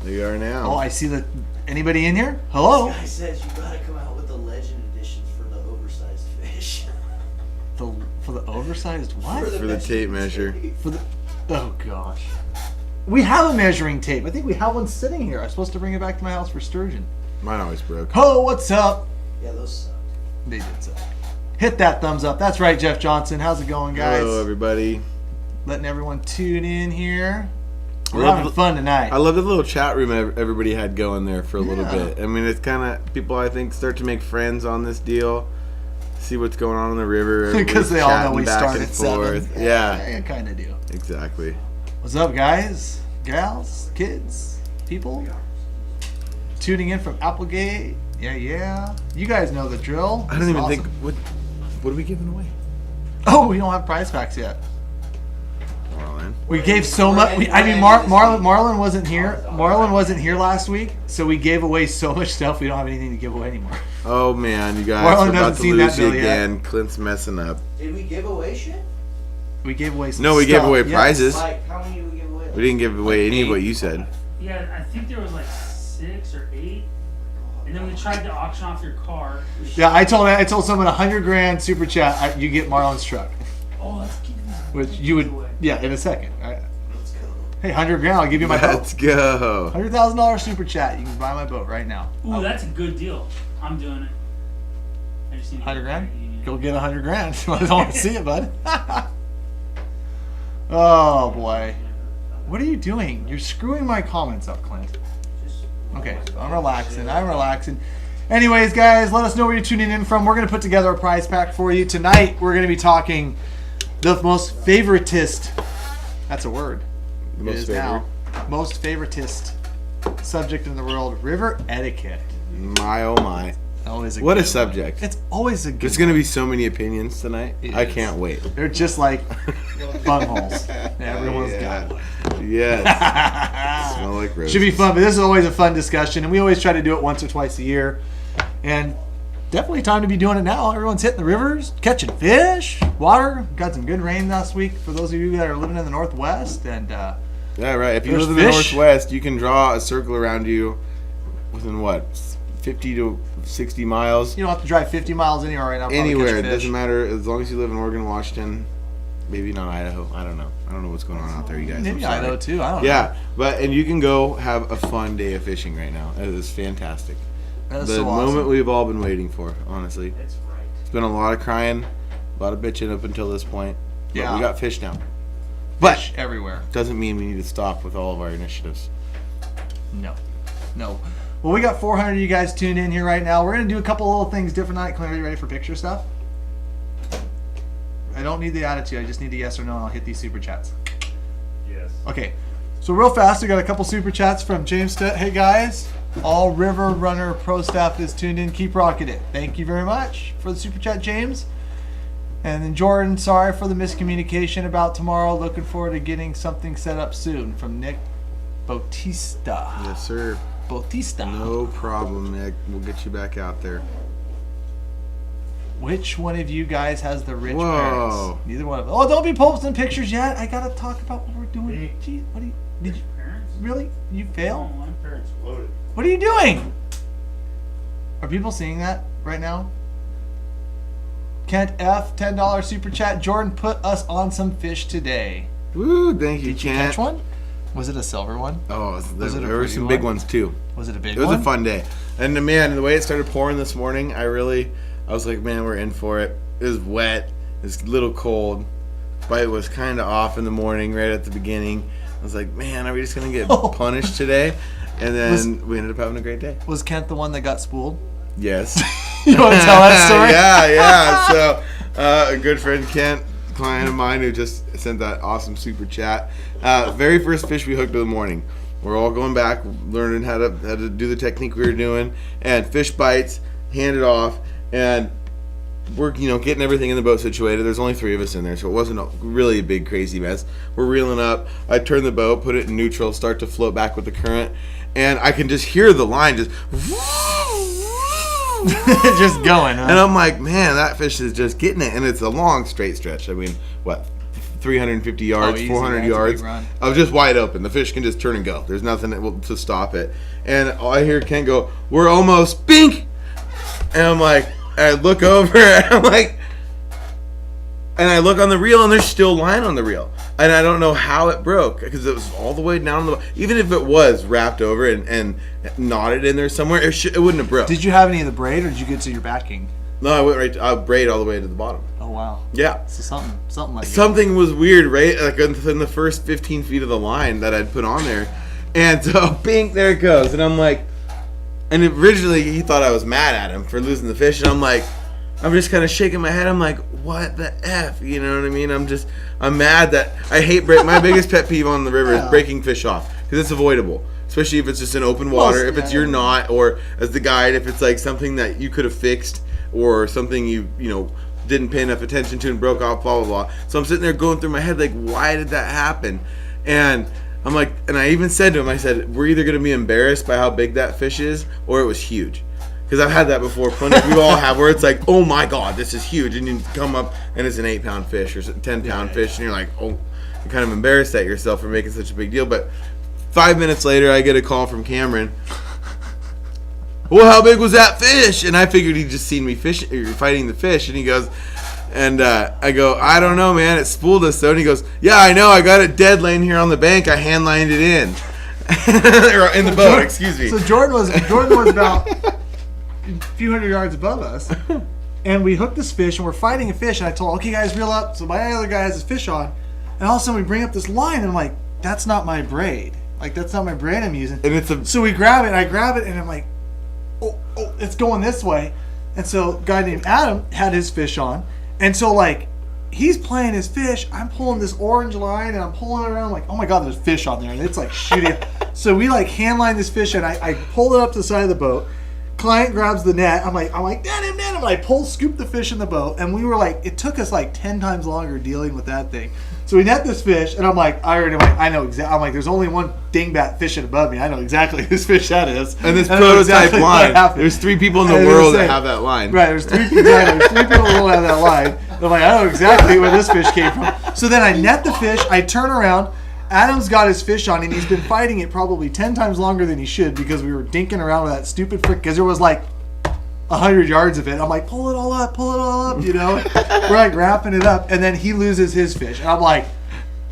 They are now. Oh, I see the. Anybody in here? Hello. This guy says you gotta come out with the legend editions for the oversized fish. For the oversized what? For the tape measure. For the. Oh gosh. We have a measuring tape. I think we have one sitting here. I'm supposed to bring it back to my house for sturgeon. Mine always broke. Oh, what's up? Yeah, those suck. They did suck. Hit that thumbs up. That's right, Jeff Johnson. How's it going, guys? Hello, everybody. Letting everyone tune in here. We're having fun tonight. I love the little chat room everybody had going there for a little bit. I mean, it's kind of people, I think, start to make friends on this deal. See what's going on the river. Because they all know we back start and at forth. 7. Yeah. Kind of do. Exactly. What's up, guys? Gals? Kids? People? Tuning in from Applegate? Yeah. You guys know the drill. I don't even think... What are we giving away? Oh, we don't have prize packs yet. Well, then. We gave so much. Marlon wasn't here. Marlon wasn't here last week, so we gave away so much stuff. We don't have anything to give away anymore. Oh man, you guys Marlon are about hasn't to seen lose that bill again. Clint's messing up. Did we give away shit? We gave away some No, we stuff. gave away prizes. Like, how many did we give away? We didn't give away any of what you said. Yeah, I think there was like 6 or 8. And then we tried to auction off your car. Yeah, I told someone $100,000 super chat. You get Marlon's truck, Oh, let's give these. which you would. Yeah, in a second. Let's go. Hey, $100,000. I'll give you my boat. Let's go. $100,000 super chat. You can buy my boat right now. Ooh, that's a good deal. I'm doing it. I just need to $100,000. Go get $100,000. I don't want to see it, bud. Oh boy, what are you doing? You're screwing my comments up, Clint. Okay, I'm relaxing. Anyways, guys, let us know where you're tuning in from. We're going to put together a prize pack for you. Tonight, we're going to be talking the most favoritist. That's a word. The It most is favorite. now. Most favoritist subject in the world, river etiquette. My oh my. Always a What a good one. subject. It's always a good There's going to be so many opinions tonight. It I is. can't wait. They're just like bunholes. Everyone's got one. Yes. Smell like roses. Should be fun, but this is always a fun discussion, and we always try to do it once or twice a year. And definitely time to be doing it now. Everyone's hitting the rivers, catching fish, water. Got some good rain last week for those of you that are living in the Northwest. And Yeah, right. If you There's live in the fish. Northwest, you can draw a circle around you within what? 50 to 60 miles. you don't have to drive 50 miles anywhere right now. to Anywhere. catch It fish. doesn't matter. As long as you live in Oregon, Washington, maybe not Idaho. I don't know. I don't know what's going on out there, you guys. I'm Maybe sorry. Idaho too. I don't know. Yeah, and you can go have a fun day of fishing right now. It is fantastic. That's The so awesome. moment we've all been waiting for, honestly. That's right. It's been a lot of crying, a lot of bitching up until this point. But Yeah. we got fish now. Fish everywhere. Doesn't mean we need to stop with all of our initiatives. No. Well, we got 400 of you guys tuned in here right now. We're going to do a couple little things different tonight. Claire, are you ready for picture stuff? I don't need the attitude. I just need a yes or no, and I'll hit these super chats. Yes. Okay. So real fast, we got a couple super chats from James Stett. Hey, guys. All River Runner Pro staff is tuned in. Keep rocking it. Thank you very much for the super chat, James. And then Jordan, sorry for the miscommunication about tomorrow. Looking forward to getting something set up soon. From Nick Bautista. Yes, sir. Bautista. No problem, Nick. We'll get you back out there. Which one of you guys has the rich Whoa. parents? Neither one of them. Oh, don't be posting pictures yet. I gotta talk about what we're doing. Me. Gee, what do you? Did you Parents? really? You fail? Oh, my parents. Loaded. What are you doing? Are people seeing that right now? Kent F, $10 super chat. Jordan, put us on some fish today. Woo, thank you, Did you Kent. catch one? Was it a silver one? Oh, Was it a there were pretty some one? big ones too. Was it a big It was one? a fun day. And man, the way it started pouring this morning, I was like, man, we're in for it. It was wet. It was a little cold. Bite was kind of off in the morning, right at the beginning. I was like, man, are we just going to get punished today? And then we ended up having a great day. Was Kent the one that got spooled? Yes. You want to tell that story? Yeah. So, a good friend, Kent, client of mine who just sent that awesome super chat. Very first fish we hooked of the morning. We're all going back, learning how to do the technique we were doing, and fish bites, hand it off, and we're getting everything in the boat situated. There's only 3 of us in there, so it wasn't really a big crazy mess. We're reeling up. I turn the boat, put it in neutral, start to float back with the current, and I can just hear the line just Just going, huh? and I'm like, man, that fish is just getting it, and it's a long straight stretch. I mean, what, 350 yards, easy, 400 that's a big yards. run. I was just wide open. The fish can just turn and go. There's nothing to stop it. And I hear Ken go, "We're almost bink," and I'm like, I look over, and I'm like, and I look on the reel, and there's still line on the reel, and I don't know how it broke because it was all the way down the. Even if it was wrapped over and knotted in there somewhere, it wouldn't have broke. Did you have any of the braid, or did you get to your backing? No, I went right. I braid all the way to the bottom. Oh wow. Yeah. So something like that. Something was weird, right? Like in the first 15 feet of the line that I'd put on there. And so, bing, there it goes. And I'm like, and originally he thought I was mad at him for losing the fish. And I'm like, I'm just kind of shaking my head. I'm like, what the F? You know what I mean? I'm mad that I hate break. My biggest pet peeve on the river is breaking fish off because it's avoidable. Especially if it's just in open water. If it's your knot, or as the guide, if it's like something that you could have fixed, or something you didn't pay enough attention to and broke off, blah blah blah. So I'm sitting there going through my head like, why did that happen? And I'm like, and I even said to him, I said, we're either gonna be embarrassed by how big that fish is, or it was huge. Because I've had that before. Plenty, we all have, where it's like, oh my god, this is huge, and you come up and it's an 8-pound fish or 10-pound fish, and you're like, oh, you're kind of embarrassed at yourself for making such a big deal. But 5 minutes later, I get a call from Cameron. Well, how big was that fish? And I figured he'd just seen me fighting the fish, and he goes, and I go, I don't know, man. It spooled us though. And he goes, yeah, I know. I got it dead laying here on the bank. I hand lined it in, or in the boat. Excuse me. So Jordan was about a few hundred yards above us, and we hooked this fish, and we're fighting a fish. And I told, okay, guys, reel up. So my other guy has his fish on, and all of a sudden we bring up this line, and I'm like, that's not my braid. Like that's not my braid I'm using. And so we grab it, and I grab it, and I'm like, oh, it's going this way. And so a guy named Adam had his fish on. And so, like, he's playing his fish. I'm pulling this orange line, and I'm pulling it around. I'm like, oh, my God, there's fish on there. And it's, like, shooting. So we, like, hand line this fish, and I pull it up to the side of the boat. Client grabs the net. I'm like, net him. And I scoop the fish in the boat. And we were, like, it took us, like, 10 times longer dealing with that thing. So we net this fish, and I'm like, I know exactly. I'm like, there's only one dingbat fishing above me. I know exactly whose fish that is. And this prototype line. There's 3 people in the world that have that line. Right, there's 3 people in the world that have that line. And I'm like, I know exactly where this fish came from. So then I net the fish, I turn around, Adam's got his fish on, and he's been fighting it probably 10 times longer than he should because we were dinking around with that stupid frick, because there was like 100 yards of it. I'm like, pull it all up, we're like wrapping it up, and then he loses his fish, and I'm like,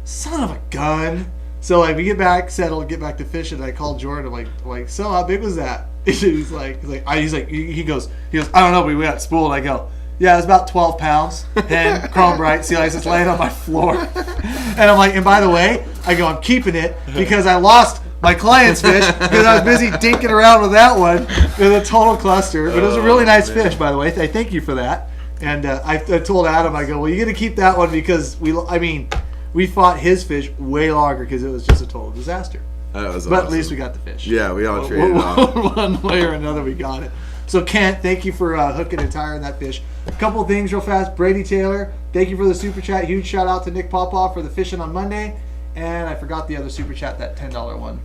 son of a gun. So like we get back, settled, get back to fishing, and I called Jordan. I'm like, so how big was that? He goes, I don't know, but we got spooled. I go, yeah, it was about 12 pounds, hen, chrome bright, sea lice, it's laying on my floor. And I'm like, and by the way, I go, I'm keeping it because I lost my client's fish because I was busy dinking around with that one. It was a total cluster, but it was a really nice fish, by the way. I thank you for that. And I told Adam, I go, well, you're gonna keep that one because we fought his fish way longer because it was just a total disaster. That was but awesome. At least we got the fish. Yeah, we all traded off. One way or another, we got it. So Kent, thank you for hooking and tiring that fish. A couple of things real fast. Brady Taylor, thank you for the super chat. Huge shout out to Nick Popoff for the fishing on Monday. And I forgot the other super chat, that $10 one.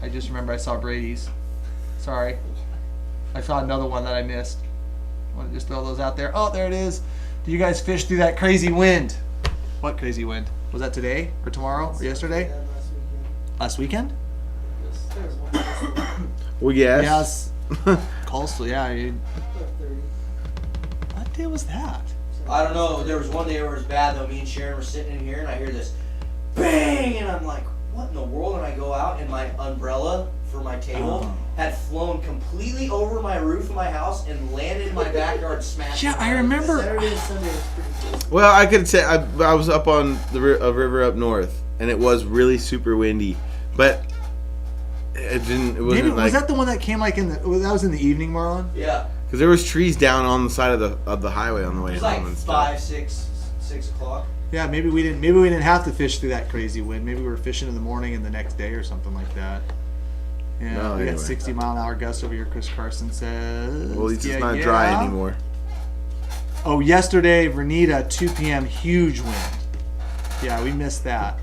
I just remember I saw Brady's. Sorry. I saw another one that I missed. I want to just throw those out there. Oh, there it is. Do you guys fish through that crazy wind? What crazy wind? Was that today or tomorrow or yesterday? Yeah, Last weekend? Yes, there was one yesterday. Well, yes. Yes. Coastal, yeah. What day was that? I don't know. There was one day where it was bad though. Me and Sharon were sitting in here, and I hear this bang, and I'm like, "What in the world?" And I go out, and my umbrella for my table had flown completely over my roof of my house and landed in my backyard, smashed. Yeah, I remember. Saturday and Sunday was pretty cool. Well, I could say I was up on the river up north, and it was really super windy, but it didn't. It wasn't Maybe, like, was that the one that came like that was in the evening, Marlon? Yeah. because there was trees down on the side of the highway on the way It was home like and stuff. 6 o'clock. Yeah, maybe we didn't have to fish through that crazy wind. Maybe we were fishing in the morning and the next day or something like that. Yeah, No, we got anyway. 60-mile-an-hour gusts over here. Chris Carson says. Well, it's just Yeah, not yeah. dry anymore. Oh, yesterday, Vernita, 2 p.m., huge wind. Yeah, we missed that.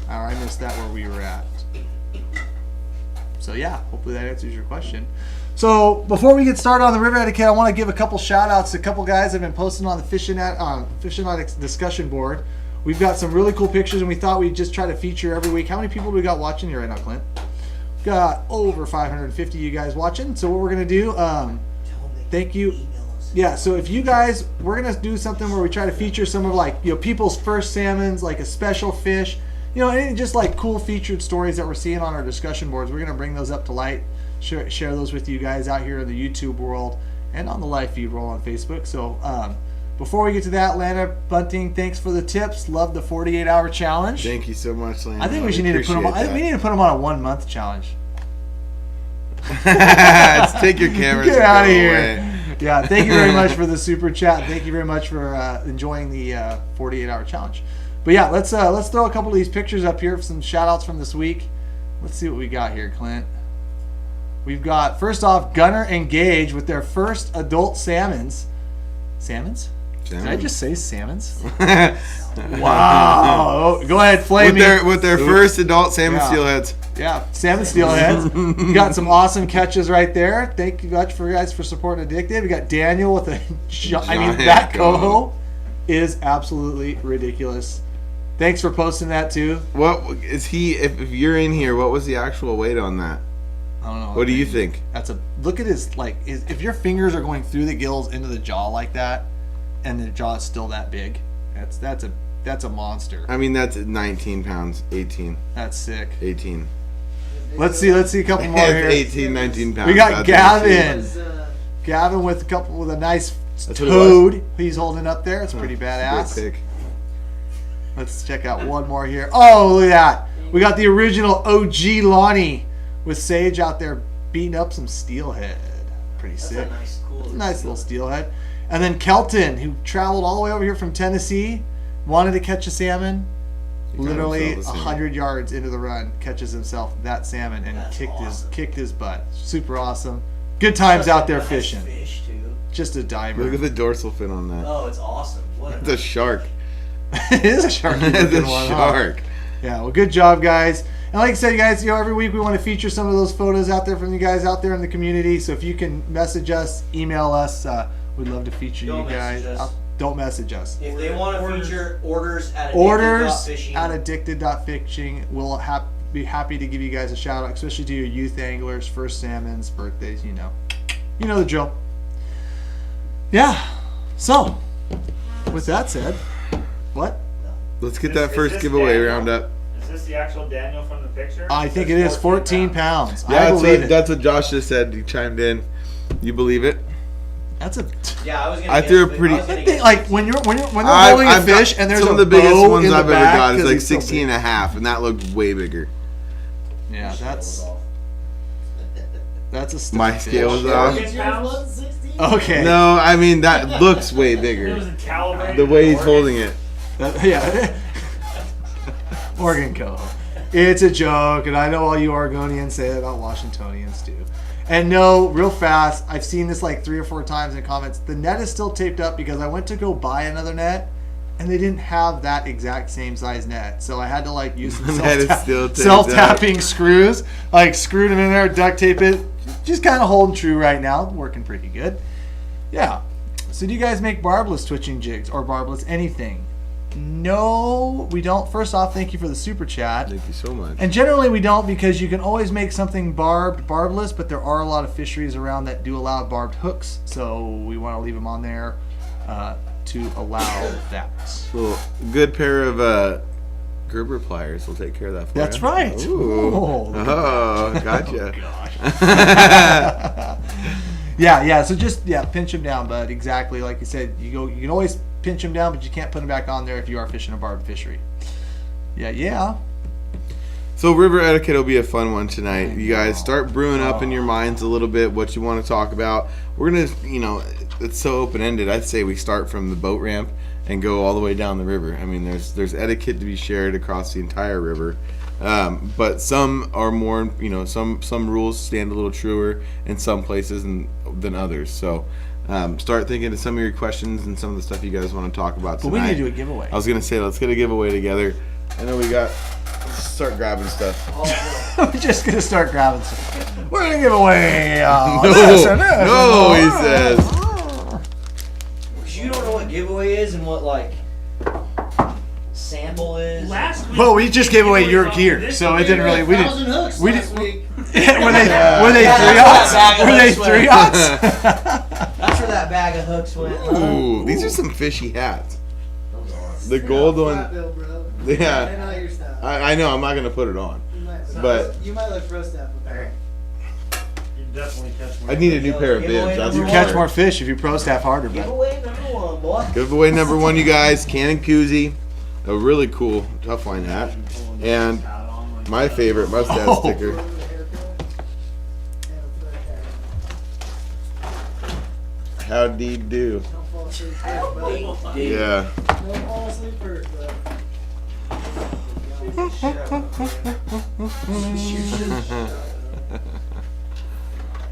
I missed that where we were at. So yeah, hopefully that answers your question. So before we get started on the river etiquette, I want to give a couple shout outs to a couple guys that have been posting on the Fishing Etiquette discussion board. We've got some really cool pictures, and we thought we'd just try to feature every week. How many people do we got watching here right now, Clint? We've got over 550 of you guys watching. So what we're going to do, thank you. Yeah, so if you guys, we're going to do something where we try to feature some of like, people's first salmons, like a special fish, any just like cool featured stories that we're seeing on our discussion boards. We're going to bring those up to light, share those with you guys out here in the YouTube world and on the live feed roll on Facebook. So before we get to that, Lana Bunting, thanks for the tips. Love the 48-hour challenge. Thank you so much, Lana. I think we need to put them on. I think we need to put them on a 1-month challenge. Let's take your cameras. Get and out of go here. away. Yeah, thank you very much for the super chat. Thank you very much for enjoying the 48-hour challenge. But yeah, let's throw a couple of these pictures up here for some shout outs from this week. Let's see what we got here, Clint. We've got, first off, Gunner and Gage with their first adult salmons. Salmons? Did I just say salmons? Wow. Go ahead, flame me. With their first adult salmon steelheads. Yeah, salmon steelheads. We got some awesome catches right there. Thank you much for guys for supporting Addicted. We got Daniel with a that coho is absolutely ridiculous. Thanks for posting that too. What is he? If you're in here, what was the actual weight on that? I don't know. What do you think? Look at his if your fingers are going through the gills into the jaw like that, and the jaw is still that big, that's a monster. I mean, that's 19 pounds, 18. That's sick. 18. Let's see a couple more here. 18, 19 pounds. We got That's Gavin. Gavin with a nice toad he's holding up there. It's pretty badass. Great pick. Let's check out one more here. Oh, look at that. We got the original OG Lonnie with Sage out there beating up some steelhead. Pretty sick. Nice little steelhead. And then Kelton, who traveled all the way over here from Tennessee, wanted to catch a salmon. Literally 100 yards into the run, catches himself that salmon and kicked his butt. Super awesome. Good times out there fishing. Fish too. Just a dimer. Look at the dorsal fin on that. Oh, it's awesome. It's a shark. It is a shark. It's a shark. Yeah, well, good job, guys. And like I said, you guys, every week we want to feature some of those photos out there from you guys out there in the community. So if you can message us, email us, we'd love to feature you guys. Don't message us. If they want to feature orders at addicted.fishing, we'll be happy to give you guys a shout out, especially to your youth anglers, first salmons, birthdays, you know the drill. Yeah. So, with that said, what? Let's get that first giveaway round up. Is this the actual Daniel from the picture? I think it is 14 pounds. Yeah, I believe it. That's what Josh just said. He chimed in. You believe it? That's a. Yeah, I was gonna. I threw a pretty. I think like when they're holding a fish and there's some of a the biggest bow ones in the I've ever back got. It's 'cause like so 16 and a half, and that looked way bigger. Yeah, that's a stuff My fish. scale was off. Okay. No, I mean that looks way It was bigger. a calibrated. The way he's holding it. Yeah. Oregon coho. It's a joke, and I know all you Oregonians say it about Washingtonians too. And no, real fast, I've seen this like 3 or 4 times in comments. The net is still taped up because I went to go buy another net, and they didn't have that exact same size net. So I had to like use some self-tapping screws. Like screwed them in there, duct tape it. Just kind of holding true right now. Working pretty good. Yeah. So do you guys make barbless twitching jigs or barbless anything? No, we don't. First off, thank you for the super chat. Thank you so much. And generally we don't, because you can always make something barbless, but there are a lot of fisheries around that do allow barbed hooks, so we want to leave them on there to allow that. Well, good pair of Gerber pliers will take care of that for you. That's right. Ooh. Oh, Gotcha. Yeah. So just pinch them down, bud. Exactly like you said. You can always pinch them down, but you can't put them back on there if you are fishing a barbed fishery. Yeah. So river etiquette will be a fun one tonight. You guys start brewing up in your minds a little bit what you want to talk about. We're gonna, it's so open ended. I'd say we start from the boat ramp and go all the way down the river. I mean, there's etiquette to be shared across the entire river. But some are more, some rules stand a little truer in some places than others. So start thinking of some of your questions and some of the stuff you guys want to talk about tonight. But we need to do a giveaway. I was going to say, let's get a giveaway together. I know let's start grabbing stuff. We're just going to start grabbing stuff. We're going to give away No, he says. Because you don't know what giveaway is and what, like, sample is. Last week. Well, we just gave away your fucking gear, this so it week. didn't really. We 1,000 didn't. hooks We last didn't. week. were they Yeah, 3 that's aughts? where that bag of Were they hooks 3 went. aughts? That's where that bag of hooks went. Ooh, these are some fishy hats. The Straight gold off one. flat bill, bro. Yeah. They're not your style. I know. I'm not gonna put it on. You might- but- you might look pro staff with that. You definitely catch more. I need a new pair of Giveaway bibs. That's number You for one. catch sure. more fish if you pro staff harder, bro. Giveaway number 1, boy. Giveaway number 1, you guys. Cannon koozie, a really cool tough line hat, and my favorite mustache Oh. sticker. Over the haircut, and a foot tag. Howdy do. Don't fall asleep first, bud. Yeah. Don't fall asleep first, bud.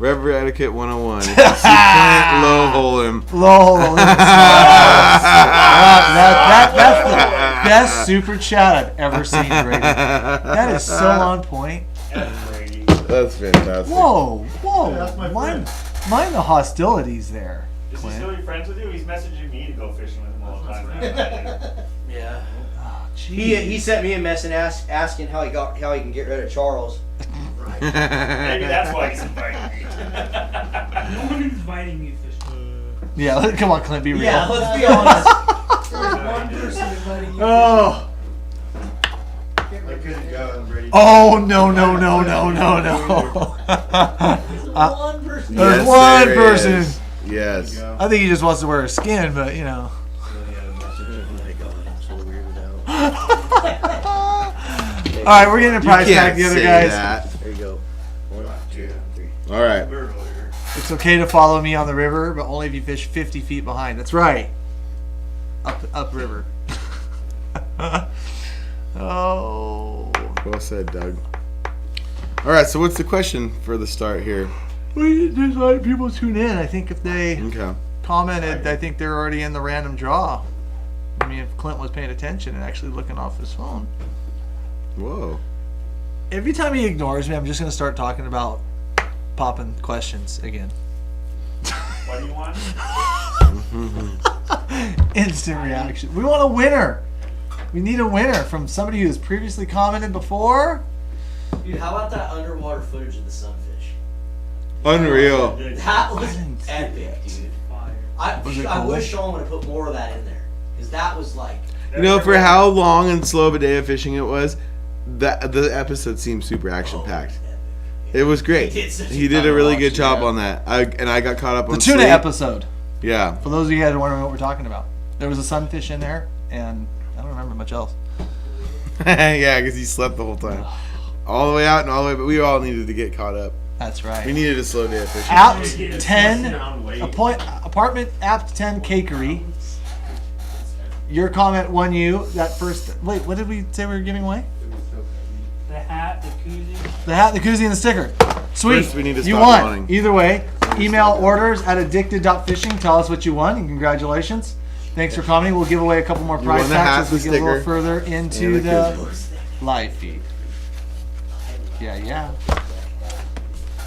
River Etiquette 101. If you see Clint, low hole him. Lol. That's the best super chat I've ever seen, Brady. That is so on point. Brady. That's fantastic. Whoa, That's my mind the hostilities there, Is he Clint. still your friends with you? He's messaging me to go fishing with him all the time. Yeah. Oh, He sent me a message asking how he can get rid of Charles. Maybe that's why he's inviting me. No one is inviting you fishing. Yeah, come on, Clint, be real. Yeah, let's be honest. There's one person inviting you. Oh, Can't wait to go. oh no. There's one person. There's Yes, one there person. is. Yes. I think he just wants to wear a skin, but you know. All right, we're getting a You prize can't pack together, say guys. that. There you go. 1, 2, 3. All right. It's okay to follow me on the river, but only if you fish 50 feet behind. That's right. Up river. Oh. Well said, Doug. All right. So what's the question for the start here? There's a lot of people tune in. I think if they Okay. commented, I think they're already in the random draw. I mean, if Clint was paying attention and actually looking off his phone. Whoa. Every time he ignores me, I'm just going to start talking about popping questions again. What do you want? Instant reaction. We want a winner. We need a winner from somebody who has previously commented before. Dude, how about that underwater footage of the sunfish? Unreal. That was epic, dude. Fire. Was it I cool? wish Sean would have put more of that in there. Because that was like. You know, for how long and slow of a day of fishing it was, that the episode seemed super action packed. It was great. He did a really good job on that. I got caught up on The tuna sleep. episode. Yeah. For those of you guys who wondering what we're talking about, there was a sunfish in there, and I don't remember much else. Yeah, because he slept the whole time, all the way out and all the way. But we all needed to get caught up. That's We right. needed a slow day of fishing. Apt 10 apartment Apt 10 Cakery. Your comment won you that first. Wait, what did we say we were giving away? The hat, the koozie. The hat, the koozie, and the sticker. Sweet. First, we need to You stop won. yawning. Either way, email orders at addicted.fishing. Tell us what you won, and congratulations. Thanks for commenting. We'll give away a couple more prize won the packs hat, as we the get a little sticker, further into and the the live feed. Yeah.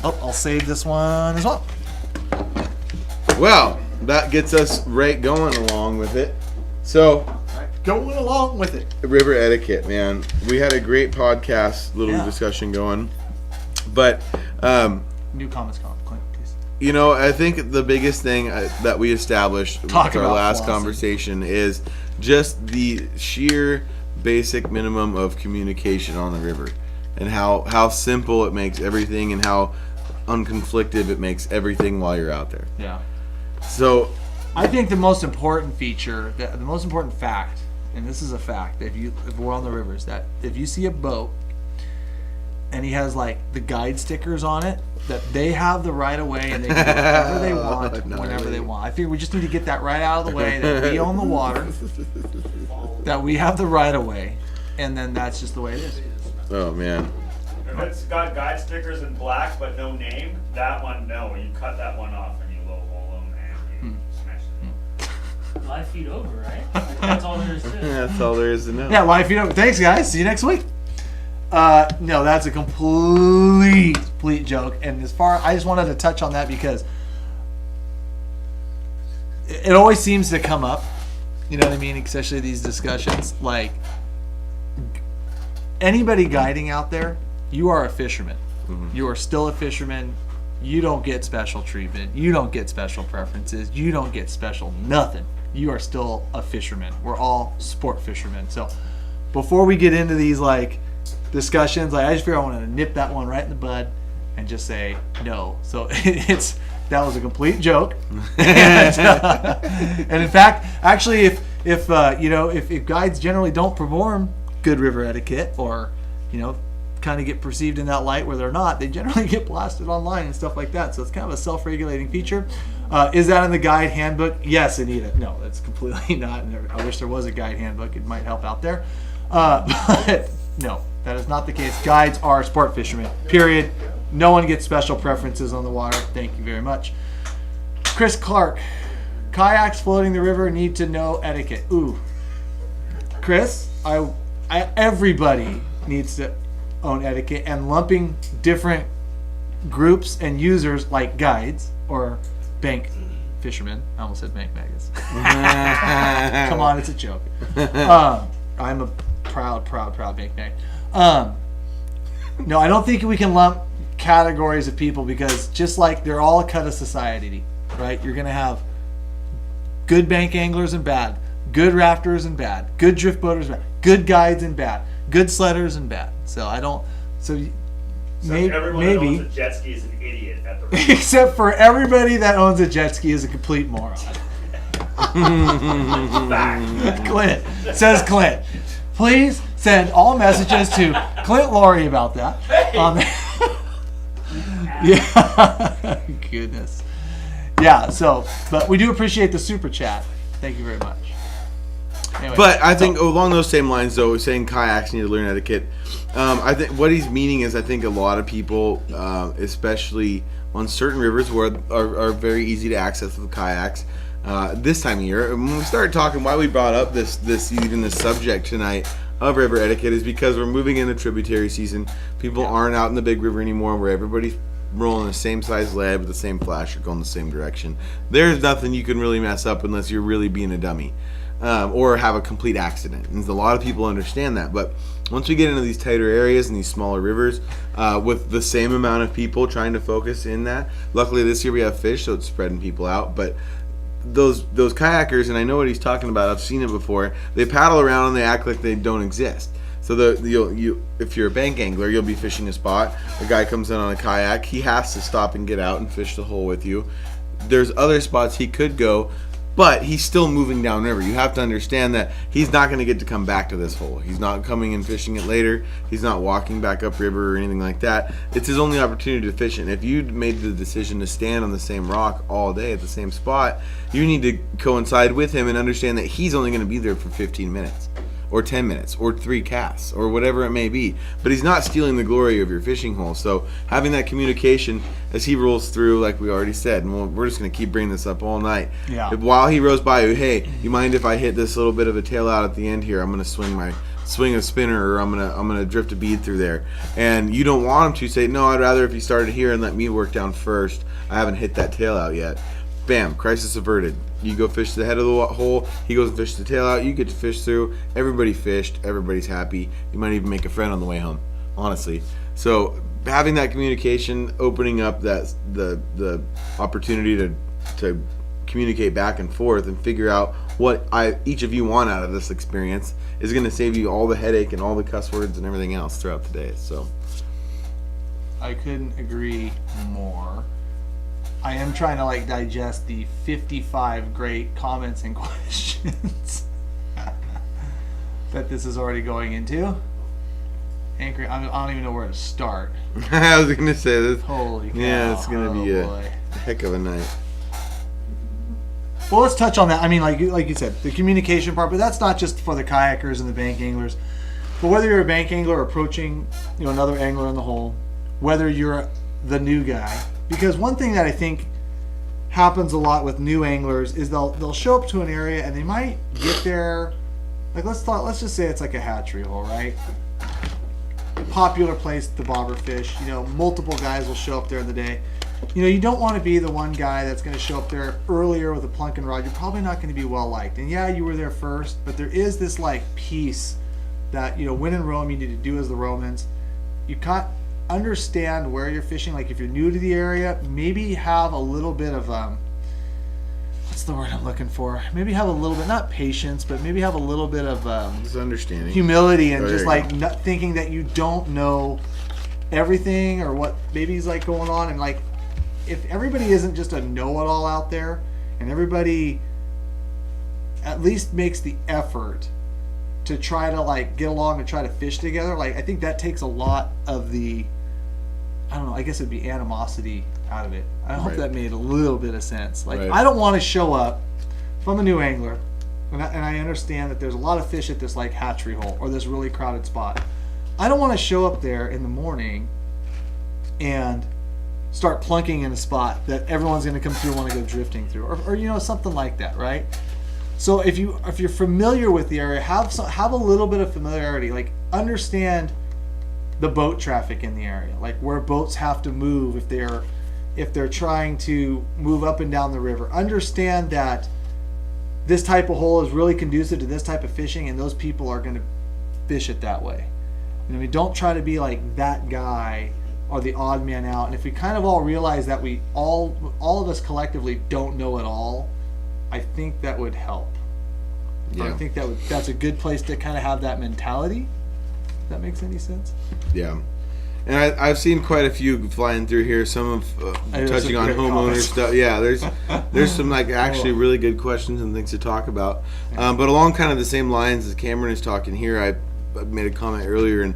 Oh, I'll save this one as well. Well, that gets us right going along with it. So, Going along with it. river etiquette, man. We had a great podcast, little Yeah. discussion going. But, New comments, Clint, please. you know, I think the biggest thing that we established Talk with our about last flossing. conversation is just the sheer basic minimum of communication on the river, and how simple it makes everything, and how unconflicted it makes everything while you're out there. Yeah. So, I think the most important feature, the most important fact, and this is a fact, if we're on the rivers, that if you see a boat and he has like the guide stickers on it, that they have the right of way and they can do whatever they want, No. whenever they want. I figure we just need to get that right out of the way, that we own the water, that we have the right of way, and then that's just the way it is. oh man. If it's got guide stickers in black but no name, that one, no. You cut that one off and you low hole them and you smash them. Live feed over, right? Like, that's all there is to it. That's all there is to know. Yeah, live feed over. Thanks, guys. See you next week. No, that's a complete joke. And I just wanted to touch on that because it always seems to come up. You know what I mean? Especially these discussions. Like, anybody guiding out there, you are a fisherman. You are still a fisherman. You don't get special treatment. You don't get special preferences. You don't get special nothing. You are still a fisherman. We're all sport fishermen. So before we get into these like discussions, like I just figure I want to nip that one right in the bud and just say no. So that was a complete joke. And in fact, actually, if guides generally don't perform good river etiquette, or kind of get perceived in that light where they're not, they generally get blasted online and stuff like that. So it's kind of a self-regulating feature. Is that in the guide handbook? Yes, Anita. No, that's completely not. I wish there was a guide handbook. It might help out there. But no, that is not the case. Guides are sport fishermen, period. No one gets special preferences on the water. Thank you very much. Chris Clark, kayaks floating the river need to know etiquette. Ooh, Chris, everybody needs to own etiquette, and lumping different groups and users like guides or bank fishermen. I almost said bank maggots. Come on, it's a joke. I'm a proud bank mag. No, I don't think we can lump categories of people, because just like they're all a cut of society, right? You're going to have good bank anglers and bad, good rafters and bad, good drift boaters and bad, good guides and bad, good sledders and bad. So everyone that owns a jet ski is an idiot at the rate. Except for everybody that owns a jet ski is a complete moron. Clint, says Clint. Please send all messages to Clint Laurie about that. Yeah. Goodness. Yeah, but we do appreciate the super chat. Thank you very much. Anyway, but I think along those same lines, though, saying kayaks need to learn etiquette, I think what he's meaning is I think a lot of people, especially on certain rivers where are very easy to access with kayaks, this time of year. And when we started talking, why we brought up this subject tonight of river etiquette is because we're moving into tributary season. People aren't out in the big river anymore, where everybody's rolling the same size lead with the same flasher going the same direction. There's nothing you can really mess up unless you're really being a dummy. Or have a complete accident. And a lot of people understand that. But once we get into these tighter areas and these smaller rivers, with the same amount of people trying to focus in that, luckily this year we have fish, so it's spreading people out. But those kayakers, and I know what he's talking about, I've seen it before, they paddle around and they act like they don't exist. So if you're a bank angler, you'll be fishing a spot, a guy comes in on a kayak, he has to stop and get out and fish the hole with you. There's other spots he could go, but he's still moving downriver. You have to understand that he's not going to get to come back to this hole. He's not coming and fishing it later. He's not walking back upriver or anything like that. It's his only opportunity to fish it. And if you made the decision to stand on the same rock all day at the same spot, you need to coincide with him and understand that he's only going to be there for 15 minutes. Or 10 minutes, or 3 casts, or whatever it may be. But he's not stealing the glory of your fishing hole. So having that communication as he rolls through, like we already said, and we're just going to keep bringing this up all night. Yeah. While he rows by you, hey, you mind if I hit this little bit of a tail out at the end here? I'm going to swing a spinner, or I'm gonna drift a bead through there. And you don't want him to say, no, I'd rather if you started here and let me work down first. I haven't hit that tail out yet. Bam, crisis averted. You go fish the head of the hole, he goes and fish the tail out, you get to fish through, everybody fished, everybody's happy. You might even make a friend on the way home, honestly. So having that communication, opening up the opportunity to communicate back and forth and figure out what each of you want out of this experience is going to save you all the headache and all the cuss words and everything else throughout the day. So I couldn't agree more. I am trying to digest the 55 great comments and questions that this is already going into. Anchor, I don't even know where to start. I was going to say this. Holy cow. Yeah, it's going to be boy. a heck of a night. Well, let's touch on that. I mean, like you said, the communication part, but that's not just for the kayakers and the bank anglers. But whether you're a bank angler approaching, another angler in the hole, whether you're the new guy, because one thing that I think happens a lot with new anglers is they'll show up to an area and they might get there, let's just say it's like a hatchery hole, right? Popular place to bobber fish. Multiple guys will show up there in the day. You don't want to be the one guy that's going to show up there earlier with a plunking rod. You're probably not going to be well liked. And yeah, you were there first, but there is this peace that, when in Rome, you need to do as the Romans. You can't understand where you're fishing. Like if you're new to the area, maybe have a little bit of what's the word I'm looking for? Maybe have a little bit, not patience, but maybe have a little bit of Just understanding. humility, and Oh, just there you like not thinking that you don't know everything or what maybe's like going on. And like if everybody isn't just a know-it-all out there, and everybody at least makes the effort to try to like get along and try to fish together, like I think that takes a lot of the, I don't know, I guess it'd be animosity out of it. I hope Right. that made a little bit of sense. Like Right. I don't want to show up if I'm a new angler, and I understand that there's a lot of fish at this like hatchery hole or this really crowded spot. I don't want to show up there in the morning and start plunking in a spot that everyone's going to come through and want to go drifting through, or something like that, right? So if you're familiar with the area, have a little bit of familiarity. Like understand the boat traffic in the area, like where boats have to move if they're trying to move up and down the river. Understand that this type of hole is really conducive to this type of fishing, and those people are going to fish it that way. Don't try to be like that guy or the odd man out. And if we kind of all realize that we all of us collectively don't know it all, I think that would help. Yeah. I think that's a good place to kind of have that mentality. If that makes any sense? Yeah. And I've seen quite a few flying through here. Some of touching on great homeowner comments. stuff. Yeah, there's some like actually really good questions and things to talk about. But along kind of the same lines as Cameron is talking here, I made a comment earlier, and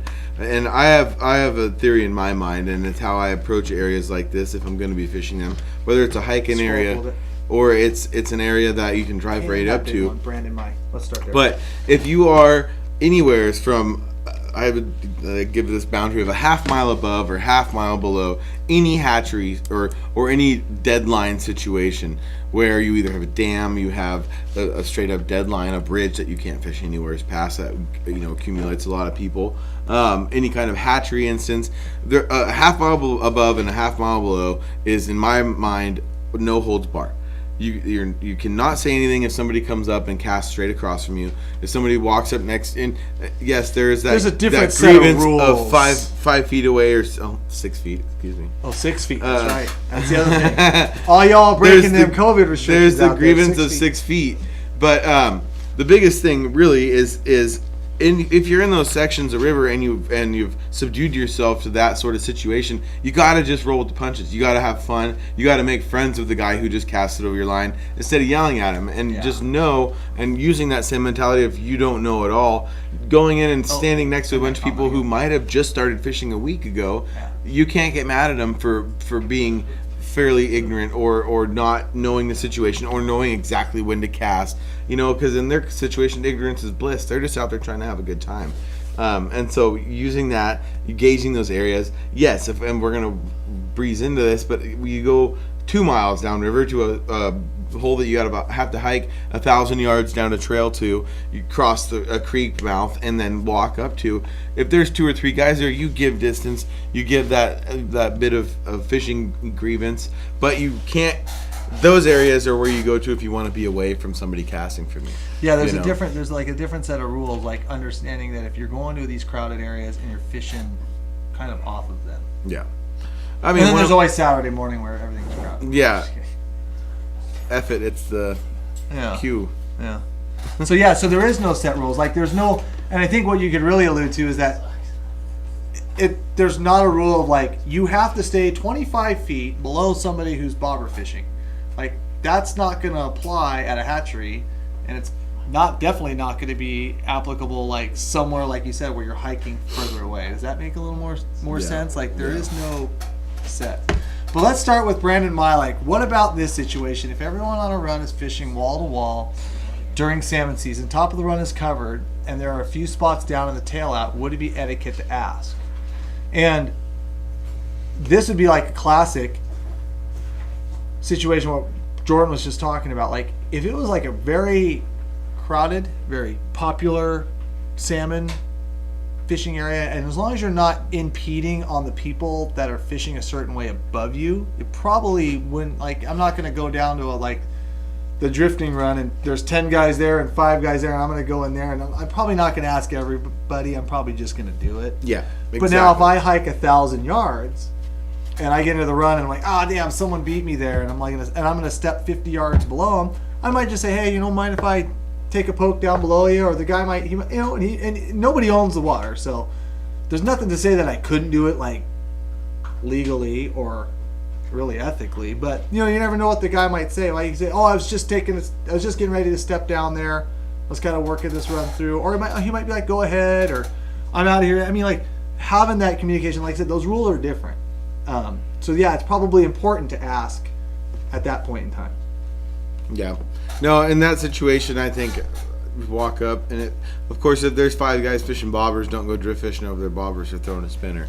I have a theory in my mind, and it's how I approach areas like this if I'm going to be fishing them, whether it's a hiking Scroll a ave little bit. or it's an area that you can drive right That up big to. one, Brandon, Mike. Let's start there. But if you are anywhere from, I would give this boundary of a half mile above or half mile below any hatchery or any deadline situation where you either have a dam, you have a straight up deadline, a bridge that you can't fish anywhere past that accumulates a lot of people. Any kind of hatchery instance, there a half mile above and a half mile below is in my mind no holds barred. You cannot say anything if somebody comes up and casts straight across from you. If somebody walks up next, and yes, there's a different that set of grievance rules. of 5 feet away or 6 feet. Excuse me. 6 feet. That's Uh, right. That's the other thing. All y'all breaking them COVID restrictions. There's the out there, grievance 6 of feet. 6 feet, but the biggest thing really is if you're in those sections of river and you've subdued yourself to that sort of situation, you gotta just roll with the punches. You gotta have fun. You gotta make friends with the guy who just cast it over your line instead of yelling at him, and just know and using that same mentality of you don't know it all, going in and standing next to a bunch of people who might have just started fishing a week ago. You can't get mad at them for being fairly ignorant or not knowing the situation or knowing exactly when to cast, because in their situation, ignorance is bliss. They're just out there trying to have a good time. And so using that, gauging those areas, yes, and we're going to breeze into this, but you go 2 miles downriver to a hole that you have to hike 1,000 yards down a trail to, you cross a creek mouth and then walk up to. If there's 2 or 3 guys there, you give distance, you give that bit of fishing grievance, but you can't. Those areas are where you go to if you want to be away from somebody casting from you. Yeah, there's a different set of rules, like understanding that if you're going to these crowded areas and you're fishing kind of off of them. Yeah. And then there's always Saturday morning where everything's crowded. Yeah. F it, it's the cue. Yeah. So there is no set rules. Like there's no, and I think what you could really allude to is that there's not a rule of like you have to stay 25 feet below somebody who's bobber fishing. Like that's not going to apply at a hatchery, and it's definitely not going to be applicable like somewhere like you said where you're hiking further away. Does that make a little more sense? Like there is no set. But let's start with Brandon Mai. Like, what about this situation? If everyone on a run is fishing wall to wall during salmon season, top of the run is covered, and there are a few spots down in the tail out, would it be etiquette to ask? And this would be like a classic situation what Jordan was just talking about. Like, if it was like a very crowded, very popular salmon fishing area, and as long as you're not impeding on the people that are fishing a certain way above you, it probably wouldn't, like, I'm not going to go down to the drifting run, and there's 10 guys there and 5 guys there, and I'm going to go in there, and I'm probably not going to ask everybody. I'm probably just going to do it. Yeah. But now if I hike 1,000 yards and I get into the run and I'm like, oh damn, someone beat me there, and I'm gonna step 50 yards below him, I might just say, hey, mind if I take a poke down below you? Or the guy might, and nobody owns the water, so there's nothing to say that I couldn't do it like legally or really ethically. But you never know what the guy might say. Like, he say, oh, I was just getting ready to step down there. I was kind of working this run through, or he might be like, go ahead, or I'm out of here. I mean, like, having that communication, like I said, those rules are different. So yeah, it's probably important to ask at that point in time. Yeah. No, in that situation, I think walk up, and of course, if there's 5 guys fishing bobbers, don't go drift fishing over their bobbers or throwing a spinner.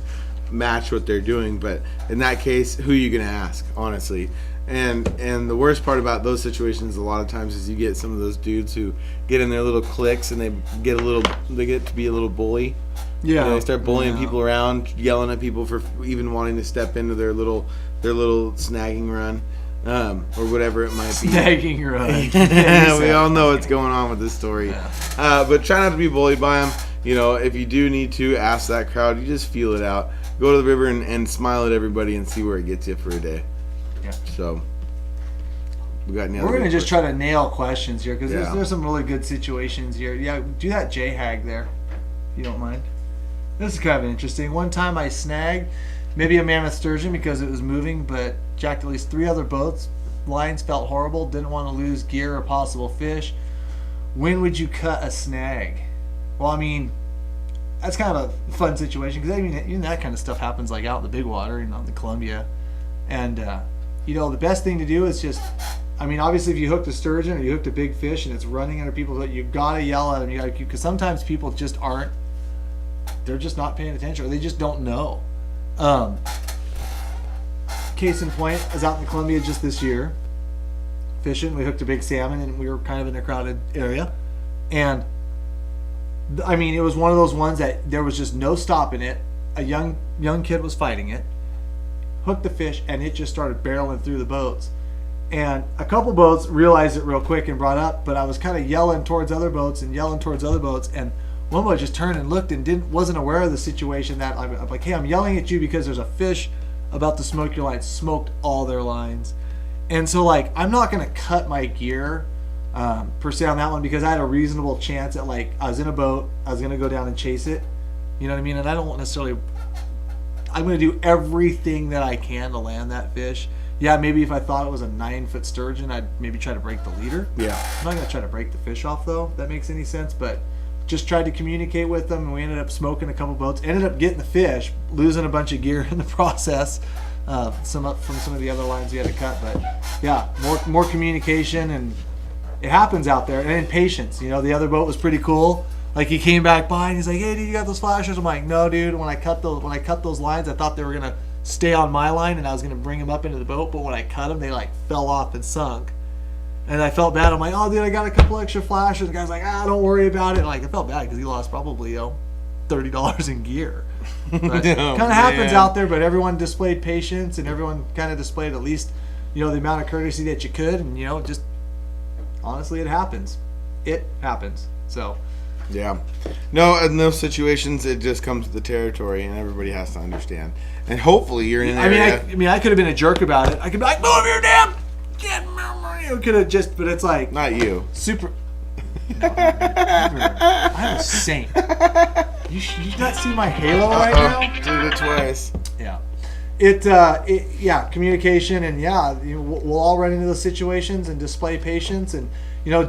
Match what they're doing, but in that case, who are you going to ask, honestly? And the worst part about those situations a lot of times is you get some of those dudes who get in their little cliques and they get to be a little bully. Yeah. They start bullying people around, yelling at people for even wanting to step into their little snagging run, or whatever it might be. Snagging run. We all know what's going on with this story. Yeah. But try not to be bullied by them. If you do need to ask that crowd, you just feel it out. Go to the river and smile at everybody and see where it gets you for a day. Yeah. So, we got any We're other going to good just try to nail questions here, because Yeah. there's some really good situations here. Yeah, do that J-Hag there, if you don't mind. This is kind of interesting. One time I snagged maybe a mammoth sturgeon because it was moving, but jacked at least 3 other boats. Lines felt horrible, didn't want to lose gear or possible fish. When would you cut a snag? Well, I mean, that's kind of a fun situation, because even that kind of stuff happens like out in the big water, in the Columbia. And, the best thing to do is just, obviously if you hooked a sturgeon or you hooked a big fish and it's running under people, you've got to yell at them. Because sometimes people just they're just not paying attention, or they just don't know. Case in point, I was out in the Columbia just this year fishing. We hooked a big salmon, and we were kind of in a crowded area. And it was one of those ones that there was just no stopping it. A young kid was fighting it, hooked the fish, and it just started barreling through the boats. And a couple boats realized it real quick and brought up, but I was kind of yelling towards other boats, and one boat just turned and looked and wasn't aware of the situation. That I'm like, hey, I'm yelling at you because there's a fish about to smoke your lines. Smoked all their lines. And so, I'm not going to cut my gear per se on that one, because I had a reasonable chance at, I was in a boat, I was going to go down and chase it. You know what I mean? And I don't want necessarily, I'm going to do everything that I can to land that fish. Yeah, maybe if I thought it was a 9-foot sturgeon, I'd maybe try to break the leader. Yeah. I'm not going to try to break the fish off, though, if that makes any sense. But just tried to communicate with them, and we ended up smoking a couple boats. Ended up getting the fish, losing a bunch of gear in the process. Some up from some of the other lines we had to cut. But yeah, more communication, and it happens out there. And then patience. The other boat was pretty cool. He came back by and he's like, hey, dude, you got those flashers? I'm like, no, dude. When I cut those lines, I thought they were gonna stay on my line and I was gonna bring them up into the boat. But when I cut them, they fell off and sunk. And I felt bad. I'm like, oh, dude, I got a couple extra flashers. The guy's like, don't worry about it. I felt bad because he lost probably $30 in gear. But kind of happens out there. But everyone displayed patience, and everyone kind of displayed at least the amount of courtesy that you could. And just honestly, it happens. It happens. So. Yeah. No, in those situations, it just comes with the territory, and everybody has to understand. And hopefully, you're in an area. I could have been a jerk about it. I could be like, move your damn. Could have just, but it's like not you. Super. No, I'm a saint. You not see my halo right now? Did it twice. Yeah. Yeah, communication, and yeah, we'll all run into those situations and display patience. And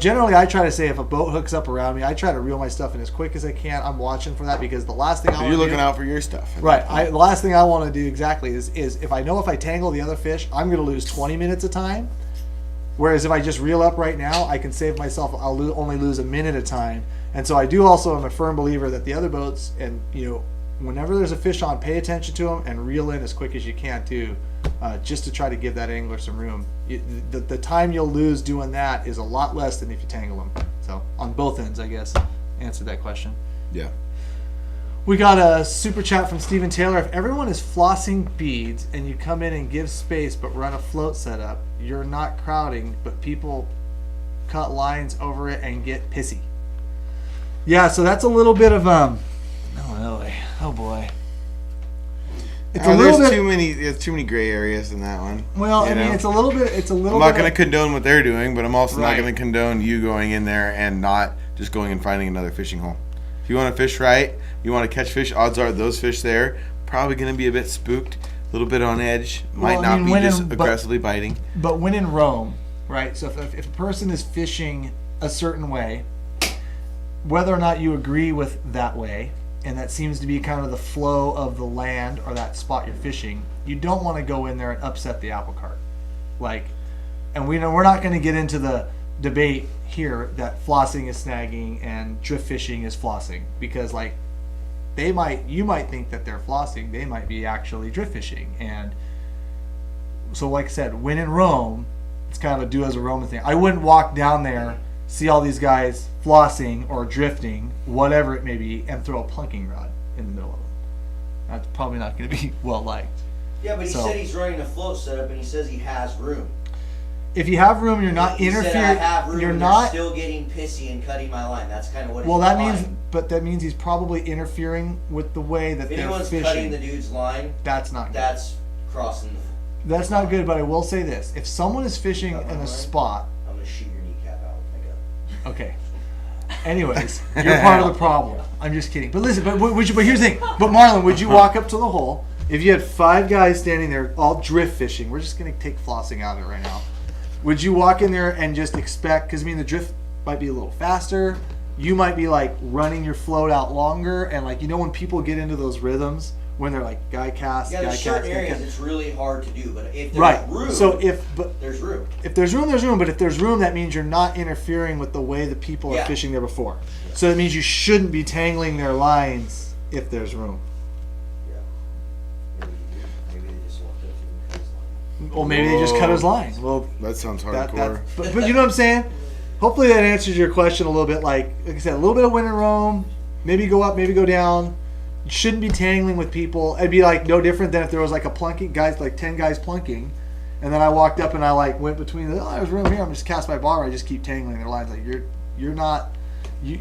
generally, I try to say if a boat hooks up around me, I try to reel my stuff in as quick as I can. I'm watching for that, because the last thing you're looking out for your stuff, right? The last thing I want to do exactly is if I tangle the other fish, I'm going to lose 20 minutes of time. Whereas if I just reel up right now, I can save myself. I'll only lose a minute of time. And so I do also am a firm believer that the other boats, and whenever there's a fish on, pay attention to them and reel in as quick as you can too, just to try to give that angler some room. The time you'll lose doing that is a lot less than if you tangle them. So on both ends, I guess, answered that question. Yeah. We got a super chat from Stephen Taylor. If everyone is flossing beads and you come in and give space but run a float setup, you're not crowding, but people cut lines over it and get pissy. Yeah, so that's a little bit of oh boy. It's a little there's bit. there's too many gray areas in that one. Well, you I mean, know? it's a little bit. I'm not going to condone what they're doing, but I'm also not Right. going to condone you going in there and not just going and finding another fishing hole. If you want to fish right, you want to catch fish, odds are those fish there probably going to be a bit spooked, a little bit on edge, might Well, I mean, not when be just in- but- aggressively biting. But when in Rome, right? So if a person is fishing a certain way, whether or not you agree with that way, and that seems to be kind of the flow of the land or that spot you're fishing, you don't want to go in there and upset the apple cart. Like, and we know we're not going to get into the debate here that flossing is snagging and drift fishing is flossing, because like you might think that they're flossing, they might be actually drift fishing. And so like I said, when in Rome, it's kind of a do as a Roman thing. I wouldn't walk down there, see all these guys flossing or drifting, whatever it may be, and throw a plunking rod in the middle of them. That's probably not going to be well liked. Yeah, but he So- said he's running a float setup, and he says he has room. If you have room, you're not He said, I interfering. have room, You're and not. they're still getting pissy and cutting my line. That's kind of what Well, he's that means, implying. but that means he's probably interfering with the way that If they're anyone's fishing. cutting the dude's line, That's not good. that's crossing the... That's not good. But I will say this: if someone is fishing Cut my in a line? spot, I'm going to shoot your kneecap out with my gun. okay. Anyways, you're part of the problem. I'm just kidding. But listen, but here's the thing. But Marlon, would you walk up to the hole if you had 5 guys standing there all drift fishing? We're just gonna take flossing out of it right now. Would you walk in there and just expect? Because I mean, the drift might be a little faster. You might be like running your float out longer, and like when people get into those rhythms when they're like guy cast, Yeah, guy there's cast, certain guy areas cast. it's really hard to do, but if there's Right. room, So there's room. if there's room, there's room. But if there's room, that means you're not interfering with the way the people are Yeah. fishing there before. So it means you shouldn't be tangling their lines if there's room. Yeah. Maybe they just want to cut his line. Well, maybe they just cut his line. Well, That sounds that, hardcore. but you know what I'm saying? Hopefully that answers your question a little bit. Like I said, a little bit of wind in Rome. Maybe go up, maybe go down. You shouldn't be tangling with people. It'd be like no different than if there was like a plunking guys, like 10 guys plunking, and then I walked up and I like went between. There's room here. I'm just cast my bar. I just keep tangling their lines. Like you're not.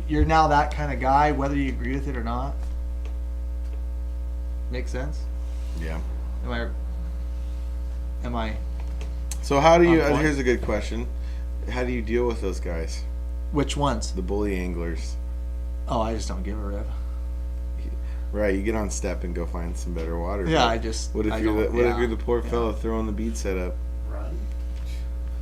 You're now that kind of guy, whether you agree with it or not. Make sense? Yeah. Am I? So how do you? On point. Here's a good question. How do you deal with those guys, Which ones? the bully anglers? Oh, I just don't give a rip. Right, you get on step and go find some better water. Yeah, but I just. What if I you're don't- what if yeah. you're the poor fella throwing the bead setup? Run.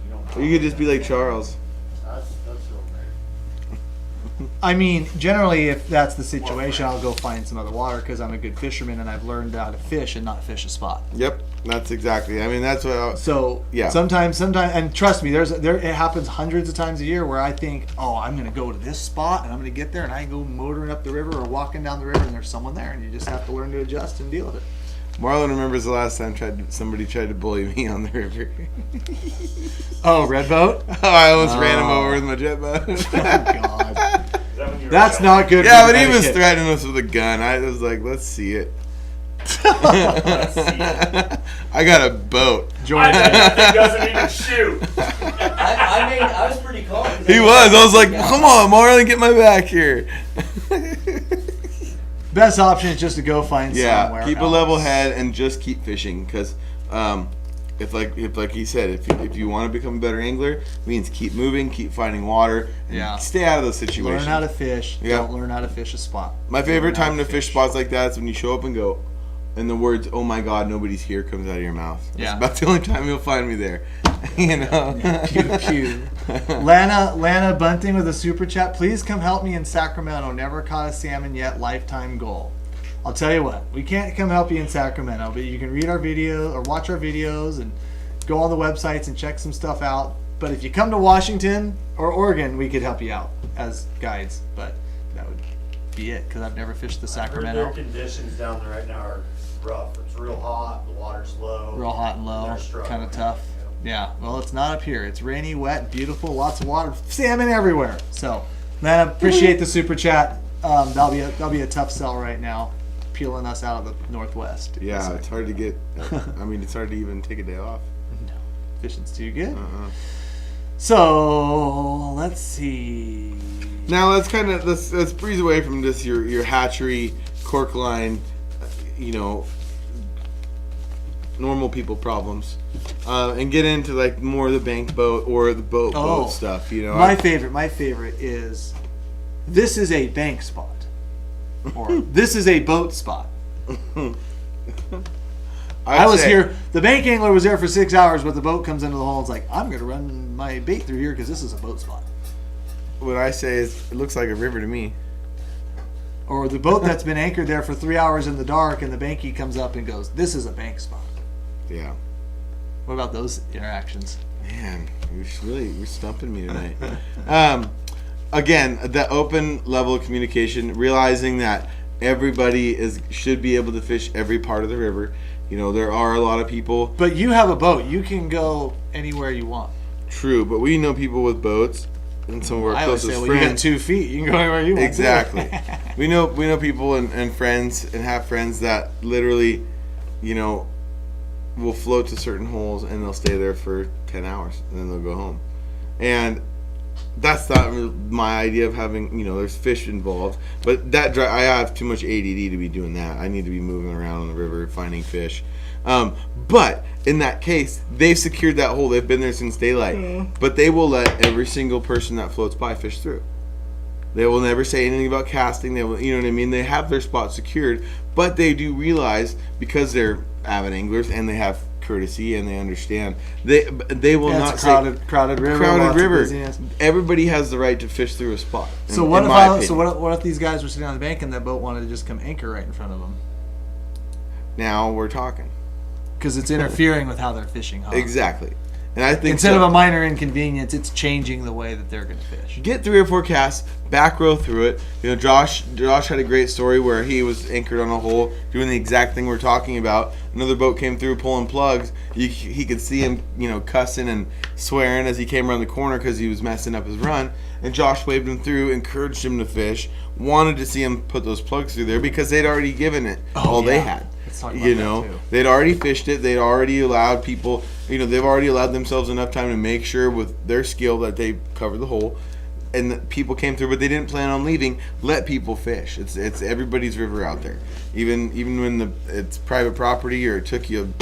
You don't. Or you could just be like Charles. That's real weird. I mean, generally, if that's the situation, I'll go find some other water because I'm a good fisherman and I've learned how to fish and not fish a spot. Yep, that's exactly. I mean, that's what. So Yeah. sometimes, and trust me, it happens hundreds of times a year where I think, oh, I'm gonna go to this spot and I'm gonna get there, and I go motoring up the river or walking down the river and there's someone there, and you just have to learn to adjust and deal with it. Marlon remembers the last time somebody tried to bully me on the river. Oh, red boat? Oh, I almost ran him Oh. over with my jet boat. Oh God, Is that when you were that's young? not good. Yeah, for but he was etiquette. threatening us with a gun. I was like, let's see it. Let's see it. I got a boat. Jordan. That thing doesn't even shoot. I was pretty calm. 'cause He was. I was like, Yeah. come on, Marlon, get my back here. Best option is just to go find somewhere. Yeah, keep a else. level head and just keep fishing. Because if like he said, if you want to become a better angler, it means keep moving, keep finding water, and Yeah. stay out of those situations. Learn how to fish. Yeah. Don't learn how to fish a spot. My favorite Learn how time to fish spots like that is when you show up and go, and the words "Oh my God, nobody's here" comes out of your mouth. That's Yeah. about the only time you'll find me there. You know. Pew pew. Lana Bunting with a super chat. Please come help me in Sacramento. Never caught a salmon yet. Lifetime goal. I'll tell you what. We can't come help you in Sacramento, but you can read our video or watch our videos and go on the websites and check some stuff out. But if you come to Washington or Oregon, we could help you out as guides. But that would be it because I've never fished the I heard Sacramento. their conditions down there right now are rough. It's real hot. The water's low. Real hot and low, They're struggling. kind of tough. Yeah, well, it's not up here. It's rainy, wet, beautiful, lots of water, salmon everywhere. So, man, I appreciate the super chat. That'll be a tough sell right now, peeling us out of the Northwest. Yeah, it's hard to get. I mean, it's hard to even take a day off. Fishing's too good. So let's see. Now let's breeze away from just your hatchery, cork line, normal people problems, and get into like more of the bank boat or the boat stuff. My favorite is this is a bank spot, or this is a boat spot. I was here. The bank angler was there for 6 hours, but the boat comes into the hole and it's like, I'm going to run my bait through here because this is a boat spot. What I say is, it looks like a river to me. Or the boat that's been anchored there for 3 hours in the dark, and the banky comes up and goes, this is a bank spot. Yeah. What about those interactions? Man, you're stumping me tonight. Again, the open level of communication, realizing that everybody should be able to fish every part of the river. There are a lot of people. But you have a boat. You can go anywhere you want. True, but we know people with boats, and some of our closest friends. You got 2 feet. You can go anywhere you want. Exactly. we know people and friends and have friends that literally, will float to certain holes and they'll stay there for 10 hours and then they'll go home. And that's not my idea of having, there's fish involved. But I have too much ADD to be doing that. I need to be moving around on the river, finding fish. But in that case, they've secured that hole. They've been there since daylight. But they will let every single person that floats by fish through. They will never say anything about casting. They will, They have their spot secured. But they do realize, because they're avid anglers and they have courtesy and they understand, they will not it's a crowded river. Crowded river. Everybody has the right to fish through a spot. So what if these guys were sitting on the bank and that boat wanted to just come anchor right in front of them? Now we're talking. Because it's interfering with how they're fishing. Huh? Exactly. And I think instead of a minor inconvenience, it's changing the way that they're going to fish. Get 3 or 4 casts, back row through it. Josh had a great story where he was anchored on a hole doing the exact thing we're talking about. Another boat came through pulling plugs. He could see him, cussing and swearing as he came around the corner because he was messing up his run. And Josh waved him through, encouraged him to fish, wanted to see him put those plugs through there because they'd already given it all they had. They'd already fished it. They'd already allowed people, they've already allowed themselves enough time to make sure with their skill that they covered the hole. And the people came through, but they didn't plan on leaving. Let people fish. It's everybody's river out there. Even when it's private property or it took you,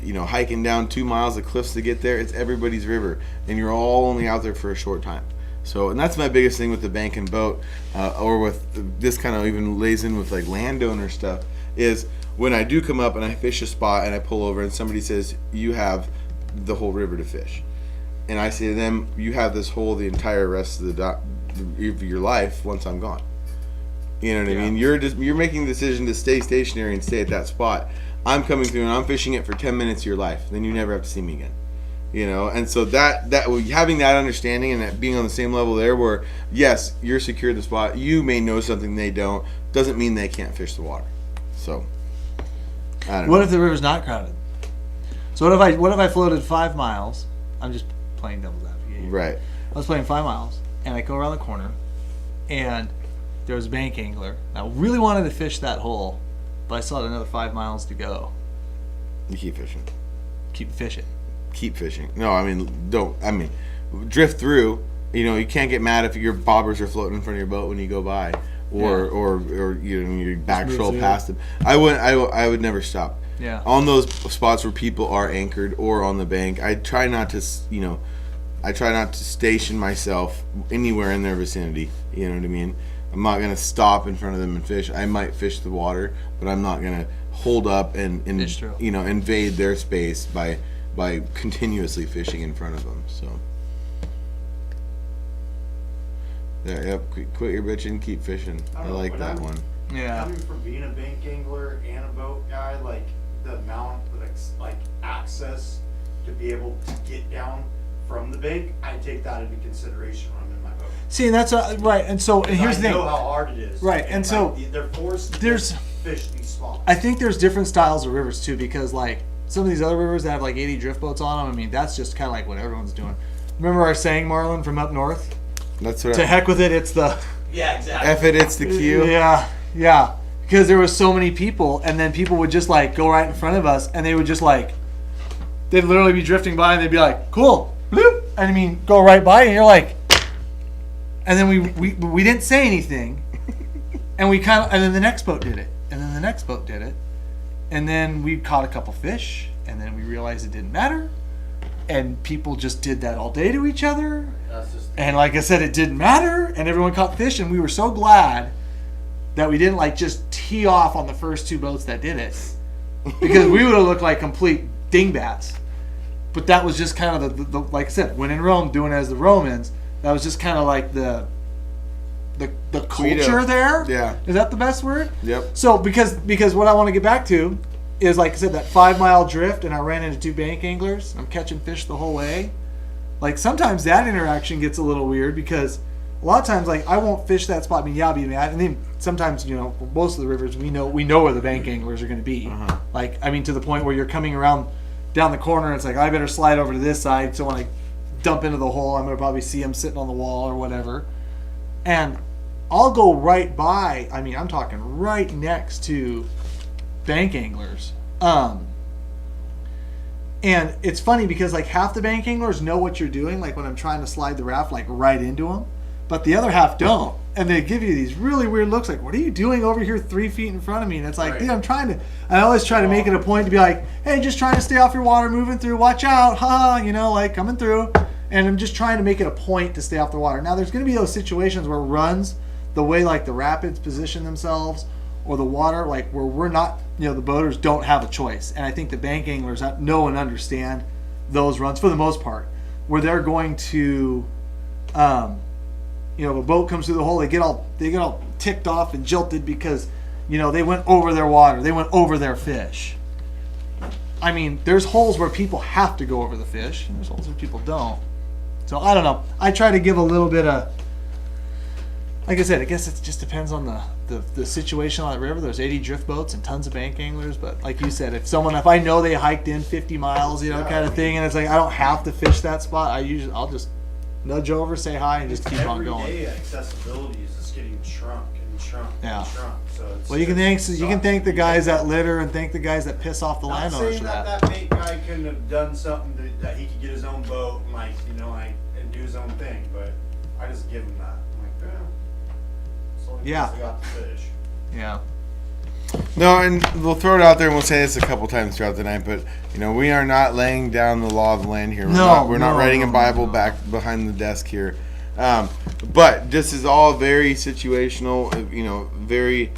hiking down 2 miles of cliffs to get there, it's everybody's river. And you're all only out there for a short time. So, and that's my biggest thing with the bank and boat, or with this kind of even lays in with like landowner stuff, is when I do come up and I fish a spot and I pull over and somebody says, you have the whole river to fish. And I say to them, you have this hole the entire rest of your life once I'm gone. You know what I mean? You're making the decision to stay stationary and stay at that spot. I'm coming through and I'm fishing it for 10 minutes of your life. Then you never have to see me again. And so that having that understanding and that being on the same level there, where yes, you're secure the spot, you may know something they don't, doesn't mean they can't fish the water. So I don't know. What if the river's not crowded? So what if I floated 5 miles? I'm just playing devil's advocate here. Right. I was playing 5 miles and I go around the corner and there was a bank angler. I really wanted to fish that hole, but I still had another 5 miles to go. You keep fishing. Keep fishing. Keep fishing. No, drift through. You can't get mad if your bobbers are floating in front of your boat when you go by, or you back troll past them. I would never stop. Yeah. On those spots where people are anchored or on the bank, I try not to station myself anywhere in their vicinity. You know what I mean? I'm not gonna stop in front of them and fish. I might fish the water, but I'm not gonna hold up and invade their space by continuously fishing in front of them. So yeah, yep. Quit your bitching, keep fishing. I like that one. Yeah. Coming from being a bank angler and a boat guy, like the amount of access to be able to get down from the bank, I take that into consideration when I'm in my boat. See, and that's right. And so, and here's the thing. I know how hard it is. Right, and so they're forced to fish these spots. I think there's different styles of rivers too, because like some of these other rivers that have like 80 drift boats on them, that's just kind of like what everyone's doing. Remember our saying, Marlon, from up north? That's what. To heck with it, it's the. Yeah, exactly. F it, it's the Q. Yeah. Because there was so many people, and then people would just like go right in front of us, and they would just like, they'd literally be drifting by, and they'd be like, "Cool, bloop," I mean, go right by, and you're like, and then we didn't say anything, and and then the next boat did it, and then the next boat did it, and then we caught a couple fish, and then we realized it didn't matter, and people just did that all day to each other, and like I said, it didn't matter, and everyone caught fish, and we were so glad that we didn't like just tee off on the first two boats that did it, because we would have looked like complete dingbats. But that was just kind of the like I said, when in Rome, doing as the Romans. That was just kind of like the culture there. Yeah. Is that the best word? Yep. So because what I want to get back to is, like I said, that 5 mile drift, and I ran into 2 bank anglers. I'm catching fish the whole way. Like sometimes that interaction gets a little weird, because a lot of times, like, I won't fish that spot. I mean, yeah, I'll be mad, and then sometimes, you know, most of the rivers we know where the bank anglers are going to be. Uh-huh. Like, I mean, to the point where you're coming around down the corner, and it's like, I better slide over to this side, so when I dump into the hole, I'm going to probably see him sitting on the wall or whatever. And I'll go right by, I mean, I'm talking right next to bank anglers. And it's funny because, like, half the bank anglers know what you're doing, like when I'm trying to slide the raft, like, right into them. But the other half don't. And they give you these really weird looks, like, what are you doing over here 3 feet in front of me? And it's like, Right. dude, I always try to make it a point to be like, hey, just trying to stay off your water, moving through, watch out, you know, like, coming through. And I'm just trying to make it a point to stay off the water. Now, there's going to be those situations where runs, the way, like, the rapids position themselves, or the water, like, where we're not, you know, the boaters don't have a choice. And I think the bank anglers know and understand those runs, for the most part, where they're going to, you know, if a boat comes through the hole, they get all ticked off and jilted because, you know, they went over their water, they went over their fish. I mean, there's holes where people have to go over the fish, and there's holes where people don't. So I don't know. I try to give a little bit of, like I said, I guess it just depends on the situation on the river. There's 80 drift boats and tons of bank anglers, but like you said, if I know they hiked in 50 miles, you know, kind of thing, and it's like I don't have to fish that spot, I'll just nudge over, say hi, and just keep on going. Every day accessibility is just getting shrunk and shrunk Yeah. and shrunk. So it's, Well, you can thank the guys that litter and thank the guys that piss off the Not landowners saying for that that. bait guy couldn't have done something that he could get his own boat and, like, you know, like, and do his own thing, but I just give him that. I'm like, it's the only Yeah. place I got the fish. Yeah. No, and we'll throw it out there, and we'll say this a couple times throughout the night, but, you know, we are not laying down the law of the land here. We're not writing a Bible back behind the desk here. But this is all very situational, you know, this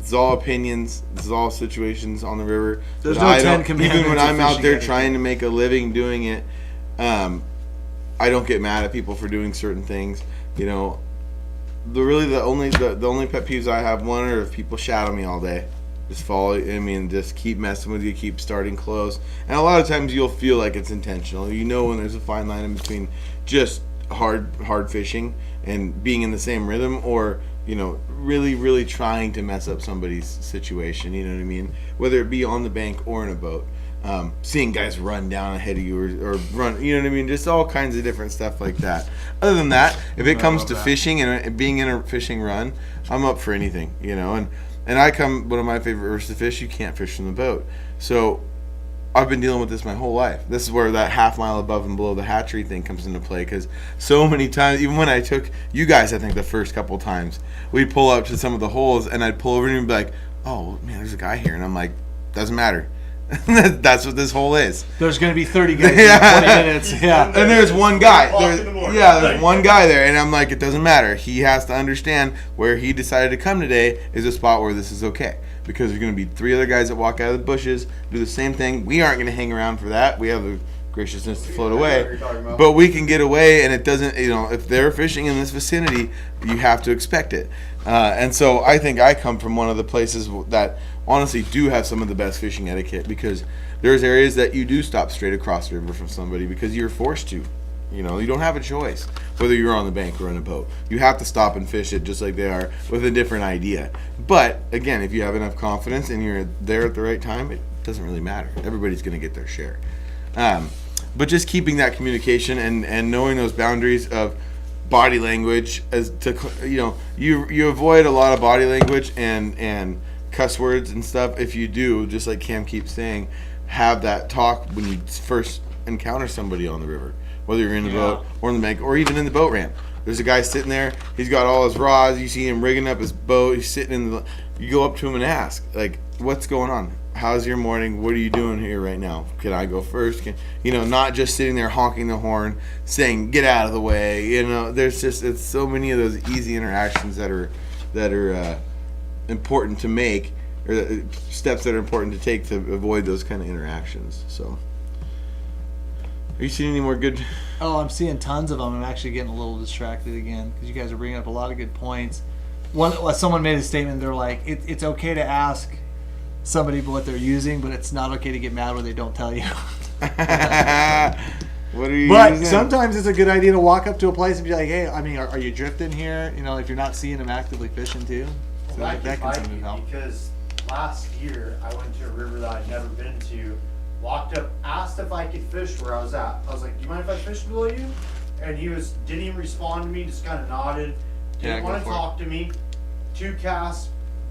is all opinions. This is all situations on the river. There's That no I 10 don't- commandments Even when of I'm out fishing there etiquette. trying to make a living doing it, I don't get mad at people for doing certain things. You know, the only pet peeves I have, one, are if people shadow me all day. Just follow, I mean, just keep messing with you, keep starting close. And a lot of times you'll feel like it's intentional. You know when there's a fine line in between just hard fishing and being in the same rhythm, or, you know, really, really trying to mess up somebody's situation, you know what I mean? Whether it be on the bank or in a boat. Seeing guys run down ahead of you or run, you know what I mean? Just all kinds of different stuff like that. Other than that, if it comes to fishing and being in a fishing run, I'm up for anything, you know? And one of my favorite rivers to fish, you can't fish from the boat. So I've been dealing with this my whole life. This is where that half mile above and below the hatchery thing comes into play, because so many times, even when I took you guys, I think the first couple times, we'd pull up to some of the holes and I'd pull over and be like, oh man, there's a guy here. And I'm like, doesn't matter. That's what this hole is. There's going to be 30 guys Yeah. in 20 minutes. Yeah. And there's one guy. 1 o'clock in the morning. There's one guy there, and I'm like, it doesn't matter. He has to understand where he decided to come today is a spot where this is okay, because there's going to be 3 other guys that walk out of the bushes, do the same thing. We aren't going to hang around for that. We have the graciousness to float I know what away, you're talking about. but we can get away, and it doesn't. You know, if they're fishing in this vicinity, you have to expect it. And so I think I come from one of the places that honestly do have some of the best fishing etiquette, because there's areas that you do stop straight across the river from somebody because you're forced to. You know, you don't have a choice whether you're on the bank or in a boat. You have to stop and fish it just like they are, with a different idea. But again, if you have enough confidence and you're there at the right time, it doesn't really matter. Everybody's going to get their share. But just keeping that communication and knowing those boundaries of body language, as to, you know, you avoid a lot of body language and cuss words and stuff if you do, just like Cam keeps saying, have that talk when you first encounter somebody on the river, whether you're in the boat or in the bank or even in the boat ramp. There's a guy sitting there. He's got all his rods. You see him rigging up his boat. He's sitting in the. You go up to him and ask, like, "What's going on? How's your morning? What are you doing here right now? Can I go first?" Not just sitting there honking the horn, saying, "Get out of the way." It's so many of those easy interactions that are important to make, or steps that are important to take to avoid those kind of interactions. So, are you seeing any more good? Oh, I'm seeing tons of them. I'm actually getting a little distracted again because you guys are bringing up a lot of good points. Someone made a statement. They're like, it's okay to ask somebody what they're using, but it's not okay to get mad when they don't tell you. What are you But using? sometimes it's a good idea to walk up to a place and be like, "Hey, I mean, are you drifting here?" If you're not seeing them actively fishing too. So Well, that can sometimes help. because last year I went to a river that I'd never been to, walked up, asked if I could fish where I was at. I was like, "Do you mind if I fish below you?" And he didn't even respond to me, just kind of nodded. Yeah, Didn't go want to for it. talk to me. 2 casts,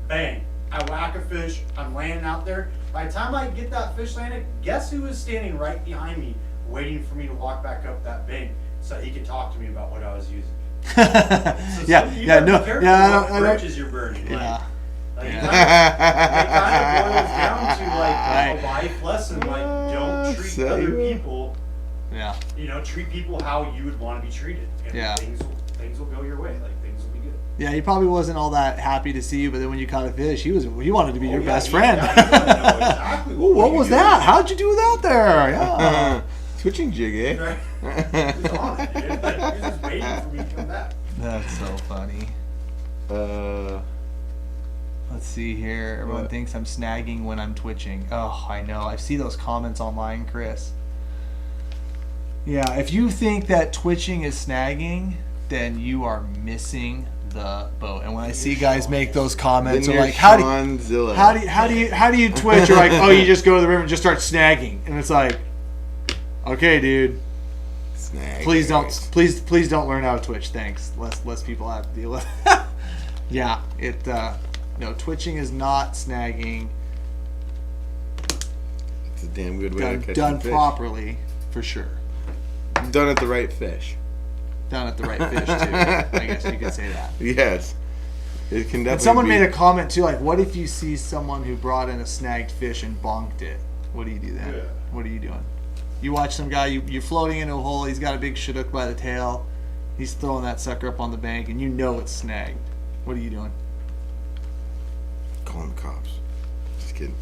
bang. I whack a fish, I'm landing out there. By the time I get that fish landed, guess who was standing right behind me, waiting for me to walk back up that bank so he could talk to me about what I was using. So you gotta be careful what bridges you're burning. Yeah. Like, Yeah. it kind of boils down to like a life lesson, like don't treat So other you- people, Yeah. treat people how you would want to be treated, and Yeah. things will go your way. Like things will be good. Yeah, he probably wasn't all that happy to see you, but then when you caught a fish, he wanted to be your yeah, best he- friend. yeah, he wanted to know exactly Ooh, what you was doing. that? How'd you do that there? Yeah. Twitching jig, eh? Right. He was on it, dude. Like, he was just waiting for me to come back. That's so funny. Let's see here. Everyone What? thinks I'm snagging when I'm twitching. Oh, I know. I see those comments online, Chris. Yeah, if you think that twitching is snagging, then you are missing the boat. And when I see guys make those comments, Then they're you're like, how do you twitch? You're like, oh, you just go to the river and just start snagging, and it's like, okay, dude. Snag. Please don't learn how to twitch. Thanks. Less people have to deal with. Yeah, no, twitching is not snagging. It's a damn good way to catch Done fish. properly, for sure. Done at the right fish. Done at the right fish too. I guess you could say that. Yes. It can definitely. And someone be. made a comment too, like, what if you see someone who brought in a snagged fish and bonked it? What do you do then? Yeah. What are you doing? You watch some guy, you're floating into a hole, he's got a big chinook by the tail, he's throwing that sucker up on the bank, and you know it's snagged. What are you doing? Calling the cops. Just kidding.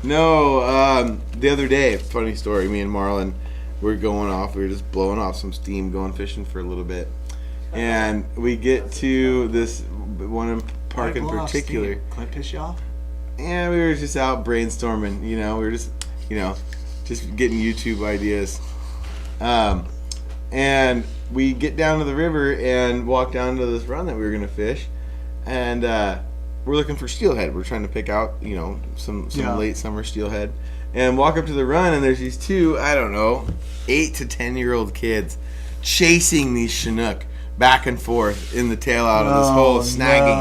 No, the other day, funny story, me and Marlon were going off, we were just blowing off some steam, going fishing for a little bit. And we get to this one park in Blow off particular. steam. Clint piss you off? Yeah, we were just out brainstorming, we were just, just getting YouTube ideas. And we get down to the river and walk down to this run that we were going to fish. And we're looking for steelhead. We're trying to pick out, some late summer steelhead. And walk up to the run, and there's these two, 8 to 10-year-old kids chasing these chinook back and forth in the tail out of this hole, snagging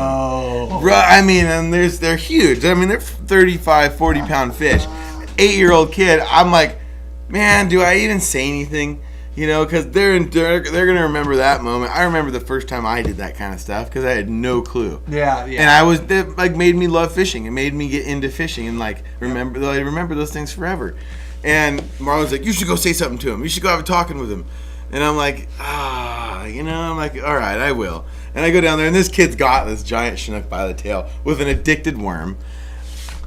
them. And they're huge. They're 35, 40-pound fish. 8-year-old kid, I'm like, man, do I even say anything? Because they're gonna remember that moment. I remember the first time I did that kind of stuff because I had no clue. Yeah. And that made me love fishing. It made me get into fishing and remember those things forever. And Marlon's like, you should go say something to him. You should go have a talking with him. And I'm like, I'm like, all right, I will. And I go down there, and this kid's got this giant chinook by the tail with an addicted worm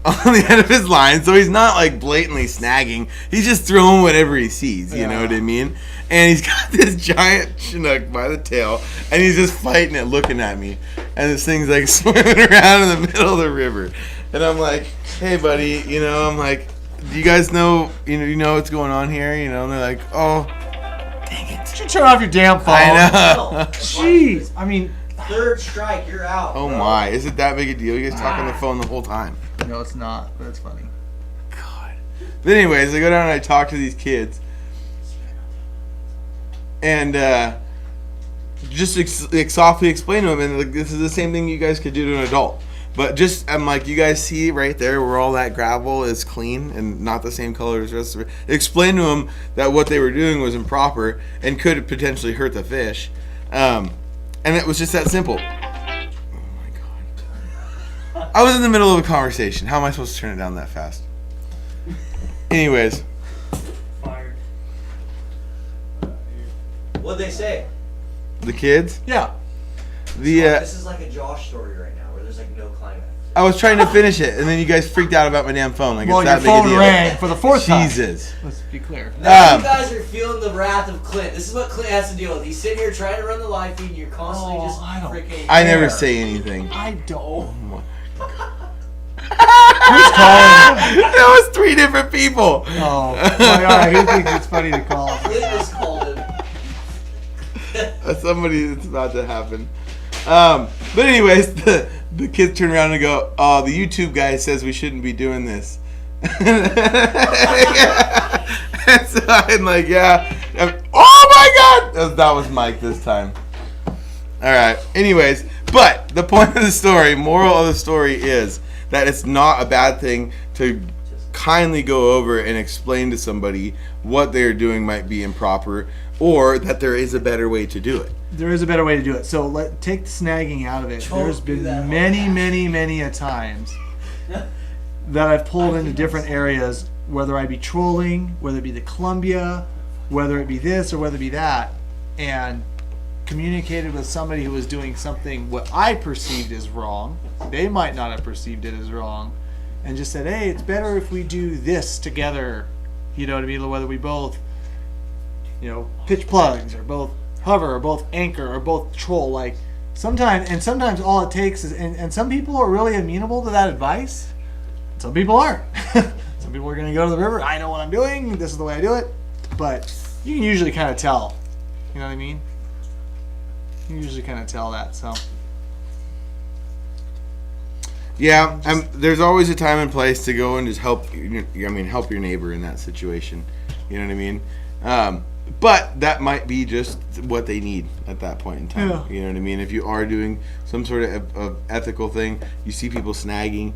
on the end of his line, so he's not like blatantly snagging. He's just throwing whatever he sees, you know what I mean? And he's got this giant chinook by the tail, and he's just fighting it, looking at me. And this thing's like swimming around in the middle of the river. And I'm like, hey, buddy, I'm like, do you guys know, you know what's going on here? And they're like, oh, dang it. You should turn off your damn phone. I know. Jeez. I mean, Third strike, you're out. Oh bro. my, is it that big a deal? You guys talk on the phone the whole time. no, it's not, but it's funny. God. But anyways, I go down and I talk to these kids. And just softly explain to them, and this is the same thing you guys could do to an adult. But just, I'm like, you guys see right there where all that gravel is clean and not the same color as the rest of it. Explain to them that what they were doing was improper and could potentially hurt the fish. And it was just that simple. Oh my God. I was in the middle of a conversation. How am I supposed to turn it down that fast? Anyways. Fired. What'd they say? The kids? Yeah. This is like a Josh story right now, where there's like no climax. I was trying to finish it, and then you guys freaked out about my damn phone. Like, Well, it's your that big a phone deal. rang for the fourth time. Jesus. Let's be clear. Now Um, you guys are feeling the wrath of Clint. This is what Clint has to deal with. He's sitting here trying to run the live feed, and you're constantly Oh, just I don't freaking. I never Fair. say anything. I don't. Who's calling? That was 3 different people. Oh, my God. Who thinks it's funny to call? Clint just called him. Somebody, it's about to happen. But anyways, the kids turn around and go, "Oh, the YouTube guy says we shouldn't be doing this." And so I'm like, "Yeah." Oh my God, that was Mike this time. All right. Anyways, but the point of the story, moral of the story is that it's not a bad thing to kindly go over and explain to somebody what they're doing might be improper, or that there is a better way to do it. There is a better way to do it. So take the snagging out of it. Don't There's do been that. many a times that I've pulled into different areas, whether I be trolling, whether it be the Columbia, whether it be this or whether it be that, and communicated with somebody who was doing something what I perceived as wrong. They might not have perceived it as wrong, and just said, "Hey, it's better if we do this together." You know what I mean? Whether we both, pitch plugs, or both hover, or both anchor, or both troll. Like sometimes all it takes is, and some people are really amenable to that advice. Some people aren't. Some people are going to go to the river. I know what I'm doing. This is the way I do it. But you can usually kind of tell. You know what I mean? You can usually kind of tell that. So. Yeah, there's always a time and place to go and just help your neighbor in that situation. You know what I mean? But that might be just what they need at that point in time. Yeah. You know what I mean? If you are doing some sort of ethical thing, you see people snagging.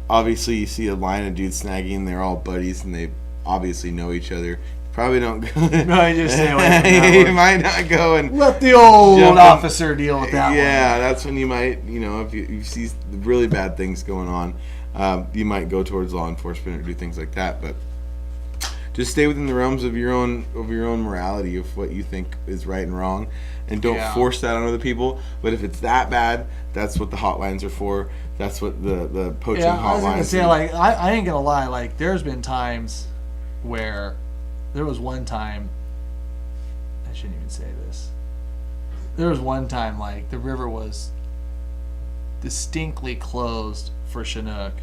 Obviously, you see a line of dudes snagging. They're all buddies, and they obviously know each other. Probably don't go. No, you just stay away from that You one. might not go and Let the old jump in. officer deal with that one. Yeah, that's when you might, if you see really bad things going on, you might go towards law enforcement or do things like that. But just stay within the realms of your own morality of what you think is right and wrong, and don't force that on other people. But if it's that bad, that's what the hotlines are for. That's what the poaching hotlines. I was gonna say, I ain't gonna lie. Like, there's been times where there was one time. I shouldn't even say this. There was one time, like, the river was distinctly closed for Chinook,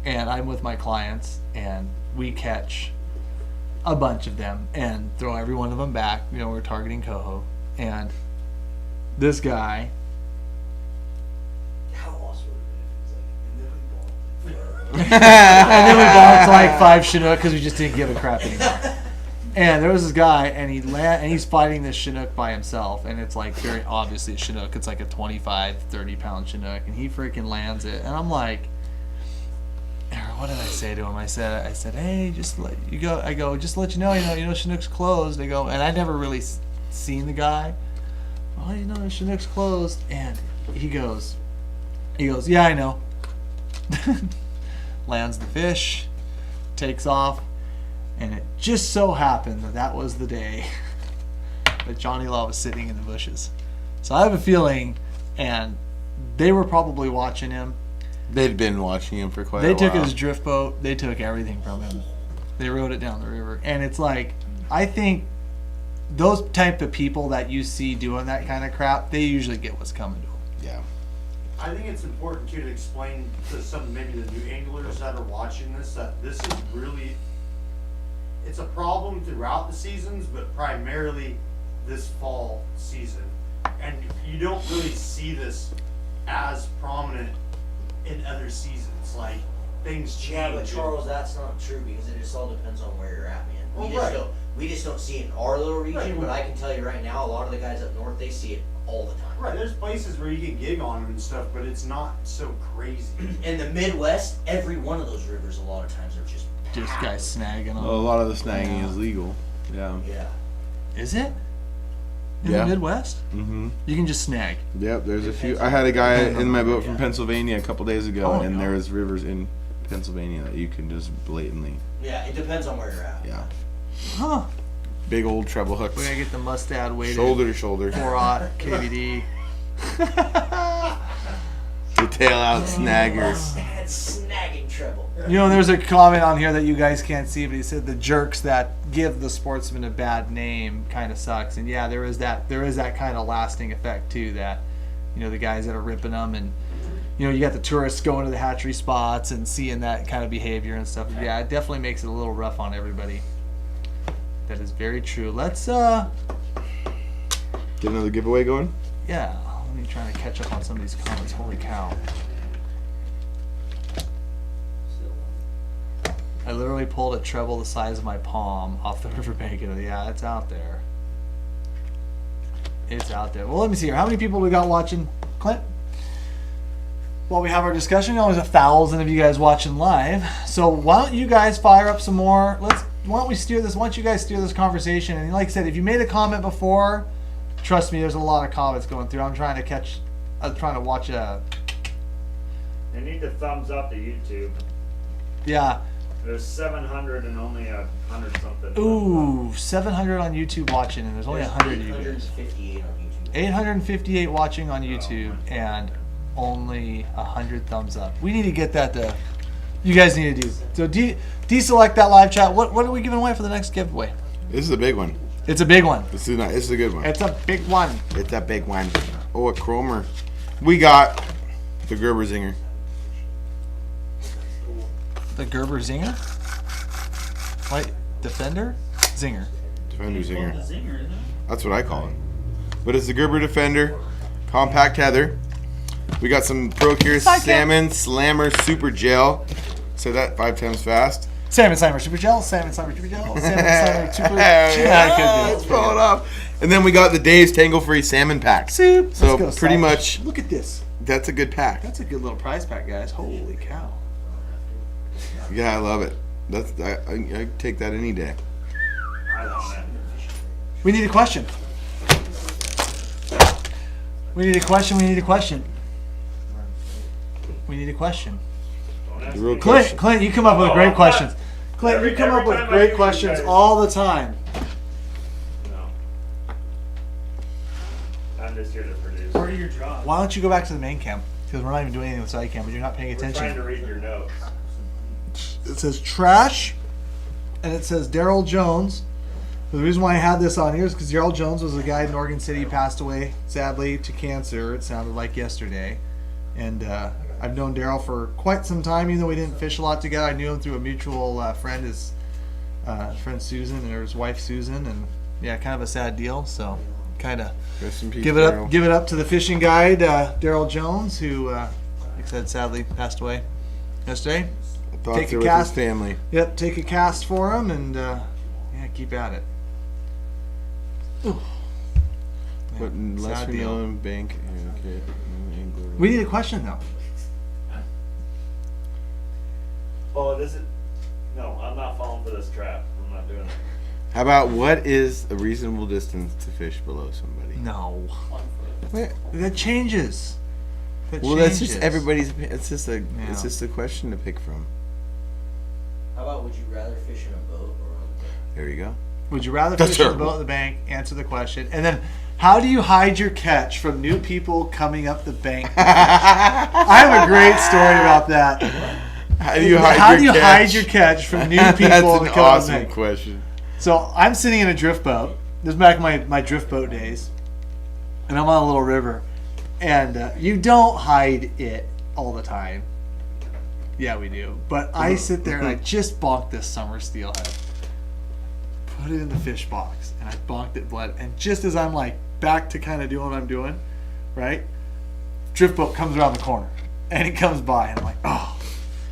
and I'm with my clients, and we catch a bunch of them and throw every one of them back. We're targeting coho, and this guy. How awesome would it be if it's like, And then we bought like 5 Chinook because we just didn't give a crap anymore. And there was this guy, and he's fighting this Chinook by himself, and it's like very obviously a Chinook. It's like a 25, 30 pound Chinook, and he freaking lands it. And I'm like, what did I say to him? I said, hey, just let you go. I go, just to let you know, Chinook's closed. They go, and I'd never really seen the guy. Well, Chinook's closed, and he goes, yeah, I know. Lands the fish, takes off, and it just so happened that was the day that Johnny Law was sitting in the bushes. So I have a feeling, and they were probably watching him. They'd been watching him for quite a They while. took his drift boat. They took everything from him. They rode it down the river. And it's like, I think those type of people that you see doing that kind of crap, they usually get what's coming to them. Yeah. I think it's important too to explain to some, maybe the new anglers that are watching this, that this is really, it's a problem throughout the seasons, but primarily this fall season. And you don't really see this as prominent in other seasons. Like, things change. yeah, but Charles, that's not true, because it just all depends on where you're at, man. Well, right. We just don't see it in our little region, Right. but I can tell you right now, a lot of the guys up north, they see it all the time. Right, there's places where you can gig on them and stuff, but it's not so crazy. In the Midwest, every one of those rivers, a lot of times, are just packed. guys snagging them. A lot of the snagging is legal. Yeah. Yeah. Is it? In Yeah. the Midwest? Mm-hmm. You can just snag. Yep, there's a few. I had a guy in my boat from Pennsylvania a couple days ago, Oh, and no. there was rivers in Pennsylvania that you can just blatantly. Yeah, it depends on where you're at. Yeah. Huh. Big old treble hooks. We're going to get the mustad weighted. Shoulder to shoulder. 4-aught KVD. The tail out snagger. That's snagging treble. You know, there's a comment on here that you guys can't see, but he said the jerks that give the sportsman a bad name kind of sucks. And yeah, there is that kind of lasting effect too. That, you know, the guys that are ripping them, and you know, you got the tourists going to the hatchery spots and seeing that kind of behavior and stuff. Yeah, it definitely makes it a little rough on everybody. That is very true. Let's Get another giveaway going. yeah. Let me try to catch up on some of these comments. Holy cow! I literally pulled a treble the size of my palm off the riverbank. And yeah, it's out there. It's out there. Well, let me see here. How many people we got watching, Clint? While we have our discussion, there's 1,000 of you guys watching live. So why don't you guys fire up some more? Why don't we steer this? Why don't you guys steer this conversation? And like I said, if you made a comment before, trust me, there's a lot of comments going through. I'm trying to watch a. They need to thumbs up to YouTube. Yeah. There's 700 and only 100 something. Ooh, 700 on YouTube watching, and there's only 100 of you guys. 858 on YouTube. 858 watching on YouTube, and only 100 thumbs up. We need to get that to. You guys need to do. So deselect that live chat. What are we giving away for the next giveaway? This is a big one. It's a big one. This is a good one. It's a big one. It's a big one. Oh, a chromer. We got the Gerber Zinger. The Gerber Zinger? White Defender? Zinger. Defender It's called Zinger. the Zinger, isn't it? That's what I call it. But it's the Gerber Defender, compact tether. We got some Procure Salmon Slammer Super Gel. Say that 5 times fast. Salmon Slammer Super Gel. Salmon Slammer Super Gel. Salmon Slammer Super Gel. Yeah, let's pull it up. And then we got the Dave's Tangle Free Salmon Pack. Soup. So Let's go, pretty Simon. much Look at this. that's a good pack. That's a good little prize pack, guys. Holy cow. Yeah, I love it. I take that any day. I love it. We need a question. We need a question. We need a question. We need a question. Don't ask The real me. question. Clint, you come up with Oh, great I'm questions. not- Clint, every- you come every up with time I great do questions guys- all the time. No. I'm just here to produce. Part of your job. Why don't you go back to the main cam? Because we're not even doing anything with side cam, but you're not paying We're trying to attention. read your notes. It says trash, and it says Daryl Jones. The reason why I had this on here is because Daryl Jones was a guy in Oregon City, passed away sadly to cancer. It sounded like yesterday, and I've known Daryl for quite some time. Even though we didn't fish a lot together, I knew him through a mutual friend, his friend Susan, and his wife Susan, and yeah, kind of a sad deal. So, kind of Rest in peace, give it Daryl. up, give it up to the fishing guide, Daryl Jones, who, like I said, sadly passed away yesterday. Thoughts Take a are with cast. his family. Yep, take a cast for him, and yeah, keep at it. Ooh. But Yeah, less sad we deal. know in bank. Okay. We need a question though. Oh, this is. No, I'm not falling for this trap. I'm not doing it. How about what is a reasonable distance to fish below somebody? No, 1 foot. Wait, that changes. That well, that's changes. just everybody's. It's just a. Yeah. It's just a question to pick from. How about would you rather fish in a boat or on the boat? There you go. Would you rather That's fish on the terrible. boat in the bank? Answer the question, and then how do you hide your catch from new people coming up the bank? I have a great story about that. How do you hide How your do you catch? hide your catch from new people That's that an come up the awesome bank? question. So I'm sitting in a drift boat. This is back in my drift boat days, and I'm on a little river, and you don't hide it all the time. Yeah, we do. But I sit there and I just bonked this summer steelhead. Put it in the fish box, and I bonked it blood. And just as I'm like back to kind of doing what I'm doing, right? Drift boat comes around the corner, and it comes by, and I'm like, oh,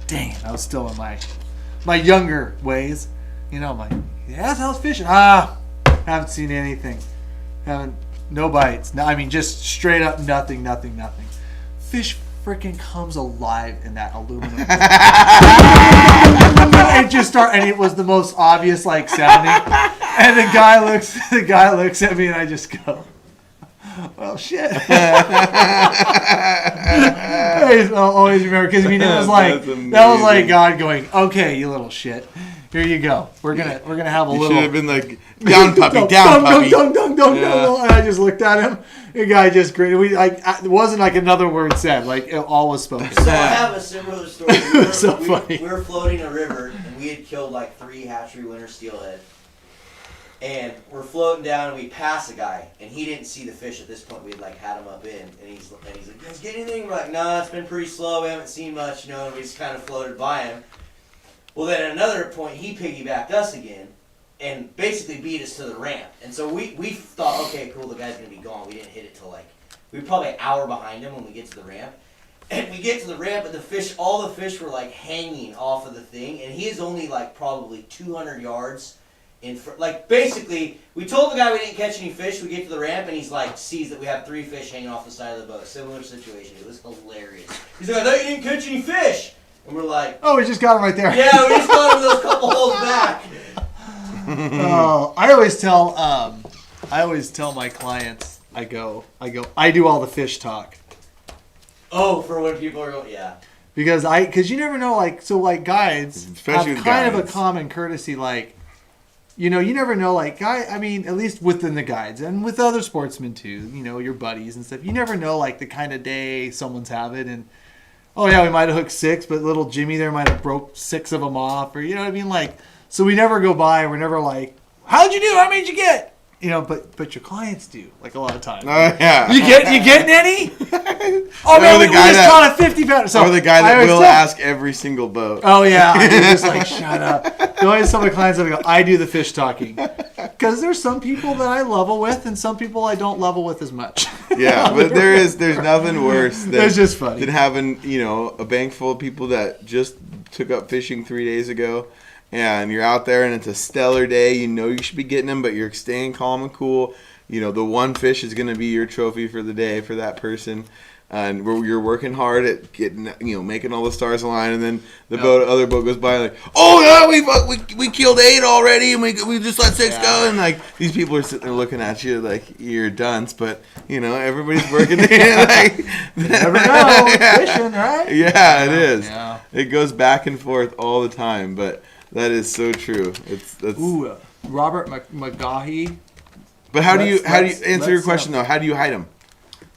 dang it! I was still in my younger ways, you know. I'm like, yeah, how's fishing? Haven't seen anything. Haven't No bites. No, I mean, just straight up nothing. Fish freaking comes alive in that aluminum. And it was the most obvious like sounding. And the guy looks at me, and I just go, well, shit. I'll always remember, because I mean, that was like God going, okay, you little shit. Here you go. We're gonna have a You little. should have been like, down puppy, down puppy. Dunk. And I just looked at him. The guy just grinned. It wasn't like another word said. Like, it all was spoken. So I have a similar story. Funny. We were floating a river, and we had killed like 3 hatchery winter steelhead. And we're floating down, and we pass a guy, and he didn't see the fish at this point. We had like had him up in, and he's like, "Did you get anything?" We're like, "Nah, it's been pretty slow. We haven't seen much, And we just kind of floated by him. Well, then at another point, he piggybacked us again, and basically beat us to the ramp. And so we thought, okay, cool, the guy's gonna be gone. We didn't hit it till we were probably an hour behind him when we get to the ramp. And we get to the ramp, and all the fish were like hanging off of the thing, and he is only like probably 200 yards in front. Like, basically, we told the guy we didn't catch any fish. We get to the ramp, and he's like, sees that we have 3 fish hanging off the side of the boat. Similar situation. It was hilarious. He's like, I thought you didn't catch any fish. And we're like, Oh, we just got him right there. yeah, we just got him those couple holes back. Oh, I always tell my clients, I do all the fish talk. Oh, for when people are going, yeah. Because you never know, guides Especially have with kind of a guides. common courtesy, you never know, at least within the guides and with other sportsmen too, your buddies and stuff, you never know, the kind of day someone's having, and, oh yeah, we might have hooked 6, but little Jimmy there might have broke 6 of them off, or, you know what I mean, so we never go by, we're never like, how'd you do, how many did you get? But your clients do, a lot of times. Oh, yeah. You getting any? Oh Or man, the we guy just caught a 50-pounder. So Or the guy I that always will tell- ask every single boat. Oh yeah, I just shut up. The always tell my clients that I do the fish talking, because there's some people that I level with, and some people I don't level with as much. Yeah, but there's nothing worse than, It's just funny. than having, a bank full of people that just took up fishing 3 days ago, and you're out there and it's a stellar day. You should be getting them, but you're staying calm and cool. The one fish is going to be your trophy for the day for that person. And you're working hard at getting, making all the stars align, and then the other boat goes by like, oh yeah, we killed 8 already, and we just let 6 go, and these people are sitting there looking at you like you're a dunce, but everybody's working. You never know. Fishing, right? Yeah, it is. Yeah. It goes back and forth all the time, but that is so true. That's. Ooh, Robert McGaughy. But how do you let's- answer your let's, question though? How do you hide them?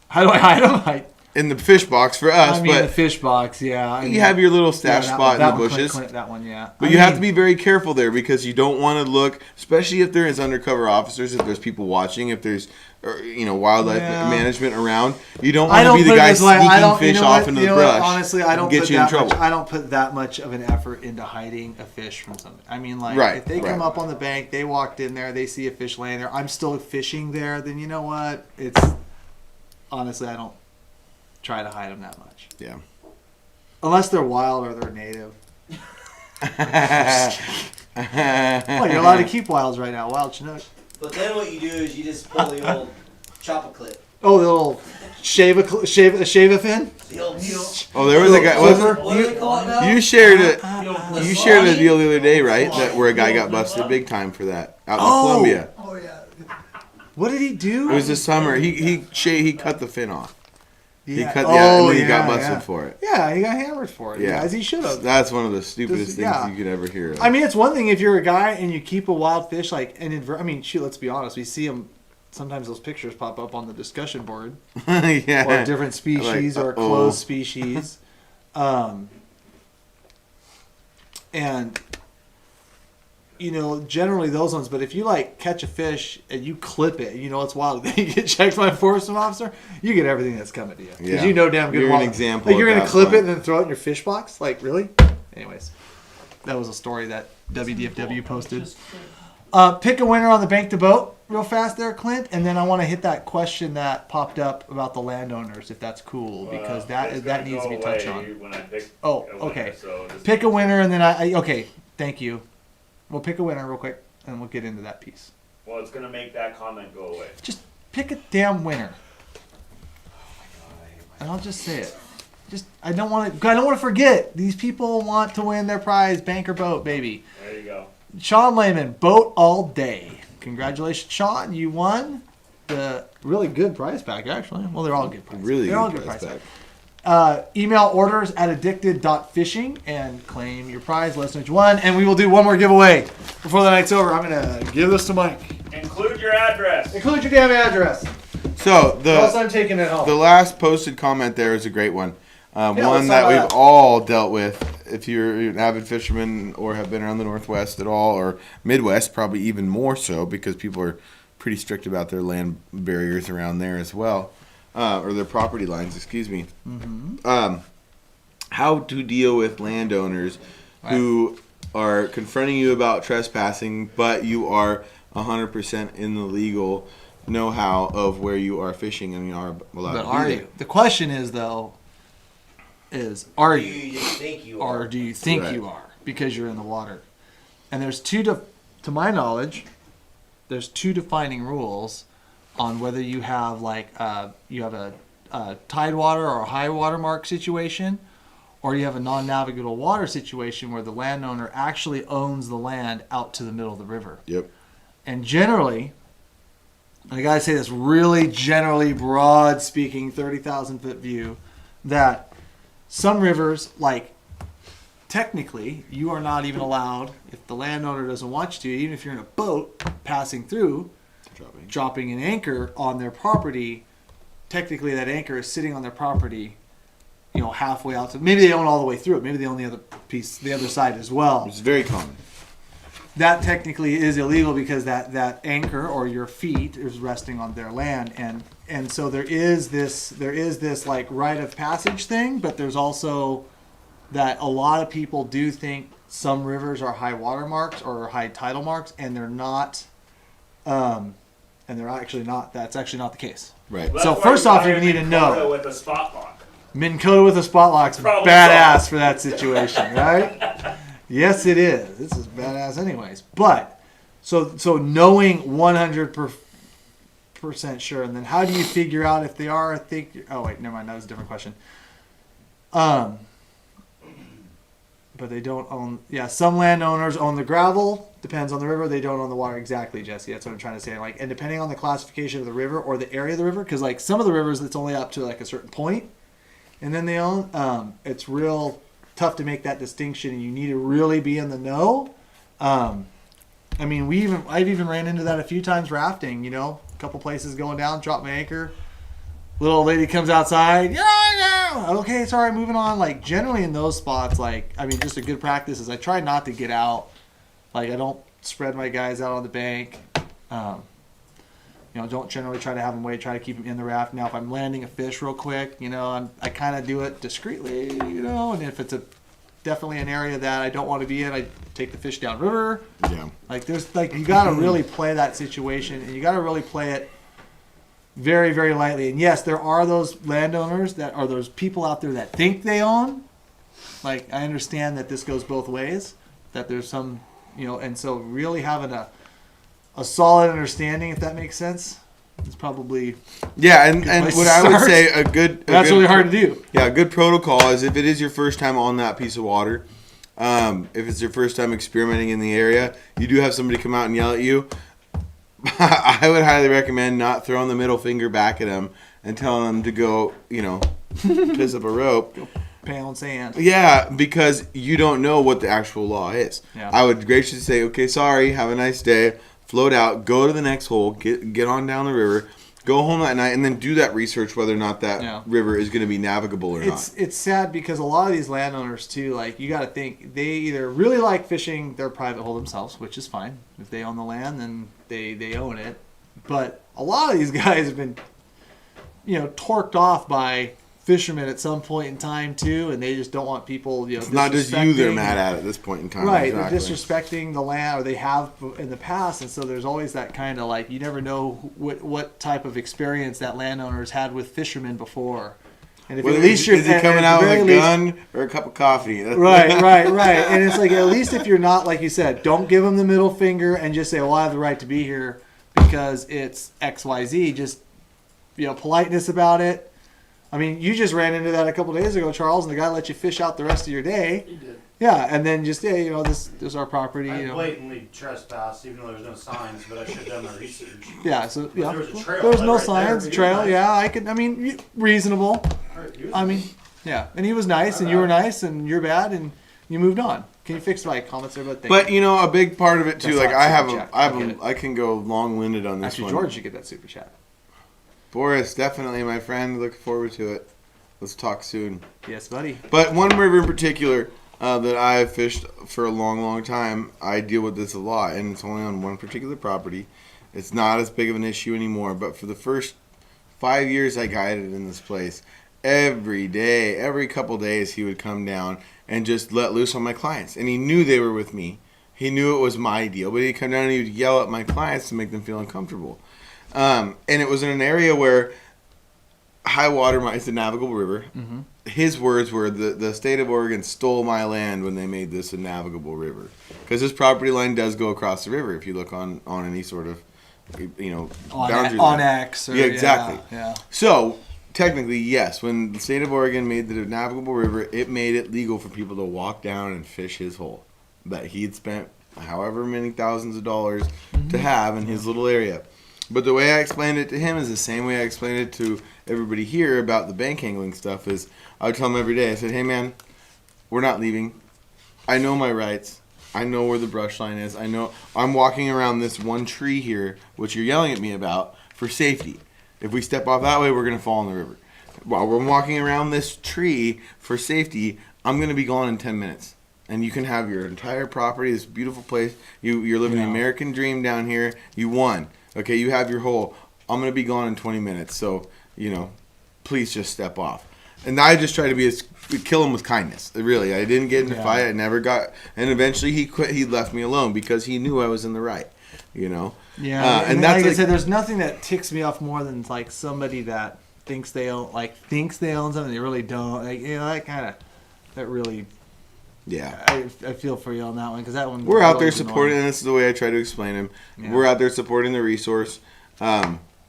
How do I hide them? In the fish box for us, the but fish box, yeah. you have your little stash spot in the bushes. That one, yeah. But you have to be very careful there, because you don't want to look, especially if there is undercover officers, if there's people watching, if there's wildlife management around. You don't want to be the guy sneaking fish off into the brush. Honestly, I don't get you in trouble. I don't put that much of an effort into hiding a fish from somebody. I mean, Right, if they come right. up on the bank, they walked in there, they see a fish laying there, I'm still fishing there, then you know what? Honestly, I don't try to hide them that much. Yeah. Unless they're wild or they're native. Well, you're allowed to keep wilds right now, wild Chinook. But then what you do is you just pull the old chopper clip. Oh, the little shave a fin? The old Oh, there was a guy. what do they call it now? You shared it. The You shared a slimy? deal the other day, right? Where a guy got busted big time for that out in Columbia. Oh, yeah. What did he do? It was this summer. He cut the fin off. He cut Oh, and then he got yeah, busted yeah. for it. Yeah, he got hammered for it. Yeah. As he should have. That's one of the stupidest Yeah. things you could ever hear of. I mean, it's one thing if you're a guy and you keep a wild fish, let's be honest. We see them, sometimes those pictures pop up on the discussion board. Yeah. Or different species or closed species. And, generally those ones, but if you catch a fish and you clip it, it's wild, then you get checked by a enforcement officer, you get everything that's coming to you. Because Yeah. damn good You're an wild. example You're at going to that clip point. it and then throw it in your fish box? Really? Anyways, that was a story that WDFW posted. Pick a winner on the bank to boat real fast there, Clint, and then I want to hit that question that popped up about the landowners, if that's cool, because that needs to be touched on. When I pick Oh, a winner, okay. so just- Pick a winner, and then okay, thank you. We'll pick a winner real quick, and we'll get into that piece. Well, it's gonna make that comment go away. pick a damn winner. And I'll just say it. I don't want to forget. These people want to win their prize, banker boat, baby. There you go. Sean Lehman, boat all day. Congratulations, Sean. You won the really good prize pack, actually. Well, they're all good prizes. Really they're all good good prize prize pack. pack. Email orders at addicted.fishing and claim your prize. Let us know what you won. And we will do one more giveaway before the night's over. I'm going to give this to Mike. Include your address. Include your damn address. So Or else I'm taking it home. the last posted comment there is a great one. let's One talk that about we've that. all dealt with. If you're an avid fisherman or have been around the Northwest at all, or Midwest, probably even more so, because people are pretty strict about their land barriers around there as well, or their property lines, excuse me. How to deal with landowners who are confronting you about trespassing, but you are 100% in the legal know-how of where you are fishing and you are allowed But to are be you? there. The question is, though, are Do you? you just think you Or are? do you think Right. you are because you're in the water? And there's to my knowledge, there's two defining rules on whether you have you have a tide water or a high water mark situation, or you have a non-navigable water situation where the landowner actually owns the land out to the middle of the river. Yep. And generally, and I gotta say this really generally, broad speaking, 30,000 foot view, that some rivers, like, technically, you are not even allowed, if the landowner doesn't want you to, even if you're in a boat passing through, dropping an anchor on their property, technically that anchor is sitting on their property, halfway out to, maybe they own all the way through it, maybe they own the other piece, the other side as well. It's very common. That technically is illegal because that anchor or your feet is resting on their land, and so there is this like rite of passage thing, but there's also that a lot of people do think some rivers are high water marks or high tidal marks, and they're not, and they're actually not. That's actually not the case. Right. Well, So that's why first you off, buy you a need to Minn know. Kota with a spot lock. Minn Kota with a spot lock's Problem badass solved. for that situation, right? Yes, it is. This is badass anyways. But, so knowing 100% sure, and then how do you figure out if they are, oh wait, never mind, that was a different question. But they don't own, some landowners own the gravel, depends on the river, they don't own the water. Exactly, Jesse, that's what I'm trying to say. Like, and depending on the classification of the river or the area of the river, because like some of the rivers it's only up to like a certain point, and then they own, it's real tough to make that distinction, and you need to really be in the know. I mean, I've even ran into that a few times rafting, a couple places going down, drop my anchor, little old lady comes outside, okay, sorry, moving on. Like, generally in those spots, just a good practice is I try not to get out. Like, I don't spread my guys out on the bank. Don't generally try to have them wait, try to keep them in the raft. Now, if I'm landing a fish real quick, I kind of do it discreetly, and if it's definitely an area that I don't want to be in, I take the fish down river. Yeah. You got to really play that situation, and you got to really play it very, very lightly. And yes, there are those landowners that are those people out there that think they own. Like, I understand that this goes both ways, that there's some, and so really having a solid understanding, if that makes sense, is probably And place what to I would start. say a good really hard to do. Yeah, a good protocol is if it is your first time on that piece of water, if it's your first time experimenting in the area, you do have somebody come out and yell at you. I would highly recommend not throwing the middle finger back at them and telling them to go, piss up a rope. Pound sand. Yeah, because you don't know what the actual law is. Yeah. I would graciously say, okay, sorry, have a nice day, float out, go to the next hole, get on down the river, go home that night, and then do that research whether or not that river is going to be navigable or not. It's sad because a lot of these landowners too, like, you got to think they either really like fishing their private hole themselves, which is fine. If they own the land, then they own it. But a lot of these guys have been, torqued off by fishermen at some point in time too, and they just don't want people, It's not just you they're disrespecting- mad at this point in time. Right, Exactly. they're disrespecting the land, or they have in the past, and so there's always that kind of like, you never know what type of experience that landowner's had with fishermen before. And if Whether at least you're is he at coming the out with very a least- gun or a cup of coffee? Right. And it's like, at least if you're not, like you said, don't give them the middle finger and just say, well, I have the right to be here, because it's XYZ. Just, politeness about it. I mean, you just ran into that a couple days ago, Charles, and the guy let you fish out the rest of your day. He did. Yeah, and then just, this is our property. I blatantly trespassed, even though there was no signs, but I should have done my research. Yeah, so, There was a trail. There was no right signs, there. trail, reasonable. He was I mean, yeah. And he was nice, and you were nice, and you're bad, and you moved on. Can you fix my comments there? But a big part of it too, That's like not super chat. I can go long-winded on this actually, one. George should get that super chat. Boris, definitely, my friend. Look forward to it. Let's talk soon. Yes, buddy. But one river in particular that I have fished for a long, long time, I deal with this a lot, and it's only on one particular property. It's not as big of an issue anymore, but for the first 5 years I guided in this place, every day, every couple days, he would come down and just let loose on my clients. And he knew they were with me. He knew it was my deal, but he'd come down and he would yell at my clients to make them feel uncomfortable. And it was in an area where high water mark, it's a navigable river. Mm-hmm. His words were, the state of Oregon stole my land when they made this a navigable river. Because this property line does go across the river if you look on any sort of, boundary on line. X. Or, Yeah, exactly. Yeah. So, technically, yes, when the state of Oregon made the navigable river, it made it legal for people to walk down and fish his hole that he'd spent however many thousands of dollars to have in his little area. But the way I explained it to him is the same way I explained it to everybody here about the bank angling stuff. Is I would tell him every day, I said, hey man, we're not leaving. I know my rights. I know where the brush line is. I know I'm walking around this one tree here, which you're yelling at me about, for safety. If we step off that way, we're going to fall in the river. While we're walking around this tree for safety, I'm going to be gone in 10 minutes. And you can have your entire property, this beautiful place. You're living the American dream down here. You won. Okay, you have your hole. I'm going to be gone in 20 minutes. So, please just step off. And I just try to kill him with kindness. Really, I didn't get in a fight. I never got. And eventually he quit. He left me alone because he knew I was in the right. Yeah, and like that's I said, there's nothing that ticks me off more than like somebody that thinks they own something they really don't. That really. Yeah, I feel for you on that one because that one. We're out there really supporting, and this is the way I try to explain him. Yeah. We're out there supporting the resource.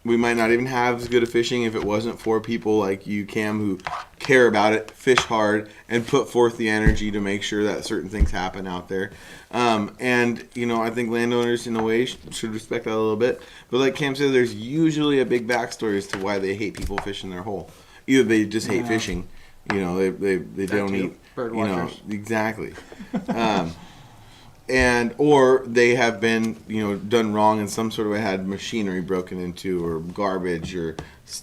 We might not even have as good a fishing if it wasn't for people like you, Cam, who care about it, fish hard, and put forth the energy to make sure that certain things happen out there. And I think landowners, in a way, should respect that a little bit. But like Cam said, there's usually a big backstory as to why they hate people fishing their hole. Either they just hate fishing, they don't eat. Bird watchers. Exactly. Or they have been, done wrong in some sort of way, had machinery broken into or garbage or,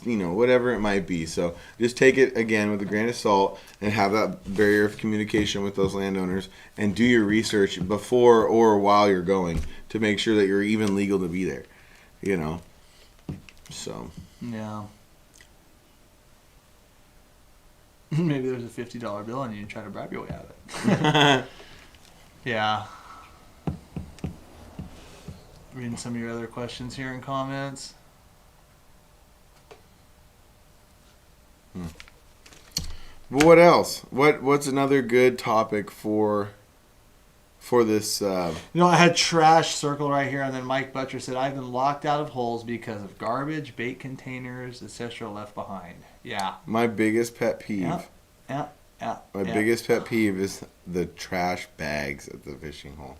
whatever it might be. So just take it, again, with a grain of salt and have that barrier of communication with those landowners and do your research before or while you're going to make sure that you're even legal to be there, So. Yeah. Maybe there's a $50 bill and you try to bribe your way out of it. Yeah. Reading some of your other questions here and comments. Well, what else? What's another good topic for this? I had trash circled right here, and then Mike Butcher said, I've been locked out of holes because of garbage, bait containers, etc. left behind. Yeah. My biggest pet peeve. Yeah. My biggest pet peeve is the trash bags at the fishing hole.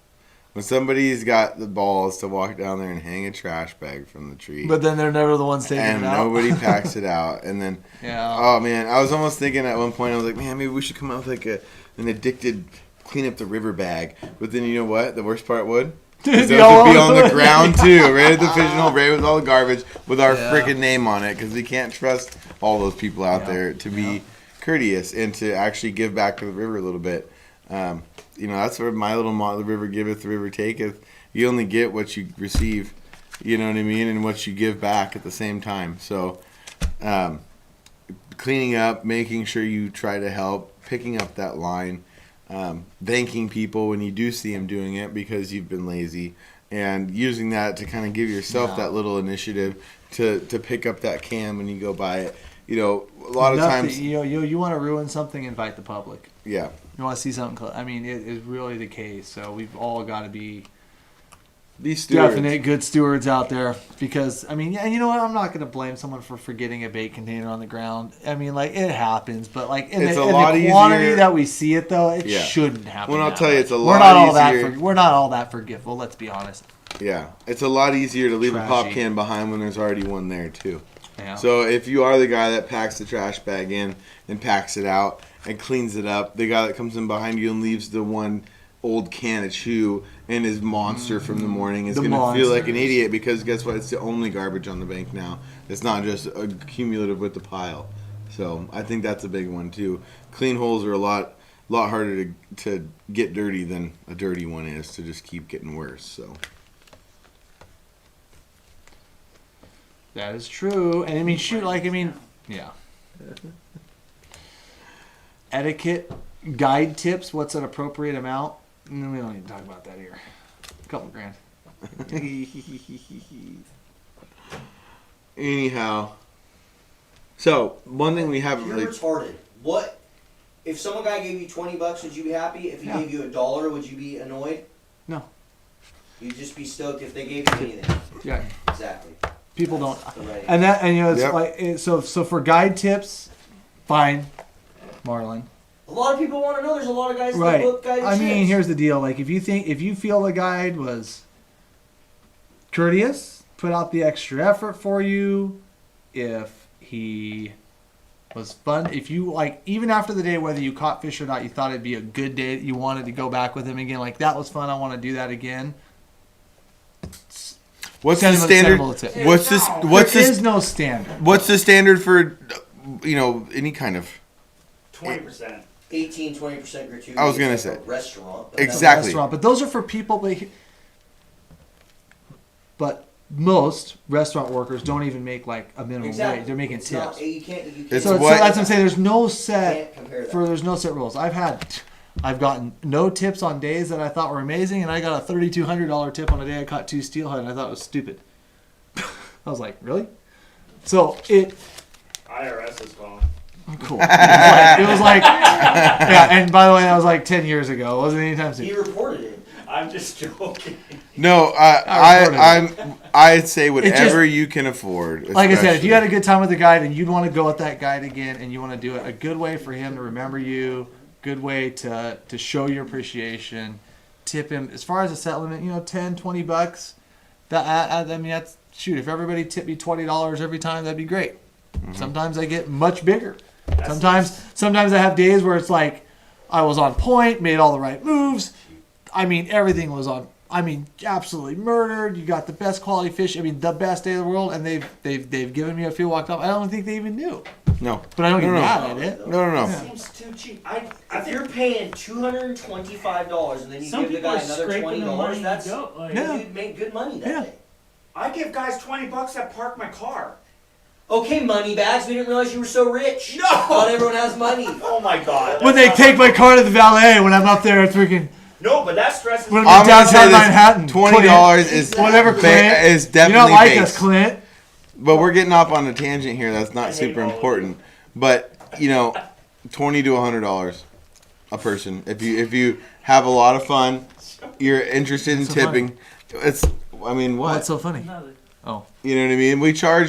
When somebody's got the balls to walk down there and hang a trash bag from the tree. But then they're never the ones taking and it out. nobody packs it out. And then, oh man, I was almost thinking at one point, I was like, man, maybe we should come out with like an addicted clean up the river bag. But then you know what? The worst part would? Those would be on the ground too, right at the fishing hole, right with all the garbage, with our freaking name on it, because we can't trust all those people out there to be courteous and to actually give back to the river a little bit. That's where my little motto, the river giveth, the river taketh. You only get what you receive, you know what I mean, and what you give back at the same time. So cleaning up, making sure you try to help, picking up that line, thanking people when you do see them doing it because you've been lazy, and using that to kind of give yourself that little initiative to pick up that can when you go by it. A lot of times... You want to ruin something, invite the public. Yeah. You want to see something... it is really the case. So we've all got to be Be stewards. definite good stewards out there, because I mean, yeah, you know what? I'm not going to blame someone for forgetting a bait container on the ground. I mean, like, it happens, but like in It's the a lot quantity easier- that we see it, though, it Yeah. shouldn't happen. Well, I'll that tell you, much. it's a We're lot not all easier. we're not all that forgetful. Let's be honest. Yeah, it's a lot easier to leave a pop Trashy. can behind when there's already one there too. Yeah. So if you are the guy that packs the trash bag in and packs it out and cleans it up, the guy that comes in behind you and leaves the one old can of chew and his monster from the morning is The going to feel like an monsters. idiot, because guess what? It's the only garbage on the bank now. It's not just accumulative with the pile. So I think that's a big one too. Clean holes are a lot harder to get dirty than a dirty one is to just keep getting worse. So. That is true. And I mean, shoot, like, I mean, yeah. Etiquette, guide tips, what's an appropriate amount? No, we don't need to talk about that here. A couple grand. Anyhow, so one thing we haven't You're really. retarded. What? If some guy gave you $20, would you be happy? If he Yeah. gave you $1, would you be annoyed? No. You'd just be stoked if they gave you anything. Yeah. Exactly. People That's don't. the right And that, and you know, it's Yep. like, so for guide tips, fine, Marlon. A lot of people want to know. There's a lot of guys that Right. book guide I mean, trips. here's the deal. Like, if you feel the guide was courteous, put out the extra effort for you, if he was fun, if you, like, even after the day, whether you caught fish or not, you thought it'd be a good day, you wanted to go back with him again, like, that was fun, I want to do that again. What's Send the him a- standard? send him a tip. What's this? What's There this? is no standard. What's the standard for, any kind of? 20%. 18-20% gratuity. I was gonna is like say. a restaurant. But Exactly. Restaurant, but those are for people. But most restaurant workers don't even make like a minimum Exactly. wage. They're making It's tips. Not, you can't. You can't. It's So what- that's what I'm saying. There's no You set can't compare that. there's no set rules. I've gotten no tips on days that I thought were amazing, and I got a $3,200 tip on a day I caught 2 steelhead, and I thought it was stupid. I was like, really? So IRS is calling. cool. It was like yeah. And by the way, that was like 10 years ago. It wasn't anytime soon. He reported it. I'm just joking. No, I'd say whatever you can afford. Like I said, if you had a especially. good time with the guide and you'd want to go with that guide again and you want to do it, a good way for him to remember you, good way to show your appreciation, tip him. As far as a set limit, $10, $20. I mean, that's, shoot, if everybody tipped me $20 every time, that'd be great. Mm-hmm. Sometimes I get much bigger. Sometimes I have days where it's like I was on point, made all the right moves. I mean, everything was on. I mean, absolutely murdered. You got the best quality fish. I mean, the best day of the world, and they've given me a few walked off. I don't think they even knew, No. but I don't get No. mad at it. No. Yeah. Seems too cheap. If you're paying $225 and then you Some give the people guy are another scraping the money $20, that's to go. Like, Yeah. you'd make good money that Yeah. day. I give guys $20 that park my car. Okay, money bags. We didn't realize you were so rich. No! Not everyone has money. Oh my god. When they take my car to the valet, when I'm up there freaking No, but that stresses when me. I'm I'm gonna say downtown this, Manhattan, $20 is whatever, Clint. is You definitely don't like base. us, Clint. But we're getting off on a tangent here. That's not I hate super all of important. But $20 to $100 a person. If you have a lot of fun, you're interested in What's so tipping. It's. I mean, what? What's so funny? Another. Oh, You know what I mean? We try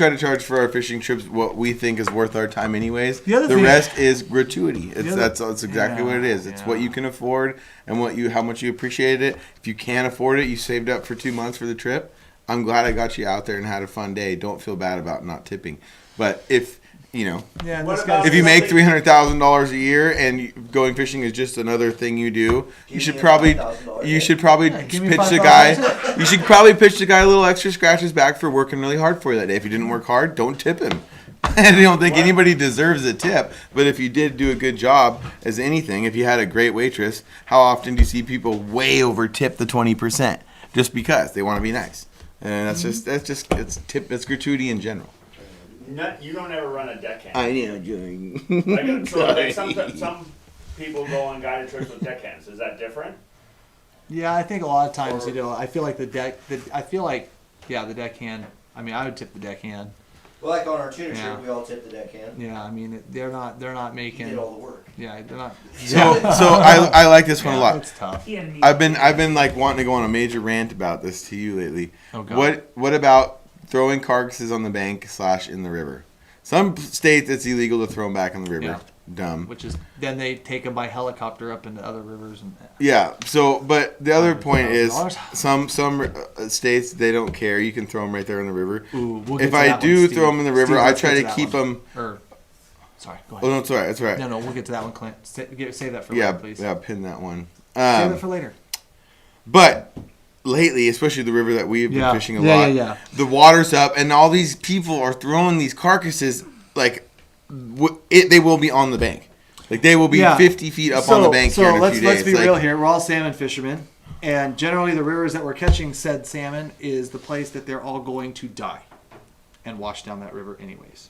to charge for our fishing trips what we think is worth our time anyways. The other The thing- rest is gratuity. other- That's exactly what it is. It's what yeah. you can afford and how much you appreciate it. If you can't afford it, you saved up for 2 months for the trip. I'm glad I got you out there and had a fun day. Don't feel bad about not tipping. But if yeah. And What this about- guy's if you make $300,000 a year and going fishing is just another thing you do, you Give should me a probably $5,000 you day. should probably Yeah, give me pitch the $5,000 guy. You should probably pitch the guy a little extra scratches back for working really hard for you that day. If you didn't work hard, don't tip him. I don't think anybody deserves a tip, but if you did do a good job as anything, if you had a great waitress, how often do you see people way over tip the 20% just because they want to be nice? And it's gratuity in general. You don't ever run a deckhand. I know, Joey. Some people go on guided trips with deckhands. Is that different? Yeah, I think a lot of times, I feel like the deckhand. I mean, I would tip the deckhand. Well, like on our tuna Yeah. trip, we all tipped the deckhand. Yeah, I mean, they're not He making. did all the work. Yeah, they're not. So I like this one a lot. It's tough. He had me. I've been like wanting to go on a major rant about this to you lately. Oh, God. What about throwing carcasses on the bank / in the river? Some states it's illegal to throw them back in the river. Yeah. Dumb. Which is then they take them by helicopter up into other rivers and. Yeah. So, but the other point is $100,000. some states they don't care. You can throw them right there in the river. Ooh, we'll get If to I that do one, Steve. throw them in the river, Steve, I let's try get to that keep one. them. Or, sorry, go Oh ahead. no, it's alright. It's alright. No, we'll get to that one, Clint. Save that for Yeah, later, please. yeah. Pin that one. Save it for later. But lately, especially the river that we've been fishing a lot, Yeah. the water's up, and all these people are throwing these carcasses like they will be on the bank. Like they will be 50 feet up on the bank here in a few days. Let's be Like, real here. We're all salmon fishermen, and generally the rivers that we're catching said salmon is the place that they're all going to die and wash down that river anyways.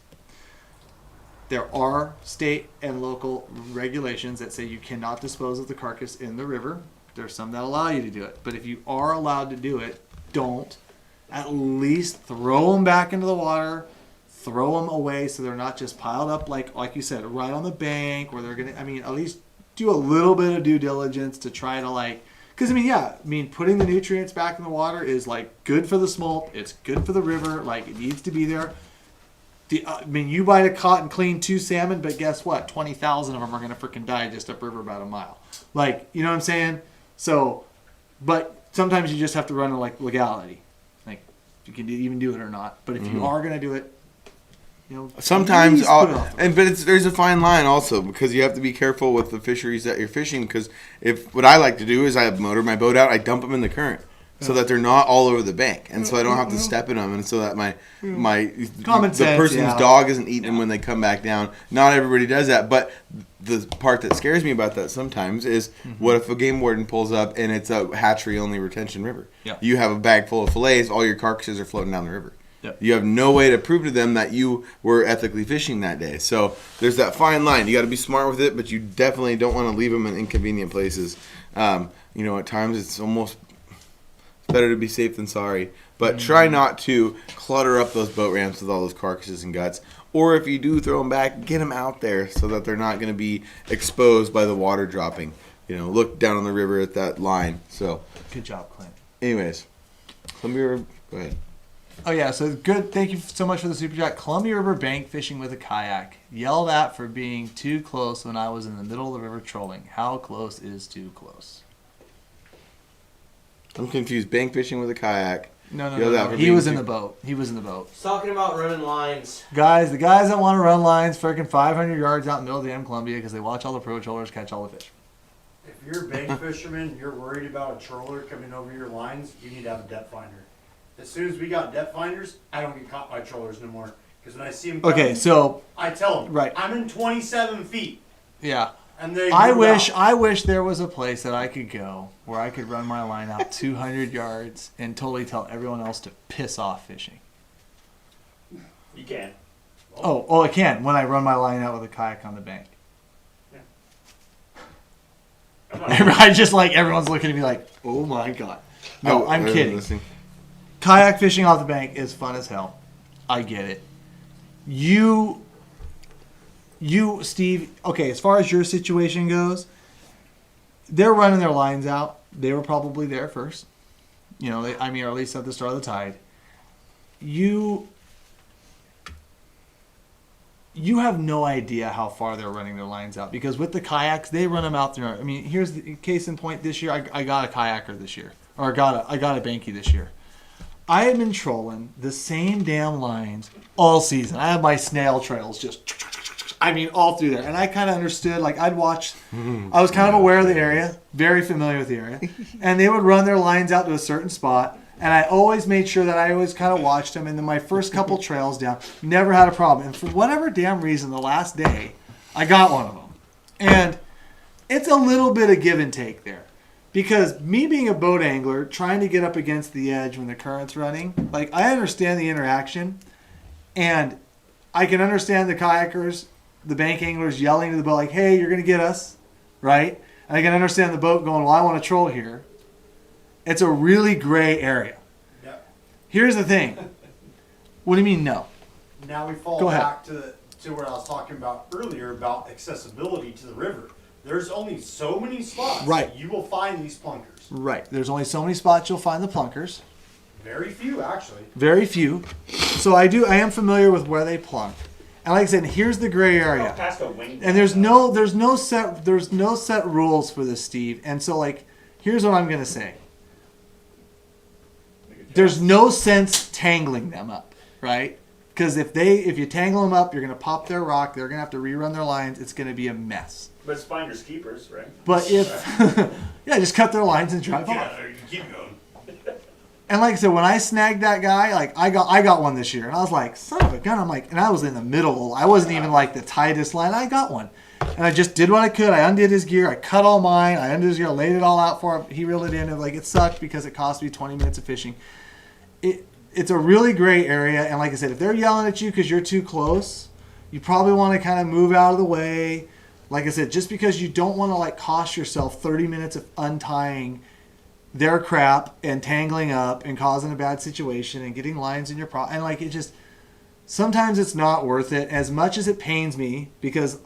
There are state and local regulations that say you cannot dispose of the carcass in the river. There's some that allow you to do it, but if you are allowed to do it, don't. At least throw them back into the water. Throw them away so they're not just piled up like you said, right on the bank where they're gonna. I mean, at least do a little bit of due diligence to try to because putting the nutrients back in the water is like good for the smolt. It's good for the river. Like it needs to be there. You might have caught and cleaned 2 salmon, but guess what? 20,000 of them are gonna freaking die just upriver about a mile. Like you know what I'm saying? So, but sometimes you just have to run legality. Like if you can even do it or not. But if you are gonna do it. sometimes, please put it off. there's a fine line also because you have to be careful with the fisheries that you're fishing. Because what I like to do is I motor my boat out, I dump them in the current. So that they're not all over the bank, and so I don't have to step in them, and so that Common the sense, person's dog isn't eating them when they come back down. Not everybody does that, but the part that scares me about that sometimes is what if a game warden pulls up and it's a hatchery only retention river? Yeah. You have a bag full of fillets, all your carcasses are floating down the river. Yep. You have no way to prove to them that you were ethically fishing that day. So there's that fine line. You got to be smart with it, but you definitely don't want to leave them in inconvenient places. At times it's almost better to be safe than sorry. But try not to clutter up those boat ramps with all those carcasses and guts. Or if you do throw them back, get them out there so that they're not going to be exposed by the water dropping. Look down on the river at that line. So, Good job, Clint. anyways, go ahead. Oh yeah, so good. Thank you so much for the super chat. Columbia River bank fishing with a kayak. Yelled at for being too close when I was in the middle of the river trolling. How close is too close? I'm confused. Bank fishing with a kayak. No. Yelled at for He being was in too- the boat. He was in the boat. He's talking about running lines. The guys that want to run lines, freaking 500 yards out in the middle of the damn Columbia because they watch all the pro trollers catch all the fish. If you're a bank fisherman and you're worried about a troller coming over your lines, you need to have a depth finder. As soon as we got depth finders, I don't get caught by trollers no more. Because when I see them Okay, so I tell them, Right. I'm in 27 feet. yeah. And they I move out. I wish there was a place that I could go where I could run my line out 200 yards and totally tell everyone else to piss off fishing. You can. Oh, I can when I run my line out with a kayak on the bank. Come on. I just everyone's looking at me like, oh my god. No, I'm kidding. Listening. Kayak fishing off the bank is fun as hell. I get it. You, Steve, okay, as far as your situation goes, they're running their lines out. They were probably there first. Or at least at the start of the tide. You have no idea how far they're running their lines out because with the kayaks, they run them out there. Here's the case in point. This year, I got a kayaker this year, or I got a banky this year. I have been trolling the same damn lines all season. I have my snail trails just, all through there. And I kind of understood, I'd watch, I was kind of aware of the area, very familiar with the area. And they would run their lines out to a certain spot. And I always made sure that I always kind of watched them. And then my first couple trails down, never had a problem. And for whatever damn reason, the last day, I got one of them. And it's a little bit of give and take there. Because me being a boat angler, trying to get up against the edge when the current's running, I understand the interaction. And I can understand the kayakers, the bank anglers yelling to the boat hey, you're going to get us, right? And I can understand the boat going, well, I want to troll here. It's a really gray area. Yep. Here's the thing. What do you mean no? now we fall Go ahead. back to what I was talking about earlier about accessibility to the river. There's only so many spots Right. that you will find these plunkers. Right. There's only so many spots you'll find the plunkers. Very few, actually. Very few. So I am familiar with where they plunk. And like I said, here's the gray area. Past a wing. And there's no set rules for this, Steve. And so like, here's what I'm gonna say. There's no sense tangling them up, right? Because if you tangle them up, you're gonna pop their rock. They're gonna have to rerun their lines. It's gonna be a mess. But it's finders keepers, right? But if yeah, just cut their lines and drive off. Yeah, you keep going. And like I said, when I snagged that guy, like I got one this year, and I was like, son of a gun. I'm like, and I was in the middle. I wasn't even like the tightest line. I got one, and I just did what I could. I undid his gear. I cut all mine. I undid his gear. Laid it all out for him. He reeled it in. And like it sucked because it cost me 20 minutes of fishing. It's a really gray area, and like I said, if they're yelling at you because you're too close, you probably want to kind of move out of the way. Like I said, just because you don't want to like cost yourself 30 minutes of untying their crap and tangling up and causing a bad situation and getting lines in your and like it just sometimes it's not worth it, as much as it pains me, because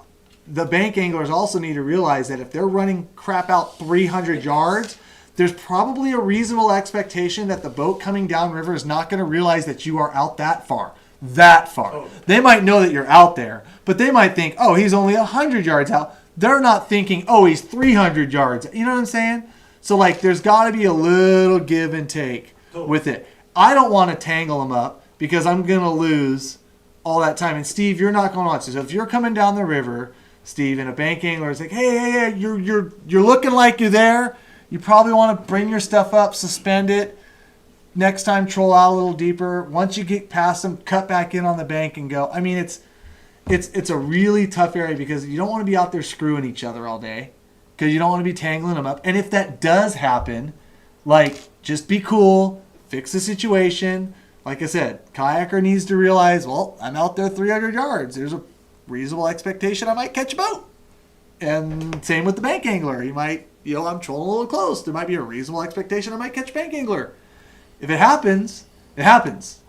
the bank anglers also need to realize that if they're running crap out 300 yards, there's probably a reasonable expectation that the boat coming downriver is not going to realize that you are out that far. They might know that you're out there, but they might think, oh, he's only 100 yards out. They're not thinking, oh, he's 300 yards. You know what I'm saying? So, like, there's got to be a little give and take with it. I don't want to tangle them up because I'm going to lose all that time. And, Steve, you're not going to watch this. So if you're coming down the river, Steve, and a bank angler is like, hey, you're looking like you're there. You probably want to bring your stuff up, suspend it. Next time, troll out a little deeper. Once you get past them, cut back in on the bank and go. I mean, it's a really tough area because you don't want to be out there screwing each other all day, because you don't want to be tangling them up. And if that does happen, like, just be cool, fix the situation. Like I said, kayaker needs to realize, well, I'm out there 300 yards. There's a reasonable expectation I might catch a boat. And same with the bank angler. You might, I'm trolling a little close. There might be a reasonable expectation I might catch a bank angler. If it happens, it happens.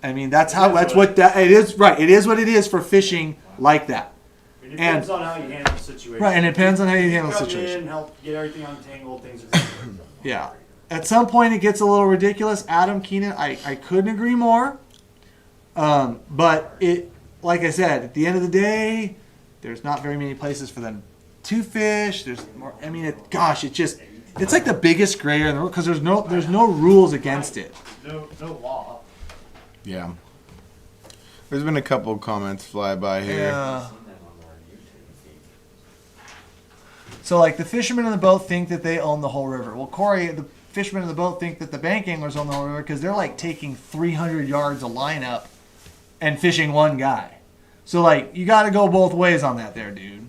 I mean, it is, right. It is what it is for fishing like that. It depends on how you handle the situation. Right, and it depends on how you handle the Come situation. in, help get everything untangled, things are Yeah. At some point, it gets a little ridiculous. Adam Keenan, I couldn't agree more. But it, like I said, at the end of the day, there's not very many places for them to fish. There's more. I mean, it's like the biggest gray area in the world because there's no rules against it. no law. Yeah. There's been a couple comments fly by here. Yeah. So, like, the fishermen in the boat think that they own the whole river. Well, Corey, the fishermen in the boat think that the bank anglers own the whole river because they're, like, taking 300 yards of line up and fishing one guy. So, like, you got to go both ways on that there, dude.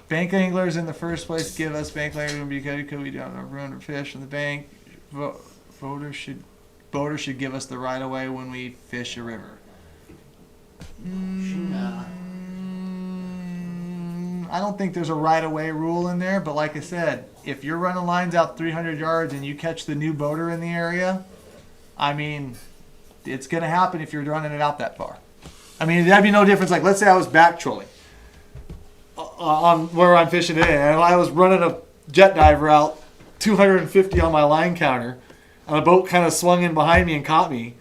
Bank anglers in the first place give us bank anglers because we don't ruin our fish in the bank. Boaters should give us the right of way when we fish a river. I don't think there's a right-of-way rule in there, but like I said, if you're running lines out 300 yards and you catch the new boater in the area, I mean, it's going to happen if you're running it out that far. I mean, that'd be no difference. Like, let's say I was back trolling on where I'm fishing today, and I was running a jet diver out 250 on my line counter, and a boat kind of swung in behind me and caught me.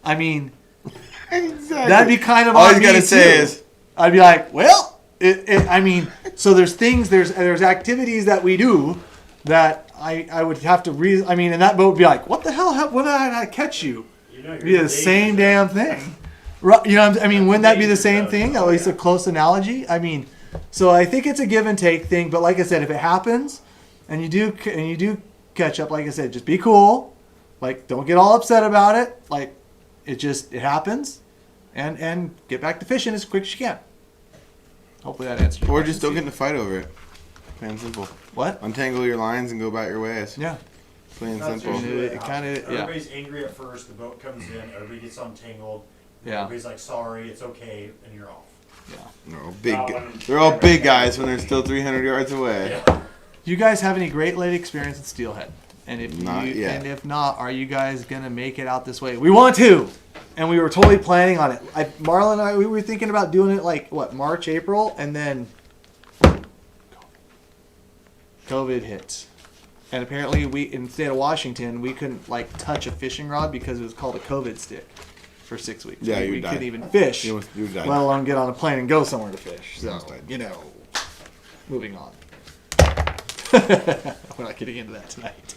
I mean, Exactly. that'd be kind of all on you me gotta say too. is, I'd be like, well, I mean, so there's activities that we do that I would have to I mean, and that boat would be like, what the hell? When did I catch you? It'd be the same damn thing. You know, I mean, wouldn't that be the same thing? At least a close analogy. I mean, so I think it's a give and take thing. But like I said, if it happens, and you do catch up, like I said, just be cool. Like, don't get all upset about it. Like, it happens, and get back to fishing as quick as you can. Hopefully that answers your or question, just don't Steve. get in a fight over it. Plain and simple. What? Untangle your lines and go about your ways. Yeah. Plain and That's simple. usually It how- kinda- yeah. Everybody's angry at first. The boat comes in. Everybody gets untangled. Yeah. Everybody's like, "Sorry, it's okay," and you're off. They're all big guys when they're still 300 yards away. Yeah. Do you guys have any Great Lake experience in Steelhead? And if Not yet. and if not, are you guys gonna make it out this way? We want to. And we were totally planning on it. Marlon and I, we were thinking about doing it like, what, March, April? And then COVID hit. And apparently in the state of Washington, we couldn't like touch a fishing rod because it was called a COVID stick for 6 weeks. Yeah, we you couldn't died. even fish, You died. let alone get on a plane and go somewhere to fish. So, almost died. you know, moving on. We're not getting into that tonight.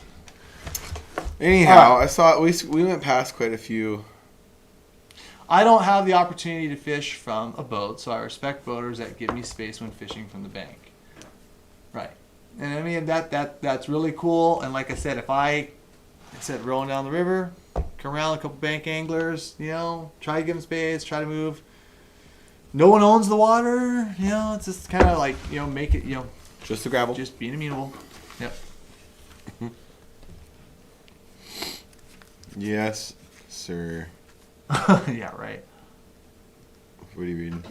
Anyhow, All right. I saw we went past quite a few. I don't have the opportunity to fish from a boat, so I respect boaters that give me space when fishing from the bank. Right. And I mean that's really cool. And like I said, if I said rolling down the river, come around a couple bank anglers, you know, try to give them space, try to move. No one owns the water, you know. It's just kind of like, you know, make it, you know, Just the gravel. just being amenable. Yep. Yes, sir. Yeah, right. What are you reading?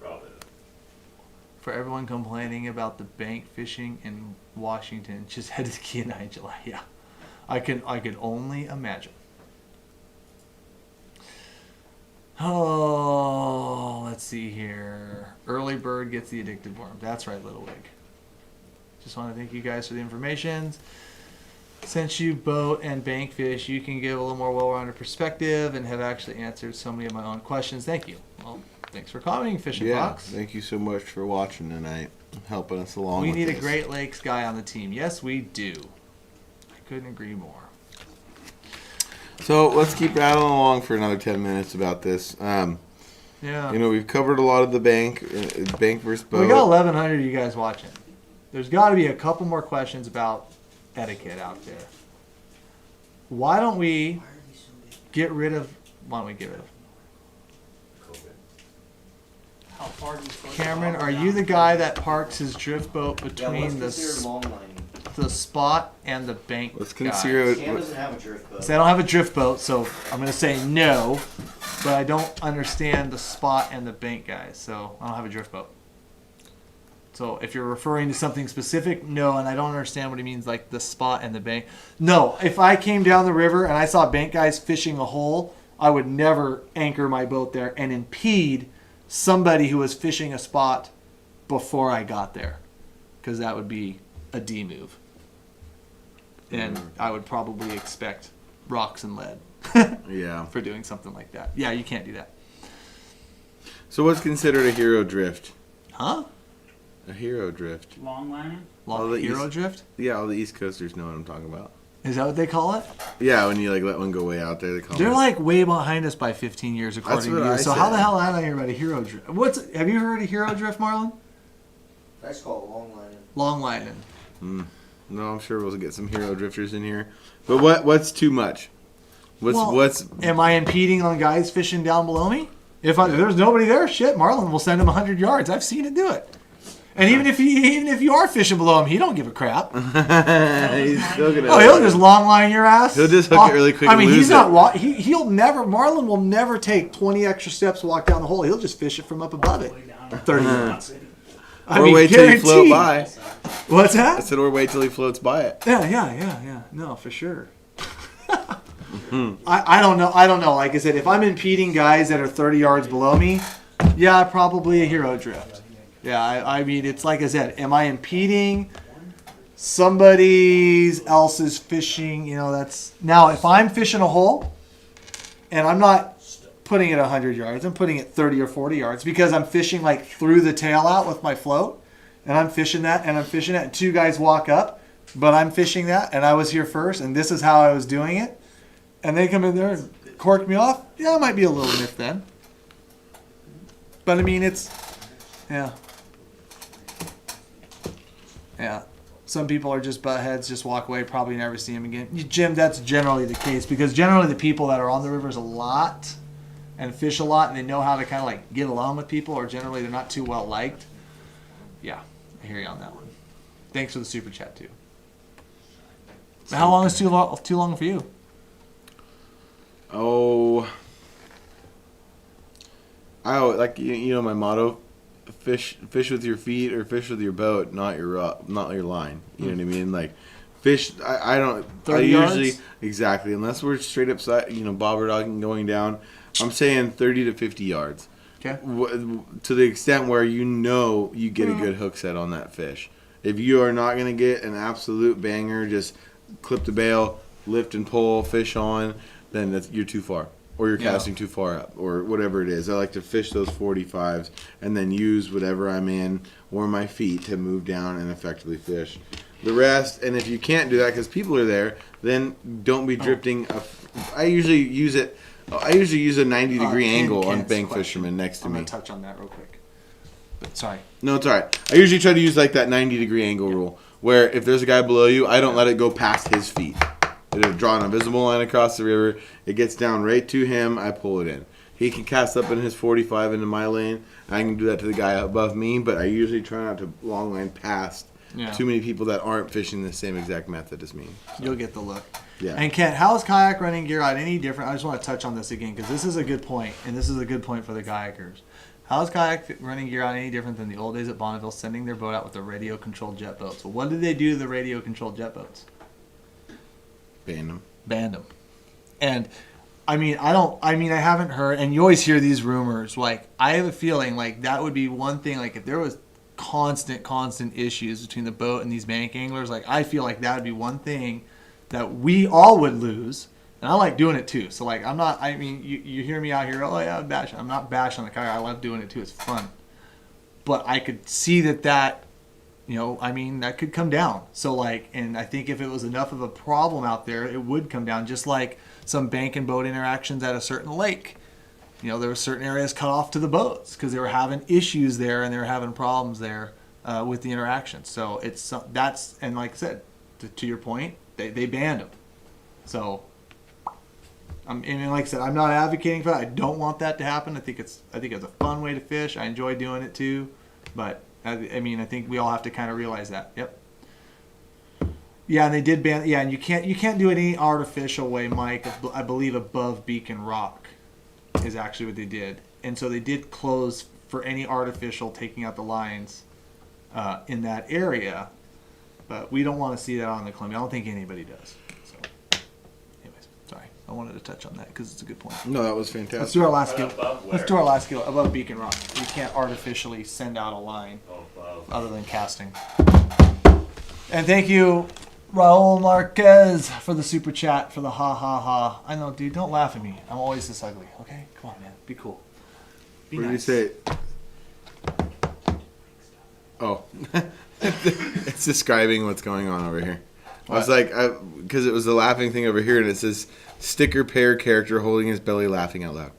Probably. For everyone complaining about the bank fishing in Washington, just headed to Kenai in July. Yeah, I could only imagine. Oh, let's see here. Early bird gets the addictive worm. That's right, Little Wig. Just want to thank you guys for the information. Since you boat and bank fish, you can give a little more well-rounded perspective and have actually answered so many of my own questions. Thank you. Well, thanks for commenting, Fishing Yeah, Fox. thank you so much for watching tonight, helping us along. We with need a this. Great Lakes guy on the team. Yes, we do. I couldn't agree more. So let's keep rattling along for another 10 minutes about this. Yeah. You know, we've covered a lot of the bank versus boat. We got 1,100 of you guys watching. There's got to be a couple more questions about etiquette out there. Why don't we get rid of? Why don't we get rid of? How far do you float Cameron, the bobber are down? you the guy that parks his drift boat Yeah, what's between considered long lining? the spot and the bank? Let's guys? consider Cam it. doesn't have a drift boat. So I don't have a drift boat, so I'm gonna say no. But I don't understand the spot and the bank guys, so I don't have a drift boat. So if you're referring to something specific, no, and I don't understand what he means, like the spot and the bank. No, if I came down the river and I saw bank guys fishing a hole, I would never anchor my boat there and impede somebody who was fishing a spot before I got there, because that would be a D move. And I would probably expect rocks and lead Yeah. for doing something like that. Yeah, you can't do that. So what's considered a hero drift? Huh? A hero drift. Long lining? Long the hero East- drift? Yeah, all the East Coasters know what I'm talking about. Is that what they call it? Yeah, when you like let one go way out there, they call They're it. like way behind us by 15 years, according what to you. I So how said. the hell am I hear about a hero drift? Have you heard of hero drift, Marlon? That's called long lining. Long lining. No, I'm sure we'll get some hero drifters in here. But what's too much? What's Am I impeding on guys fishing down below me? If there's nobody there, shit, Marlon will send him 100 yards. I've seen it do it. And even if you are fishing below him, he don't give a crap. he's still gonna? Oh, he'll just long line your ass. He'll just hook it really quick I and mean, lose he's it. not. He'll never. Marlon will never take 20 extra steps to walk down the hole. He'll just fish it from up above it. Way down. 30 yards. I Or mean, wait till you float guaranteed. by. What's I that? said, or wait till he floats by it. Yeah. No, for sure. I don't know. Like I said, if I'm impeding guys that are 30 yards below me, yeah, probably a hero drift. Yeah, I mean, it's like I said, am I impeding somebody else's fishing? You know, that's now if I'm fishing a hole and I'm not putting it 100 yards, I'm putting it 30 or 40 yards because I'm fishing like through the tail out with my float, and I'm fishing that, and two guys walk up, but I'm fishing that, and I was here first, and this is how I was doing it, and they come in there and cork me off. Yeah, it might be a little nip then, but I mean, it's yeah. Some people are just butt heads, just walk away, probably never see them again. Jim, that's generally the case because generally the people that are on the rivers a lot and fish a lot and they know how to kind of like get along with people, or generally they're not too well liked. Yeah, I hear you on that one. Thanks for the super chat too. How long is too long for you? Oh, like you know my motto: fish with your feet or fish with your boat, not your line. You know what I mean? Like Fish, I don't. 30 usually yards? exactly unless we're straight up side, bobber dogging going down. I'm saying 30 to 50 yards. Okay. To the extent where you get a good hook set on that fish. If you are not going to get an absolute banger, just clip the bail, lift and pull, fish on, then you're too far. Or you're casting too far up, or whatever it is. I like to fish those 45s and then use whatever I'm in or my feet to move down and effectively fish. The rest, and if you can't do that because people are there, then don't be drifting. I usually use a 90-degree angle on bank fishermen next to I'm me. going to touch on that real quick. But sorry. No, it's all right. I usually try to use like that 90-degree angle rule, where if there's a guy below you, I don't let it go past his feet. It'll draw an invisible line across the river. It gets down right to him. I pull it in. He can cast up in his 45 into my lane. I can do that to the guy above me, but I usually try not to long line past too many people that aren't fishing the same exact method as me. You'll get the look. Yeah. And Kent, how is kayak running gear out any different? I just want to touch on this again because this is a good point, and this is a good point for the kayakers. How is kayak running gear out any different than the old days at Bonneville sending their boat out with a radio-controlled jet boat? So what did they do to the radio-controlled jet boats? Banned them. And I haven't heard, and you always hear these rumors. Like, I have a feeling like that would be one thing. Like, if there was constant issues between the boat and these bank anglers, like, I feel like that would be one thing that we all would lose. And I like doing it too. So, like, you hear me out here, oh yeah, I'm not bashing on the kayak. I love doing it too. It's fun. But I could see that that could come down. So, like, and I think if it was enough of a problem out there, it would come down. Just like some bank and boat interactions at a certain lake. There were certain areas cut off to the boats because they were having issues there and they were having problems there with the interaction. So and like I said, to your point, they banned them. So, and like I said, I'm not advocating for that. I don't want that to happen. I think it's a fun way to fish. I enjoy doing it too, but I think we all have to kind of realize that. Yep. Yeah, and they did ban. Yeah, and you can't do it any artificial way, Mike. I believe above Beacon Rock is actually what they did, and so they did close for any artificial taking out the lines in that area. But we don't want to see that on the Columbia. I don't think anybody does. So, anyways, sorry, I wanted to touch on that because it's a good point. No, that was fantastic. Let's do our last skill. Above where? Let's do our last skill above Beacon Rock. You can't artificially send out a line other than casting. And thank you, Raul Marquez, for the super chat, for the ha ha ha. I know, dude, don't laugh at me. I'm always this ugly. Okay, come on, man, be cool. Be What nice. did you say? Oh, it's describing what's going on over here. I was like, because it was the laughing thing over here, and it says sticker pair character holding his belly laughing out loud.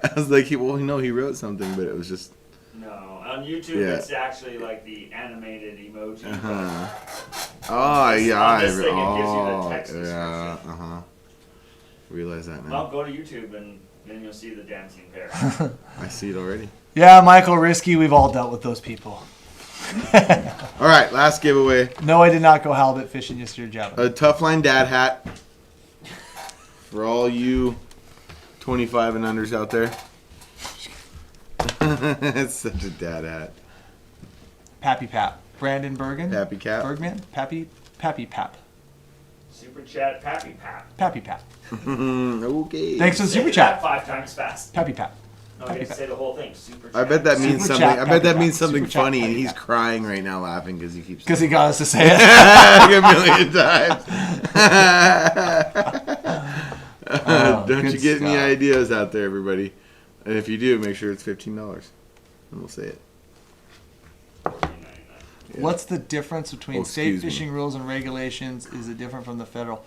I was like, he wrote something, but it was just. No, on YouTube it's actually like the animated emoji. Oh yeah, On this thing, it gives you the text yeah, Realize that now. Well, go to YouTube and then you'll see the dancing pair. I see it already. Yeah, Michael Risky, we've all dealt with those people. All right, last giveaway. No, I did not go halibut fishing yesterday, Javin. A Tough Line dad hat for all you 25 and unders out there. It's such a dad hat. Pappy Pap. Brandon Bergen. Pappy Cap. Bergman. Pappy Pap. Super chat, Pappy Pap. Pappy Pap. Okay. Thanks for the Say super that chat. 5 times fast. Pappy Pap. No, you have to say the whole thing. Super chat. I bet that means Super something. chat, I bet that Pappy means Pap. something Super chat, funny, and Pappy he's Pap. crying right now, laughing because he keeps Because he got us to say it. like a million times. Don't good you get any stuff. ideas out there, everybody? And if you do, make sure it's $15, and we'll say it. What's the difference between Oh, state excuse me. fishing rules and regulations? Is it different from the federal?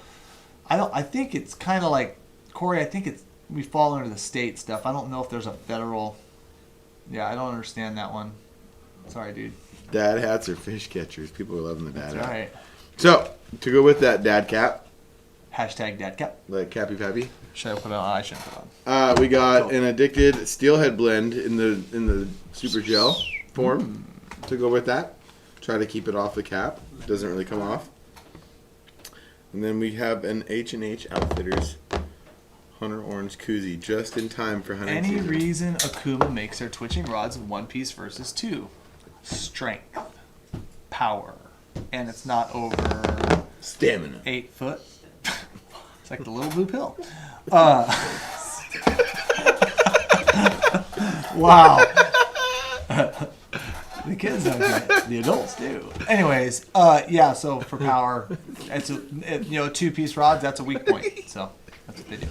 I think it's kind of like Corey. I think we fall under the state stuff. I don't know if there's a federal. Yeah, I don't understand that one. Sorry, dude. Dad hats are fish catchers. People are loving the dad That's hat. right. So to go with that dad cap, Hashtag dadcap. like Cappy Pappy, Should I put it on? I shouldn't put it on. we got an addicted steelhead blend in the super gel form to go with that. Try to keep it off the cap. Doesn't really come off. And then we have an H&H Outfitters Hunter Orange koozie just in time for hunting Any season. reason Akuma makes their twitching rods in one piece versus two? Strength, power, and it's not over Stamina. 8 foot. It's like the little blue pill. Wow. The kids don't get it. The adults do. Anyways, yeah, so for power, it's a 2-piece rods, that's a weak point. So that's what they do.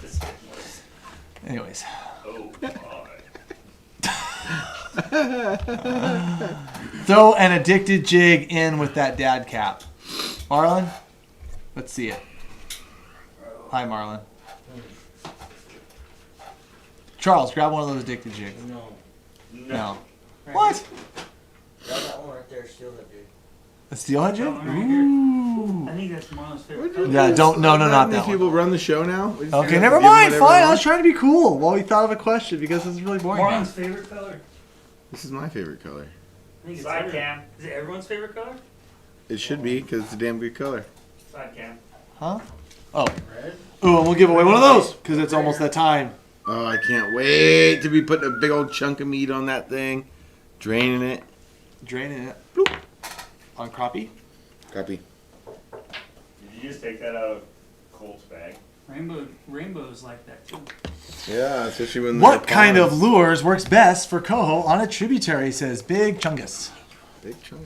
Anyways. Oh, God. Throw an addicted jig in with that dad cap. Marlon, let's see it. Hi, Marlon. Charles, grab one of those addicted jigs. No. What? Grab that one right there, steal that dude. A steelhead jig? That one right here. Ooh. I think that's Marlon's favorite color. Yeah, not These that one. people run the show now. We just Okay, have never to give them mind. whatever Fine. they I was want. trying to be cool while we thought of a question because this is really boring. Marlon's favorite color. This is my favorite color. I think it's Side cam. Is it everyone's favorite color? It should be because it's a damn good color. Side cam. Huh? Oh. Red? Ooh, and we'll give away one of those because it's almost that time. Oh, I can't wait to be putting a big old chunk of meat on that thing, draining it. Draining it. Bloop. On crappie. Copy. Did you just take that out of Colt's bag? Rainbows like that too. Yeah, especially when What kind of lures works best for coho on a tributary, says Big Chungus. big chunk?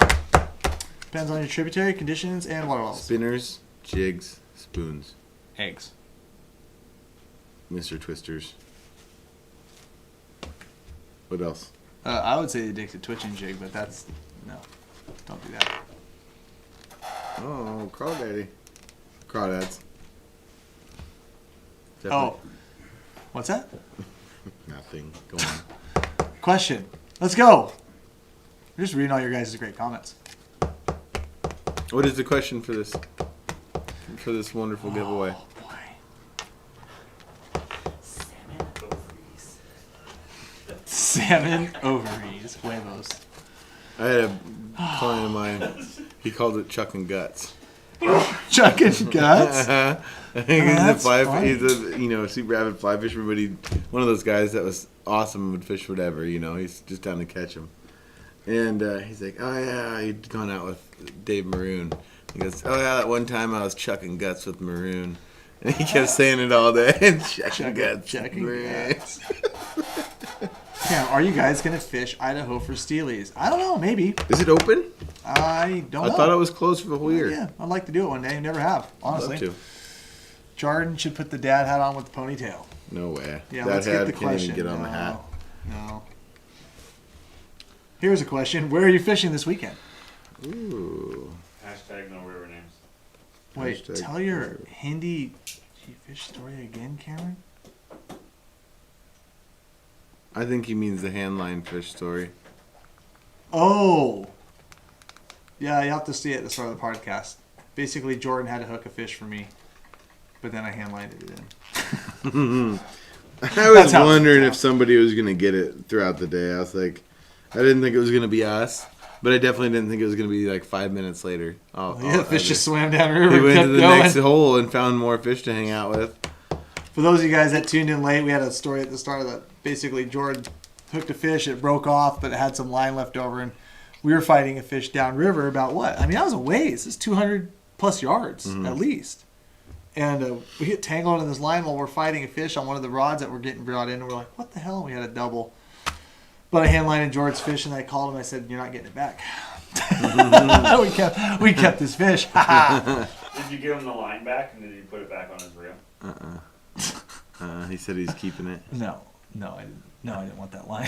Depends on your tributary, conditions, and water levels. Spinners, jigs, spoons, Eggs. Mr. Twisters. What else? I would say the addicted twitching jig, but that's... No. Don't do that. Oh, crawdaddy. Crawdads. Oh. What's that? Nothing. Go on. Question. Let's go. I'm just reading all your guys' great comments. What is the question for this wonderful giveaway? Oh, boy. Salmon ovaries. Huevos. I had a client of mine. He called it Chuck and Guts. Chuck and guts? I think he's a That's fly. funny. He's a super avid fly fisherman, but he one of those guys that was awesome and would fish whatever. He's just down to catch them. And he's like, oh yeah, he'd gone out with Dave Maroon. He goes, oh yeah, that one time I was chucking guts with Maroon. And he kept saying it all day. Chucking guts. Chucking Maroon. guts. Yeah, are you guys going to fish Idaho for steelies? I don't know, maybe. Is it open? I don't know. I thought it was closed for the whole year. Yeah, I'd like to do it one day. Never have, honestly. Love to. Jordan should put the dad hat on with the ponytail. No way. Yeah, that let's get hat the can't question. even get on the hat. No. Here's a question. Where are you fishing this weekend? Ooh. Hashtag no river names. Wait, Hashtag tell your Hindi fish story again, Cameron? I think he means the handline fish story. Oh. Yeah, you have to see it at the start of the podcast. Basically, Jordan had to hook a fish for me, but then I hand-lined it in. I was how it wondering went if somebody was going to get it throughout the day. I was like, I didn't think it was going to be us, but I definitely didn't think it was going to be like 5 minutes later. Yeah, the fish just swam down the river. He went kept to the going. next hole and found more fish to hang out with. For those of you guys that tuned in late, we had a story at the start of that. Basically, Jordan hooked a fish, it broke off, but it had some line left over, and we were fighting a fish downriver about what? I mean, that was a ways. It's 200 plus yards at least. And we get tangled in this line while we're fighting a fish on one of the rods that were getting brought in, and we're like, what the hell? And we had a double. But I hand-lined George's fish, and I called him. I said, you're not getting it back. we kept this fish. Did you give him the line back and did he put it back on his reel? He said he's keeping it. No, I didn't. No, I didn't want that line.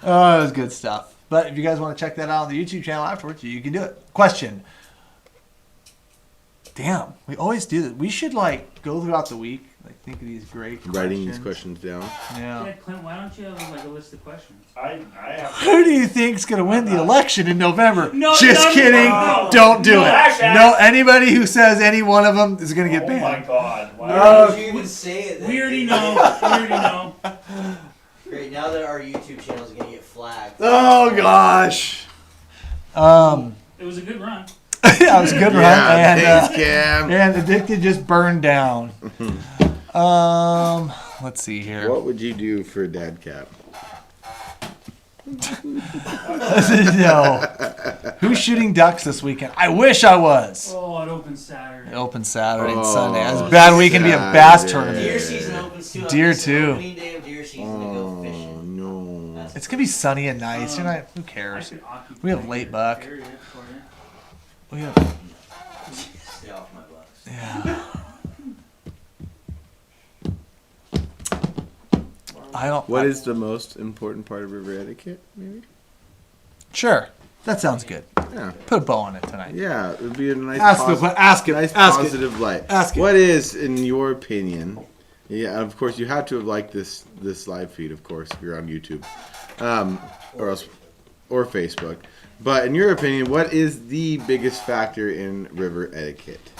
Oh, it was good stuff. But if you guys want to check that out on the YouTube channel afterwards, you can do it. Question. Damn, we always do that. We should go throughout the week, think of these great questions. Writing these questions down. Yeah. Yeah, Clint, why don't you have a list of questions? I have. Who do you think's gonna win the election in November? No, Just no, kidding. no. Don't do No, it. actually, No, anybody who says any one of them is gonna get Oh banned. my God! Why Why did you even say it then? We already know. Great, now that our YouTube channel is gonna get flagged. Oh gosh. It was a good run. That was a good run, and thanks, Cam. and Addicted just burned down. Let's see here. What would you do for a dad cap? No. Who's shooting ducks this weekend? I wish I was. Oh, it opens Saturday. It opens Saturday and Oh, Sunday. It's a bad weekend to be a bass Saturday. tournament. Deer season opens too. I'm Deer missing too. Opening day of deer season to go Oh fishing. no. That's It's gonna be sunny and nice. You're not. Who I cares? could occupy We have late your buck. area for you. We have. stay off my bucks. Yeah. I don't. What is the most important part of river etiquette? Maybe. Sure. That sounds good. Yeah. Put a bow on it tonight. Yeah, it would be a nice, Ask it. nice Ask it. positive light. Ask it. What is, in your opinion? Yeah, of course, you have to have liked this live feed, of course, if you're on YouTube, or Facebook. But in your opinion, what is the biggest factor in river etiquette?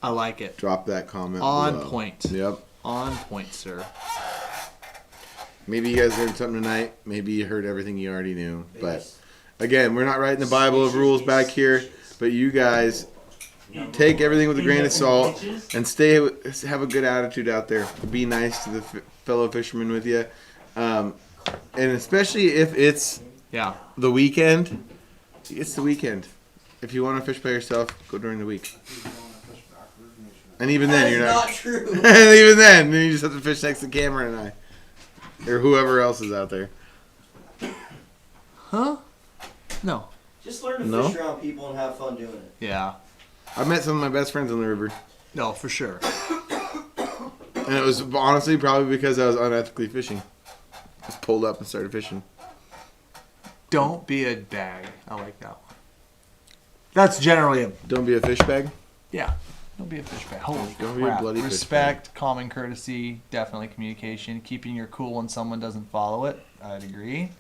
I like it. Drop that comment On below. point. Yep. On point, sir. Maybe you guys learned something tonight. Maybe you heard everything you already knew. But again, we're not writing the Bible of rules back here. But you guys take everything with a grain of salt and have a good attitude out there. Be nice to the fellow fishermen with you. And especially if it's the weekend. It's the weekend. If you want to fish by yourself, go during the week. And even then, you're not true. And even then, you just have to fish next to Cameron and I. Or whoever else is out there. Huh? No. Just learn to No? fish around people and have fun doing it. Yeah. I met some of my best friends on the river. No, for sure. And it was honestly probably because I was unethically fishing. Just pulled up and started fishing. Don't be a bag. I like that one. That's generally a Don't be a fish bag. yeah. Don't be a fish bag. Holy Don't be a crap. bloody fish Respect, common courtesy, definitely communication, keeping your cool when someone doesn't follow it. I'd agree.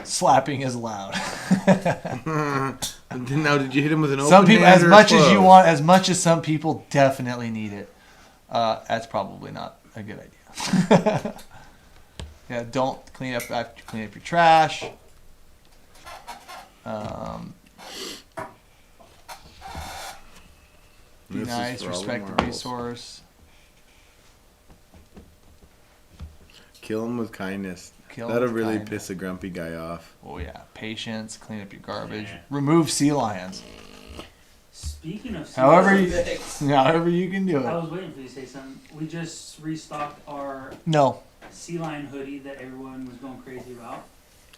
Slapping is loud. Now, did you hit him with an open Some people, hand as or a much as you closed? want, as much as some people definitely need it. That's probably not a good idea. Yeah, don't clean up after you clean up your trash. Be This is nice, for all the respect the marbles. resource. Kill him with kindness. Kill That'll with really kindness. piss a grumpy guy off. Oh yeah, patience. Clean up your garbage. Remove sea lions. Speaking of However Perfect. However you can do I it. was waiting for you to say something. We just restocked our No. sea lion hoodie that everyone was going crazy about.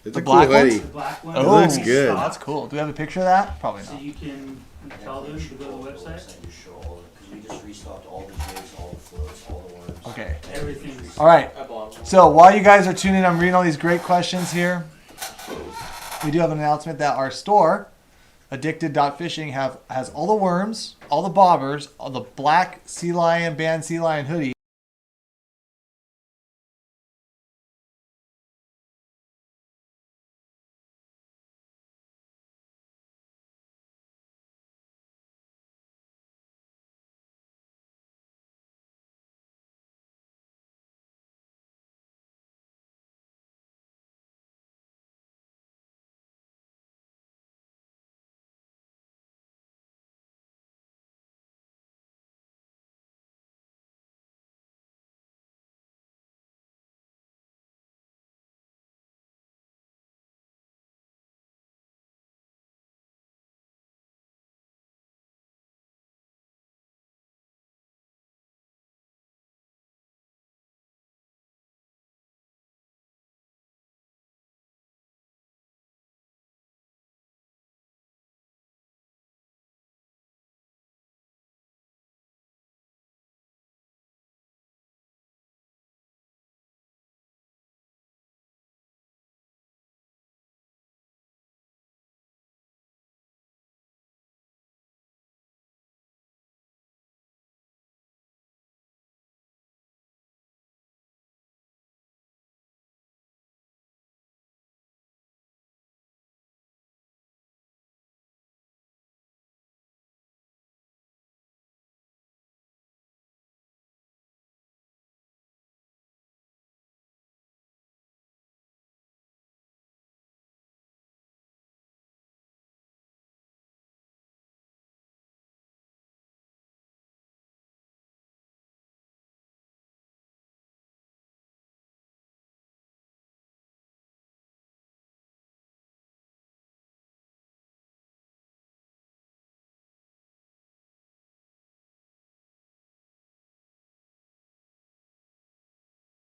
It's The a black cool ones? hoodie. The black one. It looks We good. stocked, That's cool. Do we have a picture of that? Probably So not. you can tell them to go to the website. Just show all because we just restocked all the jigs, all the floats, all the worms. Okay. Everything's All right. I bought them. So while you guys are tuning in, I'm reading all these great questions here. We do have an announcement that our store, Addicted.Fishing, has all the worms, all the bobbers, all the black sea lion band sea lion hoodie.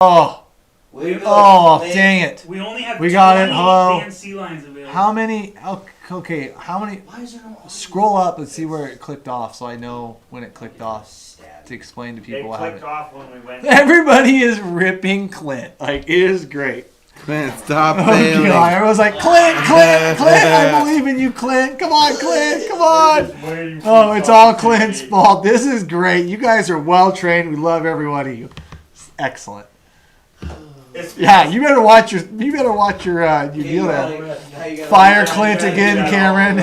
Oh, Way to go, oh, Clint. dang it. We only have We got it. 20 Hello. banned sea lions available. How many? Okay, how many? Why is there no Scroll up and see where it clicked off, so I know when it clicked off Stab. to explain to It people what clicked happened. off when we went. Everybody is ripping Clint. Like, it is great. Clint, stop Oh failing. God! Everyone's like, Clint, Clint, Clint! I believe in you, Clint. Come on, Clint. Come on. Oh, it's all Clint's fault. This is great. You guys are well trained. We love every one of you. It's excellent. It's Yeah, you better watch your deal there. Fire Clint again, Cameron.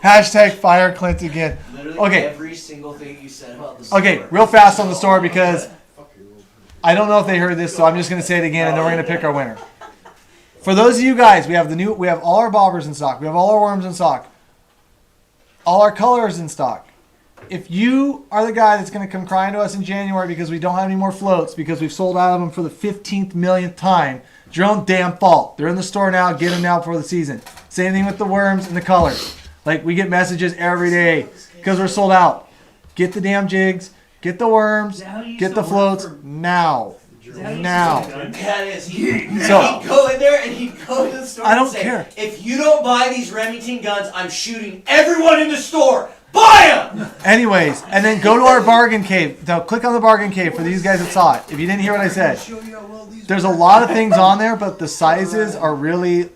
Hashtag fire Clint again. Okay. Every single thing you said about the store. Okay, real fast on the store because I don't know if they heard this, so I'm just gonna say it again, and then we're gonna pick our winner. For those of you guys, we have all our bobbers in stock. We have all our worms in stock. All our colors in stock. If you are the guy that's going to come crying to us in January because we don't have any more floats because we've sold out of them for the 15th millionth time, it's your own damn fault. They're in the store now. Get them now before the season. Same thing with the worms and the colors. Like, we get messages every day because we're sold out. Get the damn jigs. Get the worms. Is that how you Get used the to work floats for- now. Is that how you used to Now. work for- That is, he'd So- go in there and he'd go to the store I don't and say, care. if you don't buy these Remington guns, I'm shooting everyone in the store. Buy them! Anyways, and then go to our bargain cave. Now, click on the bargain cave for these guys that saw it. If you didn't hear what I said, there's a lot of things on there, but the sizes are really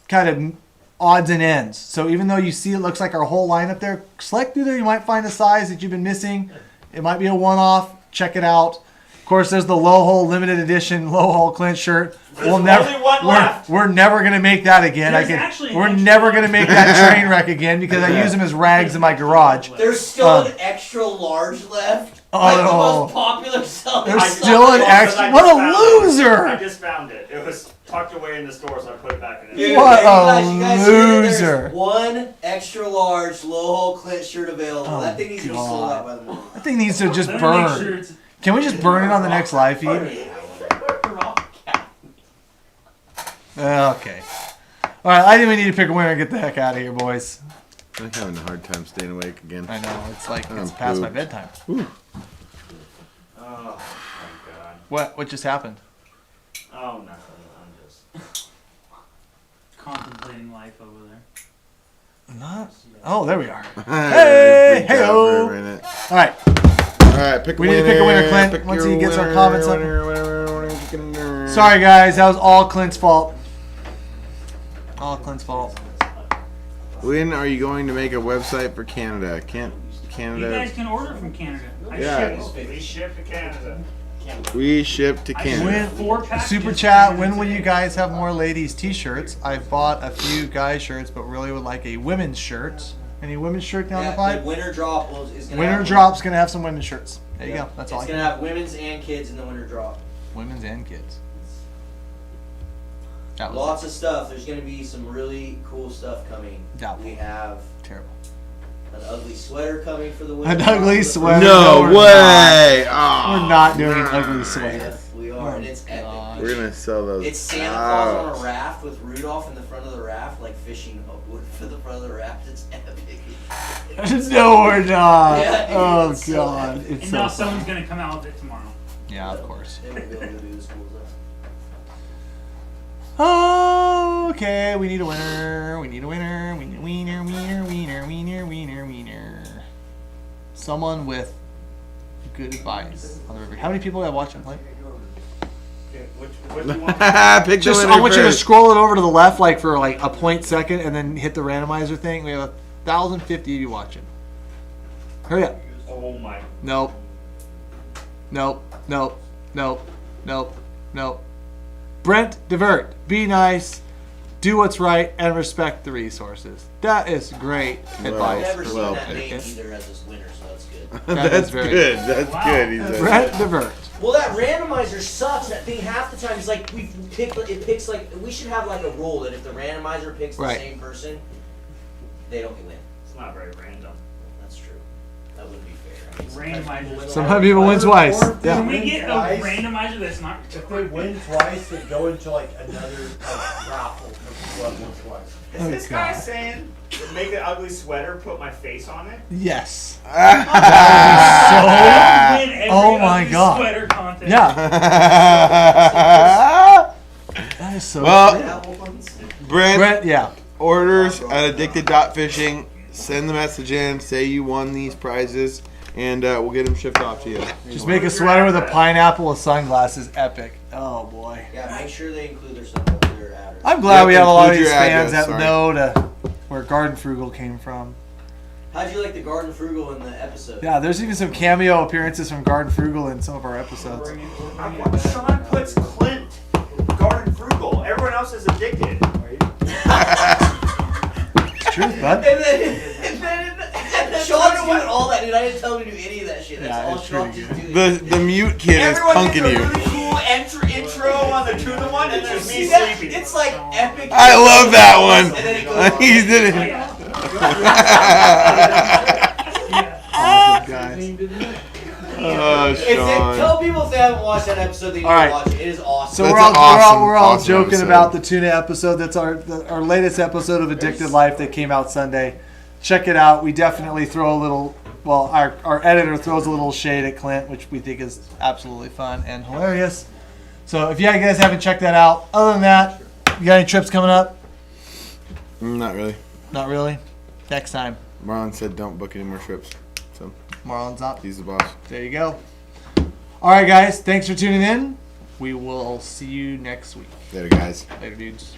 kind of odds and ends. So even though you see it looks like our whole lineup there, select through there. You might find a size that you've been missing. It might be a one-off. Check it out. Of course, there's the low hole limited edition low hole Clint shirt. There's only one left. We're never gonna make that again. There's actually We're an never extra gonna make that train wreck again because I use them as rags in my garage. There's still an extra large left. Oh. Like the most popular selling. There's size. still an extra. I What just a found it. loser! I just found it. It was tucked away in the store, so I put it back in. Dude, it. What you guys hear that loser. There's one extra large low hole Clint shirt available. Oh, that thing needs to be sold God. out by the morning. That thing needs to just Let me make sure burn. it's- Can we just burn it on the next live feed? Okay. All right, I think we need to pick a winner and get the heck out of here, boys. I'm having a hard time staying awake again. I know, it's like, it's I'm past my pooped. bedtime. Oh, my God. What just happened? Oh, nothing. I'm just. Contemplating life over there. Not. Oh, there we are. Hey, hey-o. All right. All right, pick a We winner. need to pick a winner, Clint, Pick once your he gets our winner, comments up. winner. Sorry, guys. That was all Clint's fault. All Clint's fault. When are you going to make a website for Canada? Can't You Canada? guys can order from Canada. Yeah. We ship to Canada. We ship to I Canada. shipped 4 packages Super to chat. Canada When will today. you guys have more ladies' t-shirts? I've bought a few guys' shirts, but really would like a women's shirt. Any women's shirt down the Yeah, pipe? the winter drop is gonna Winter have drop's gonna have some women's shirts. There you Yeah. go. That's all I It's can. gonna have women's and kids in the winter drop. Women's and kids. That was Lots of stuff. There's gonna be some really cool stuff coming. Doubtful. We have terrible. an ugly sweater coming for the winter. An drop. ugly sweater. No we're way! not. Oh, We're not doing an ugly sweater. Yes, we are, and it's epic. God. We're gonna sell those. It's Santa Claus out. on a raft with Rudolph in the front of the raft, like fishing wood for the front of the raft. It's epic. No, we're not. Yeah, dude, Oh it's so God, epic. it's And so now funny. someone's gonna come out with it tomorrow. Yeah, of course. They won't be able to do as cool as us. Oh, okay. We need a winner. We need a winner. We need a wiener, wiener, wiener, wiener, wiener, wiener. Someone with good advice on the river. How many people have watched and play? Okay, what do you want? Pick the Just, winner I want you to first. scroll it over to the left, like for like a point second, and then hit the randomizer thing. We have 1,050 of you watching. Hurry up. Oh my. Nope. Nope. Nope. Nope. Nope. Nope. Brent, divert. Be nice. Do what's right and respect the resources. That is great I've advice. never seen well that picked. name either as this winner, so that's good. That That's is very good. That's Wow. good. He said. Brent, divert. Well, that randomizer sucks. That thing half the time is like it picks like we should have like a rule that if the randomizer picks the Right. same person, they don't win. It's not very random. That's true. That wouldn't be fair. I mean, sometimes Randomizer. people win Sometimes people win twice. Or- Yeah. Can we get a Twice. randomizer that's not If they win twice, they go into like another like, raffle for people that win twice. Is Oh, this guy God. saying make an ugly sweater, put my face on it? Yes. win every Oh my ugly God. sweater contest? Yeah. That is so Well, cool. Apple ones. Brent, Yeah. orders at addicted.fishing. Send the message in. Say you won these prizes, and we'll get them shipped off to you. Just make a sweater with a pineapple with sunglasses. Epic. Oh boy. Yeah, make sure they include their address. I'm glad Yep, we have a lot of include these your fans address, that sorry. know where Garden Frugal came from. How'd you like the Garden Frugal in the episode? Yeah, there's even some cameo appearances from Garden Frugal in some of our episodes. Sean puts Clint Garden Frugal. Everyone else is addicted. It's truth, bud. And then Sean's doing all that, dude. I didn't tell him to do any of that shit. That's Yeah, all it's Sean pretty just doing. The mute kid is Everyone punking gets a you. really cool intro on the tuna one, and there's me See that? sleeping. It's like epic. I love that And then it one. goes on. He did it. Awesome, guys. Oh, Sean. Tell people if they haven't watched that episode, they need All right. to watch it. It is awesome. So That's we're all, an awesome, we're all awesome joking episode. about the tuna episode. That's our latest episode of Addicted Life that came out Sunday. Check it out. We definitely throw a little. Well, our editor throws a little shade at Clint, which we think is absolutely fun and hilarious. So if you guys haven't checked that out, other than that, you got any trips coming up? Not really. Not really. Next time, Marlon said don't book any more trips. So Marlon's up. he's the boss. There you go. All right, guys. Thanks for tuning in. We will see you next week. Later, guys. Later, dudes.